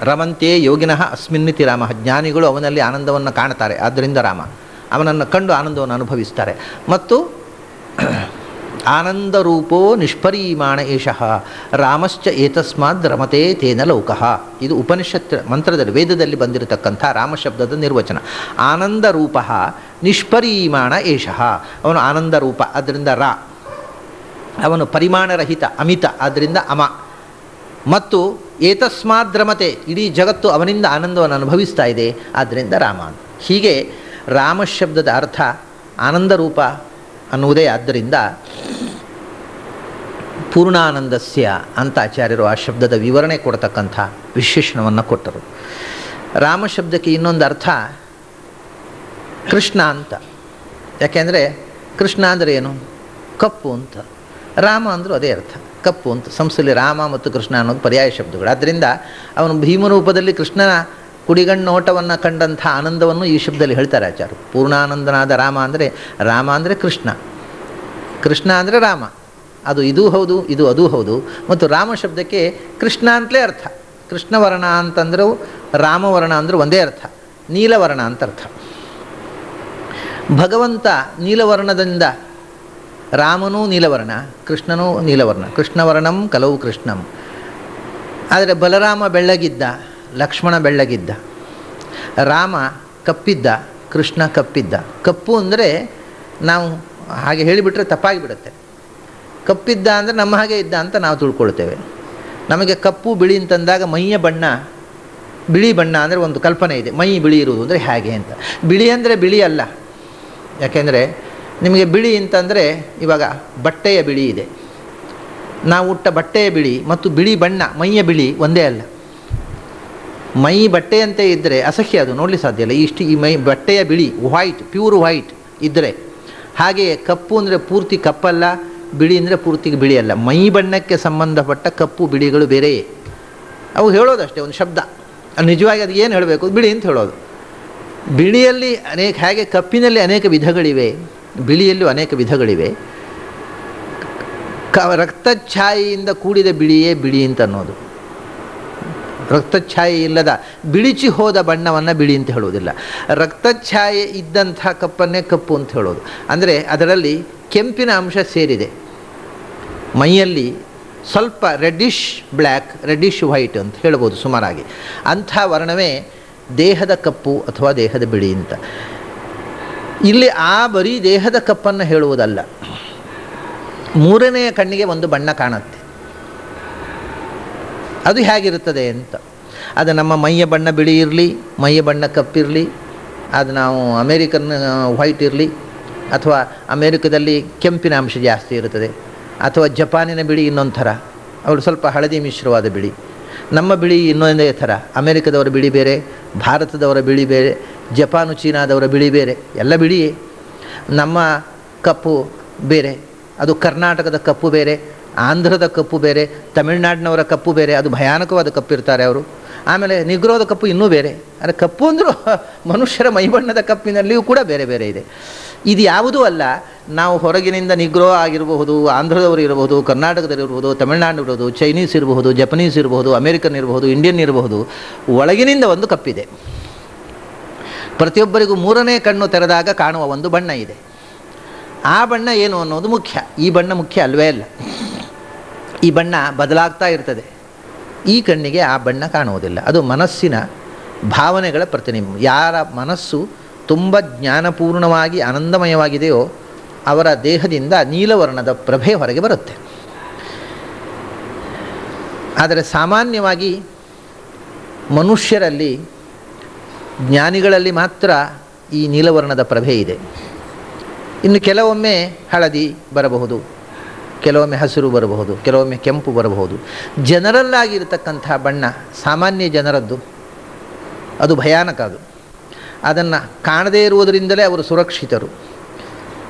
ರಮಂತೆ ಯೋಗಿನಃ ಅಸ್ಮಿನ್ನಿತಿ ರಾಮ, ಜ್ಞಾನಿಗಳು ಅವನಲ್ಲಿ ಆನಂದವನ್ನು ಕಾಣ್ತಾರೆ, ಆದ್ದರಿಂದ ರಾಮ. ಅವನನ್ನು ಕಂಡು ಆನಂದವನ್ನು ಅನುಭವಿಸ್ತಾರೆ. ಮತ್ತು ಆನಂದರೂಪೋ ನಿಷ್ಪರೀಮಾಣ ಏಷಃ ರಾಮಶ್ಚ ಏತಸ್ಮಾದ್ ರಮತೆ ತೇನ ಲೋಕಃ. ಇದು ಉಪನಿಷತ್ ಮಂತ್ರದಲ್ಲಿ, ವೇದದಲ್ಲಿ ಬಂದಿರತಕ್ಕಂಥ ರಾಮಶಬ್ದದ ನಿರ್ವಚನ. ಆನಂದರೂಪ ನಿಷ್ಪರೀಮಾಣ ಏಷಃ, ಅವನು ಆನಂದರೂಪ, ಆದ್ದರಿಂದ ರಾ. ಅವನು ಪರಿಮಾಣರಹಿತ, ಅಮಿತ, ಆದ್ದರಿಂದ ಅಮ. ಮತ್ತು ಏತಸ್ಮಾದ್ ರಮತೆ, ಇಡೀ ಜಗತ್ತು ಅವನಿಂದ ಆನಂದವನ್ನು ಅನುಭವಿಸ್ತಾ ಇದೆ, ಆದ್ದರಿಂದ ರಾಮ. ಹೀಗೆ ರಾಮಶಬ್ದದ ಅರ್ಥ ಆನಂದರೂಪ ಅನ್ನುವುದೇ. ಆದ್ದರಿಂದ ಪೂರ್ಣಾನಂದಸ್ಯ ಅಂತ ಆಚಾರ್ಯರು ಆ ಶಬ್ದದ ವಿವರಣೆ ಕೊಡ್ತಕ್ಕಂಥ ವಿಶೇಷಣವನ್ನು ಕೊಟ್ಟರು. ರಾಮಶಬ್ದಕ್ಕೆ ಇನ್ನೊಂದು ಅರ್ಥ ಕೃಷ್ಣ ಅಂತ. ಯಾಕೆಂದರೆ ಕೃಷ್ಣ ಅಂದರೆ ಏನು? ಕಪ್ಪು ಅಂತ. ರಾಮ ಅಂದರೂ ಅದೇ ಅರ್ಥ, ಕಪ್ಪು ಅಂತ. ಸಂಸ್ಕೃತದಲ್ಲಿ ರಾಮ ಮತ್ತು ಕೃಷ್ಣ ಅನ್ನೋದು ಪರ್ಯಾಯ ಶಬ್ದಗಳು. ಆದ್ದರಿಂದ ಅವನು ಭೀಮರೂಪದಲ್ಲಿ ಕೃಷ್ಣನ ಕುಡಿಗಣ್ಣೋಟವನ್ನು ಕಂಡಂಥ ಆನಂದವನ್ನು ಈ ಶಬ್ದದಲ್ಲಿ ಹೇಳ್ತಾರೆ ಆಚಾರ್ಯರು. ಪೂರ್ಣಾನಂದನಾದ ರಾಮ ಅಂದರೆ, ರಾಮ ಅಂದರೆ ಕೃಷ್ಣ, ಕೃಷ್ಣ ಅಂದರೆ ರಾಮ. ಅದು ಇದೂ ಹೌದು, ಇದು ಅದೂ ಹೌದು. ಮತ್ತು ರಾಮ ಶಬ್ದಕ್ಕೆ ಕೃಷ್ಣ ಅಂತಲೇ ಅರ್ಥ. ಕೃಷ್ಣವರ್ಣ ಅಂತಂದರೂ ರಾಮವರ್ಣ ಅಂದರೂ ಒಂದೇ ಅರ್ಥ, ನೀಲವರ್ಣ ಅಂತ ಅರ್ಥ. ಭಗವಂತ ನೀಲವರ್ಣದಿಂದ, ರಾಮನೂ ನೀಲವರ್ಣ, ಕೃಷ್ಣನೂ ನೀಲವರ್ಣ. ಕೃಷ್ಣವರ್ಣಂ ಕಲವು ಕೃಷ್ಣಂ. ಆದರೆ ಬಲರಾಮ ಬೆಳ್ಳಗಿದ್ದ, ಲಕ್ಷ್ಮಣ ಬೆಳ್ಳಗಿದ್ದ. ರಾಮ ಕಪ್ಪಿದ್ದ, ಕೃಷ್ಣ ಕಪ್ಪಿದ್ದ. ಕಪ್ಪು ಅಂದರೆ ನಾವು ಹಾಗೆ ಹೇಳಿಬಿಟ್ರೆ ತಪ್ಪಾಗಿಬಿಡುತ್ತೆ. ಕಪ್ಪಿದ್ದ ಅಂದರೆ ನಮ್ಮ ಹಾಗೆ ಇದ್ದ ಅಂತ ನಾವು ತಿಳ್ಕೊಳ್ತೇವೆ. ನಮಗೆ ಕಪ್ಪು ಬಿಳಿ ಅಂತಂದಾಗ ಮೈಯ ಬಣ್ಣ ಬಿಳಿ ಬಣ್ಣ ಅಂದರೆ ಒಂದು ಕಲ್ಪನೆ ಇದೆ, ಮೈ ಬಿಳಿ ಇರುವುದು ಅಂದರೆ ಹೇಗೆ ಅಂತ. ಬಿಳಿ ಅಂದರೆ ಬಿಳಿ ಅಲ್ಲ, ಯಾಕೆಂದರೆ ನಿಮಗೆ ಬಿಳಿ ಅಂತಂದರೆ ಇವಾಗ ಬಟ್ಟೆಯ ಬಿಳಿ ಇದೆ, ನಾವು ಉಟ್ಟ ಬಟ್ಟೆಯ ಬಿಳಿ ಮತ್ತು ಬಿಳಿ ಬಣ್ಣ ಮೈಯ ಬಿಳಿ ಒಂದೇ ಅಲ್ಲ. ಮೈ ಬಟ್ಟೆಯಂತೆ ಇದ್ದರೆ ಅಸಹ್ಯ, ಅದು ನೋಡಲಿಕ್ಕೆ ಸಾಧ್ಯ ಇಲ್ಲ. ಈ ಮೈ ಬಟ್ಟೆಯ ಬಿಳಿ ವೈಟ್, ಪ್ಯೂರ್ ವೈಟ್ ಇದ್ದರೆ, ಹಾಗೆಯೇ ಕಪ್ಪು ಅಂದರೆ ಪೂರ್ತಿ ಕಪ್ಪಲ್ಲ, ಬಿಳಿ ಅಂದರೆ ಪೂರ್ತಿ ಬಿಳಿ ಅಲ್ಲ. ಮೈ ಬಣ್ಣಕ್ಕೆ ಸಂಬಂಧಪಟ್ಟ ಕಪ್ಪು ಬಿಳಿಗಳು ಬೇರೆಯೇ. ಅವು ಹೇಳೋದಷ್ಟೇ ಒಂದು ಶಬ್ದ, ನಿಜವಾಗಿ ಅದು ಏನು ಹೇಳಬೇಕು, ಬಿಳಿ ಅಂತ ಹೇಳೋದು. ಬಿಳಿಯಲ್ಲಿ ಹಾಗೆ ಕಪ್ಪಿನಲ್ಲಿ ಅನೇಕ ವಿಧಗಳಿವೆ, ಬಿಳಿಯಲ್ಲೂ ಅನೇಕ ವಿಧಗಳಿವೆ. ರಕ್ತಛಾಯೆಯಿಂದ ಕೂಡಿದ ಬಿಳಿಯೇ ಬಿಳಿ ಅಂತ ಅನ್ನೋದು. ರಕ್ತಛಾಯೆ ಇಲ್ಲದ ಬಿಳಿಚಿ ಹೋದ ಬಣ್ಣವನ್ನು ಬಿಳಿ ಅಂತ ಹೇಳುವುದಿಲ್ಲ. ರಕ್ತಛಾಯೆ ಇದ್ದಂಥ ಕಪ್ಪನ್ನೇ ಕಪ್ಪು ಅಂತ ಹೇಳೋದು. ಅಂದರೆ ಅದರಲ್ಲಿ ಕೆಂಪಿನ ಅಂಶ ಸೇರಿದೆ. ಮೈಯಲ್ಲಿ ಸ್ವಲ್ಪ ರೆಡ್ಡಿಶ್ ಬ್ಲ್ಯಾಕ್, ರೆಡ್ಡಿಶ್ ವೈಟ್ ಅಂತ ಹೇಳ್ಬೋದು ಸುಮಾರಾಗಿ. ಅಂಥ ವರ್ಣವೇ ದೇಹದ ಕಪ್ಪು ಅಥವಾ ದೇಹದ ಬಿಳಿ ಅಂತ. ಇಲ್ಲಿ ಬರೀ ದೇಹದ ಕಪ್ಪನ್ನು ಹೇಳುವುದಲ್ಲ, ಮೂರನೆಯ ಕಣ್ಣಿಗೆ ಒಂದು ಬಣ್ಣ ಕಾಣುತ್ತೆ. ಅದು ಹೇಗಿರುತ್ತದೆ ಅಂತ. ಅದು ನಮ್ಮ ಮೈಯ ಬಣ್ಣ ಬಿಳಿ ಇರಲಿ, ಮೈಯ ಬಣ್ಣ ಕಪ್ಪಿರಲಿ, ಅದು ನಾವು ಅಮೇರಿಕನ್ ವೈಟ್ ಇರಲಿ, ಅಥವಾ ಅಮೇರಿಕದಲ್ಲಿ ಕೆಂಪಿನ ಅಂಶ ಜಾಸ್ತಿ ಇರುತ್ತದೆ, ಅಥವಾ ಜಪಾನಿನ ಬಿಳಿ ಇನ್ನೊಂದು ಥರ, ಅವಳು ಸ್ವಲ್ಪ ಹಳದಿ ಮಿಶ್ರವಾದ ಬಿಳಿ. ನಮ್ಮ ಬಿಳಿ ಇನ್ನೊಂದೇ ಥರ. ಅಮೇರಿಕದವರ ಬಿಳಿ ಬೇರೆ, ಭಾರತದವರ ಬಿಳಿ ಬೇರೆ, ಜಪಾನು ಚೀನಾದವರ ಬಿಳಿ ಬೇರೆ, ಎಲ್ಲ ಬಿಳಿಯೇ. ನಮ್ಮ ಕಪ್ಪು ಬೇರೆ, ಅದು ಕರ್ನಾಟಕದ ಕಪ್ಪು ಬೇರೆ, ಆಂಧ್ರದ ಕಪ್ಪು ಬೇರೆ, ತಮಿಳುನಾಡಿನವರ ಕಪ್ಪು ಬೇರೆ, ಅದು ಭಯಾನಕವಾದ ಕಪ್ಪಿರ್ತಾರೆ ಅವರು. ಆಮೇಲೆ ನಿಗ್ರೋದ ಕಪ್ಪು ಇನ್ನೂ ಬೇರೆ. ಅಂದರೆ ಕಪ್ಪು ಅಂದರೂ ಮನುಷ್ಯರ ಮೈಬಣ್ಣದ ಕಪ್ಪಿನಲ್ಲಿಯೂ ಕೂಡ ಬೇರೆ ಬೇರೆ ಇದೆ. ಇದು ಯಾವುದೂ ಅಲ್ಲ, ನಾವು ಹೊರಗಿನಿಂದ ನಿಗ್ರೋ ಆಗಿರಬಹುದು, ಆಂಧ್ರದವರು ಇರಬಹುದು, ಕರ್ನಾಟಕದಲ್ಲಿರ್ಬೋದು, ತಮಿಳುನಾಡು ಚೈನೀಸ್ ಇರಬಹುದು, ಜಪನೀಸ್ ಇರಬಹುದು, ಅಮೇರಿಕನ್ ಇರಬಹುದು, ಇಂಡಿಯನ್ ಇರಬಹುದು, ಒಳಗಿನಿಂದ ಒಂದು ಕಪ್ಪಿದೆ. ಪ್ರತಿಯೊಬ್ಬರಿಗೂ ಮೂರನೇ ಕಣ್ಣು ತೆರೆದಾಗ ಕಾಣುವ ಒಂದು ಬಣ್ಣ ಇದೆ. ಆ ಬಣ್ಣ ಏನು ಅನ್ನೋದು ಮುಖ್ಯ. ಈ ಬಣ್ಣ ಮುಖ್ಯ ಅಲ್ವೇ ಅಲ್ಲ. ಈ ಬಣ್ಣ ಬದಲಾಗ್ತಾ ಇರ್ತದೆ. ಈ ಕಣ್ಣಿಗೆ ಆ ಬಣ್ಣ ಕಾಣುವುದಿಲ್ಲ. ಅದು ಮನಸ್ಸಿನ ಭಾವನೆಗಳ ಪ್ರತಿನಿಧಿತ್ವ. ಯಾರ ಮನಸ್ಸು ತುಂಬ ಜ್ಞಾನಪೂರ್ಣವಾಗಿ ಆನಂದಮಯವಾಗಿದೆಯೋ ಅವರ ದೇಹದಿಂದ ನೀಲವರ್ಣದ ಪ್ರಭೆ ಹೊರಗೆ ಬರುತ್ತೆ. ಆದರೆ ಸಾಮಾನ್ಯವಾಗಿ ಮನುಷ್ಯರಲ್ಲಿ, ಜ್ಞಾನಿಗಳಲ್ಲಿ ಮಾತ್ರ ಈ ನೀಲವರ್ಣದ ಪ್ರಭೆ ಇದೆ. ಇನ್ನು ಕೆಲವೊಮ್ಮೆ ಹಳದಿ ಬರಬಹುದು, ಕೆಲವೊಮ್ಮೆ ಹಸಿರು ಬರಬಹುದು, ಕೆಲವೊಮ್ಮೆ ಕೆಂಪು ಬರಬಹುದು. ಜನರಲ್ಲಾಗಿರತಕ್ಕಂಥ ಬಣ್ಣ ಸಾಮಾನ್ಯ ಜನರದ್ದು, ಅದು ಭಯಾನಕ. ಅದನ್ನು ಕಾಣದೇ ಇರುವುದರಿಂದಲೇ ಅವರು ಸುರಕ್ಷಿತರು.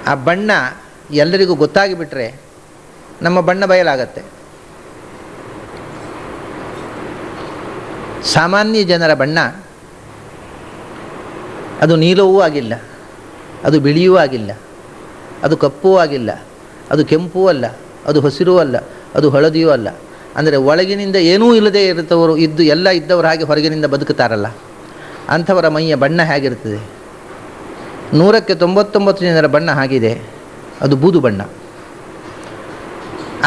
ಆ ಬಣ್ಣ ಎಲ್ಲರಿಗೂ ಗೊತ್ತಾಗಿಬಿಟ್ರೆ ನಮ್ಮ ಬಣ್ಣ ಬಯಲಾಗತ್ತೆ. ಸಾಮಾನ್ಯ ಜನರ ಬಣ್ಣ ಅದು ನೀಲವೂ ಆಗಿಲ್ಲ, ಅದು ಬಿಳಿಯೂ ಆಗಿಲ್ಲ, ಅದು ಕಪ್ಪೂ ಆಗಿಲ್ಲ, ಅದು ಕೆಂಪೂ ಅಲ್ಲ, ಅದು ಹಸಿರೂ ಅಲ್ಲ, ಅದು ಹಳದಿಯೂ ಅಲ್ಲ. ಅಂದರೆ ಒಳಗಿನಿಂದ ಏನೂ ಇಲ್ಲದೆ ಇರುತ್ತವರು ಎಲ್ಲ ಇದ್ದವರು ಹಾಗೆ ಹೊರಗಿನಿಂದ ಬದುಕುತ್ತಾರಲ್ಲ, ಅಂಥವರ ಮೈಯ ಬಣ್ಣ ಹೇಗಿರ್ತದೆ? 100ಕ್ಕೆ 99 ಜನರ ಬಣ್ಣ ಆಗಿದೆ, ಅದು ಬೂದು ಬಣ್ಣ.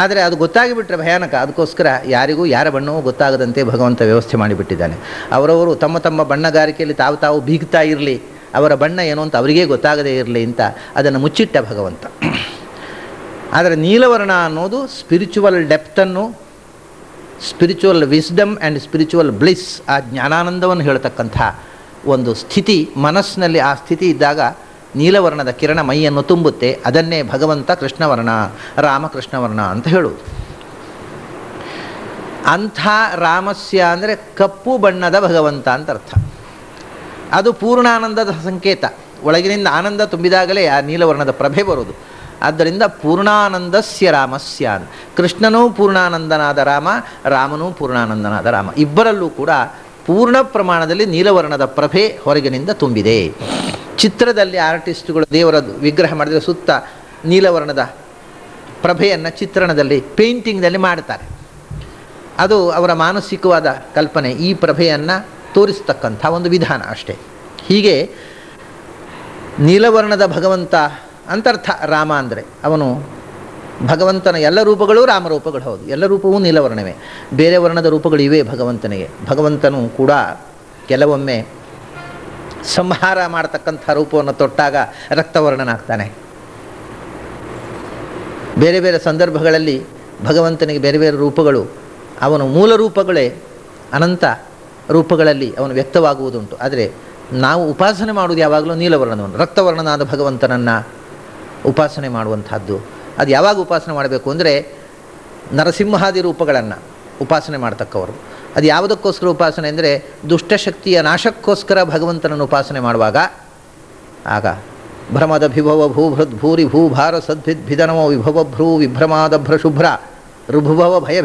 ಆದರೆ ಅದು ಗೊತ್ತಾಗಿಬಿಟ್ರೆ ಭಯಾನಕ. ಅದಕ್ಕೋಸ್ಕರ ಯಾರಿಗೂ ಯಾರ ಬಣ್ಣವೂ ಗೊತ್ತಾಗದಂತೆ ಭಗವಂತ ವ್ಯವಸ್ಥೆ ಮಾಡಿಬಿಟ್ಟಿದ್ದಾನೆ. ಅವರವರು ತಮ್ಮ ತಮ್ಮ ಬಣ್ಣಗಾರಿಕೆಯಲ್ಲಿ ತಾವು ಬೀಗ್ತಾ ಇರಲಿ, ಅವರ ಬಣ್ಣ ಏನು ಅಂತ ಅವರಿಗೇ ಗೊತ್ತಾಗದೇ ಇರಲಿ ಅಂತ ಅದನ್ನು ಮುಚ್ಚಿಟ್ಟ ಭಗವಂತ. ಆದರೆ ನೀಲವರ್ಣ ಅನ್ನೋದು ಸ್ಪಿರಿಚುವಲ್ ಡೆಪ್ತನ್ನು, spiritual wisdom and spiritual bliss, ಆ ಜ್ಞಾನಾನಂದವನ್ನು ಹೇಳ್ತಕ್ಕಂಥ ಒಂದು ಸ್ಥಿತಿ ಮನಸ್ಸಿನಲ್ಲಿ. ಆ ಸ್ಥಿತಿ ಇದ್ದಾಗ ನೀಲವರ್ಣದ ಕಿರಣ ಮೈಯನ್ನು ತುಂಬುತ್ತೆ. ಅದನ್ನೇ ಭಗವಂತ ಕೃಷ್ಣವರ್ಣ, ರಾಮಕೃಷ್ಣವರ್ಣ ಅಂತ ಹೇಳುವುದು. ಅಂಥ ರಾಮಸ್ಯ ಅಂದರೆ ಕಪ್ಪು ಬಣ್ಣದ ಭಗವಂತ ಅಂತ ಅರ್ಥ. ಅದು ಪೂರ್ಣಾನಂದದ ಸಂಕೇತ. ಒಳಗಿನಿಂದ ಆನಂದ ತುಂಬಿದಾಗಲೇ ಆ ನೀಲವರ್ಣದ ಪ್ರಭೆ ಬರುವುದು. ಆದ್ದರಿಂದ ಪೂರ್ಣಾನಂದಸ್ಯ ರಾಮಸ್ಯ. ಕೃಷ್ಣನೂ ಪೂರ್ಣಾನಂದನಾದ ರಾಮ, ರಾಮನೂ ಪೂರ್ಣಾನಂದನಾದ ರಾಮ. ಇಬ್ಬರಲ್ಲೂ ಕೂಡ ಪೂರ್ಣ ಪ್ರಮಾಣದಲ್ಲಿ ನೀಲವರ್ಣದ ಪ್ರಭೆ ಹೊರಗಿನಿಂದ ತುಂಬಿದೆ. ಚಿತ್ರದಲ್ಲಿ ಆರ್ಟಿಸ್ಟ್ಗಳು ದೇವರ ವಿಗ್ರಹ ಮಾಡಿದರೆ ಸುತ್ತ ನೀಲವರ್ಣದ ಪ್ರಭೆಯನ್ನು ಚಿತ್ರಣದಲ್ಲಿ, ಪೇಂಟಿಂಗ್ನಲ್ಲಿ ಮಾಡ್ತಾರೆ. ಅದು ಅವರ ಮಾನಸಿಕವಾದ ಕಲ್ಪನೆ. ಈ ಪ್ರಭೆಯನ್ನು ತೋರಿಸ್ತಕ್ಕಂಥ ಒಂದು ವಿಧಾನ ಅಷ್ಟೇ. ಹೀಗೆ ನೀಲವರ್ಣದ ಭಗವಂತ ಅಂತರ್ಥ. ರಾಮ ಅಂದರೆ ಅವನು ಭಗವಂತನ ಎಲ್ಲ ರೂಪಗಳು ರಾಮರೂಪಗಳು. ಹೌದು, ಎಲ್ಲ ರೂಪವೂ ನೀಲವರ್ಣವೇ. ಬೇರೆ ವರ್ಣದ ರೂಪಗಳು ಇವೆ ಭಗವಂತನಿಗೆ. ಭಗವಂತನು ಕೂಡ ಕೆಲವೊಮ್ಮೆ ಸಂಹಾರ ಮಾಡತಕ್ಕಂಥ ರೂಪವನ್ನು ತೊಟ್ಟಾಗ ರಕ್ತವರ್ಣನಾಗ್ತಾನೆ. ಬೇರೆ ಬೇರೆ ಸಂದರ್ಭಗಳಲ್ಲಿ ಭಗವಂತನಿಗೆ ಬೇರೆ ಬೇರೆ ರೂಪಗಳು, ಅವನು ಮೂಲ ರೂಪಗಳೇ ಅನಂತ ರೂಪಗಳಲ್ಲಿ ಅವನು ವ್ಯಕ್ತವಾಗುವುದುಂಟು. ಆದರೆ ನಾವು ಉಪಾಸನೆ ಮಾಡುವುದು ಯಾವಾಗಲೂ ನೀಲವರ್ಣನವನ್ನು, ರಕ್ತವರ್ಣನಾದ ಭಗವಂತನನ್ನು ಉಪಾಸನೆ ಮಾಡುವಂಥದ್ದು. ಅದು ಯಾವಾಗ ಉಪಾಸನೆ ಮಾಡಬೇಕು ಅಂದರೆ ನರಸಿಂಹಾದಿ ರೂಪಗಳನ್ನು ಉಪಾಸನೆ ಮಾಡ್ತಕ್ಕವರು. ಅದು ಯಾವುದಕ್ಕೋಸ್ಕರ ಉಪಾಸನೆ ಅಂದರೆ ದುಷ್ಟಶಕ್ತಿಯ ನಾಶಕ್ಕೋಸ್ಕರ ಭಗವಂತನನ್ನು ಉಪಾಸನೆ ಮಾಡುವಾಗ ಆಗ ಭ್ರಮದ ಭಿಭವ ಭೂಭೃದ್ ಭೂರಿ ಭೂಭಾರ ಸದ್ಭಿದ್ ಭಿದನಮೋ ವಿಭವ ಭ್ರೂ ವಿಭ್ರಮಾದ ಭ್ರಶುಭ್ರ ಋಭುಭವ ಭಯ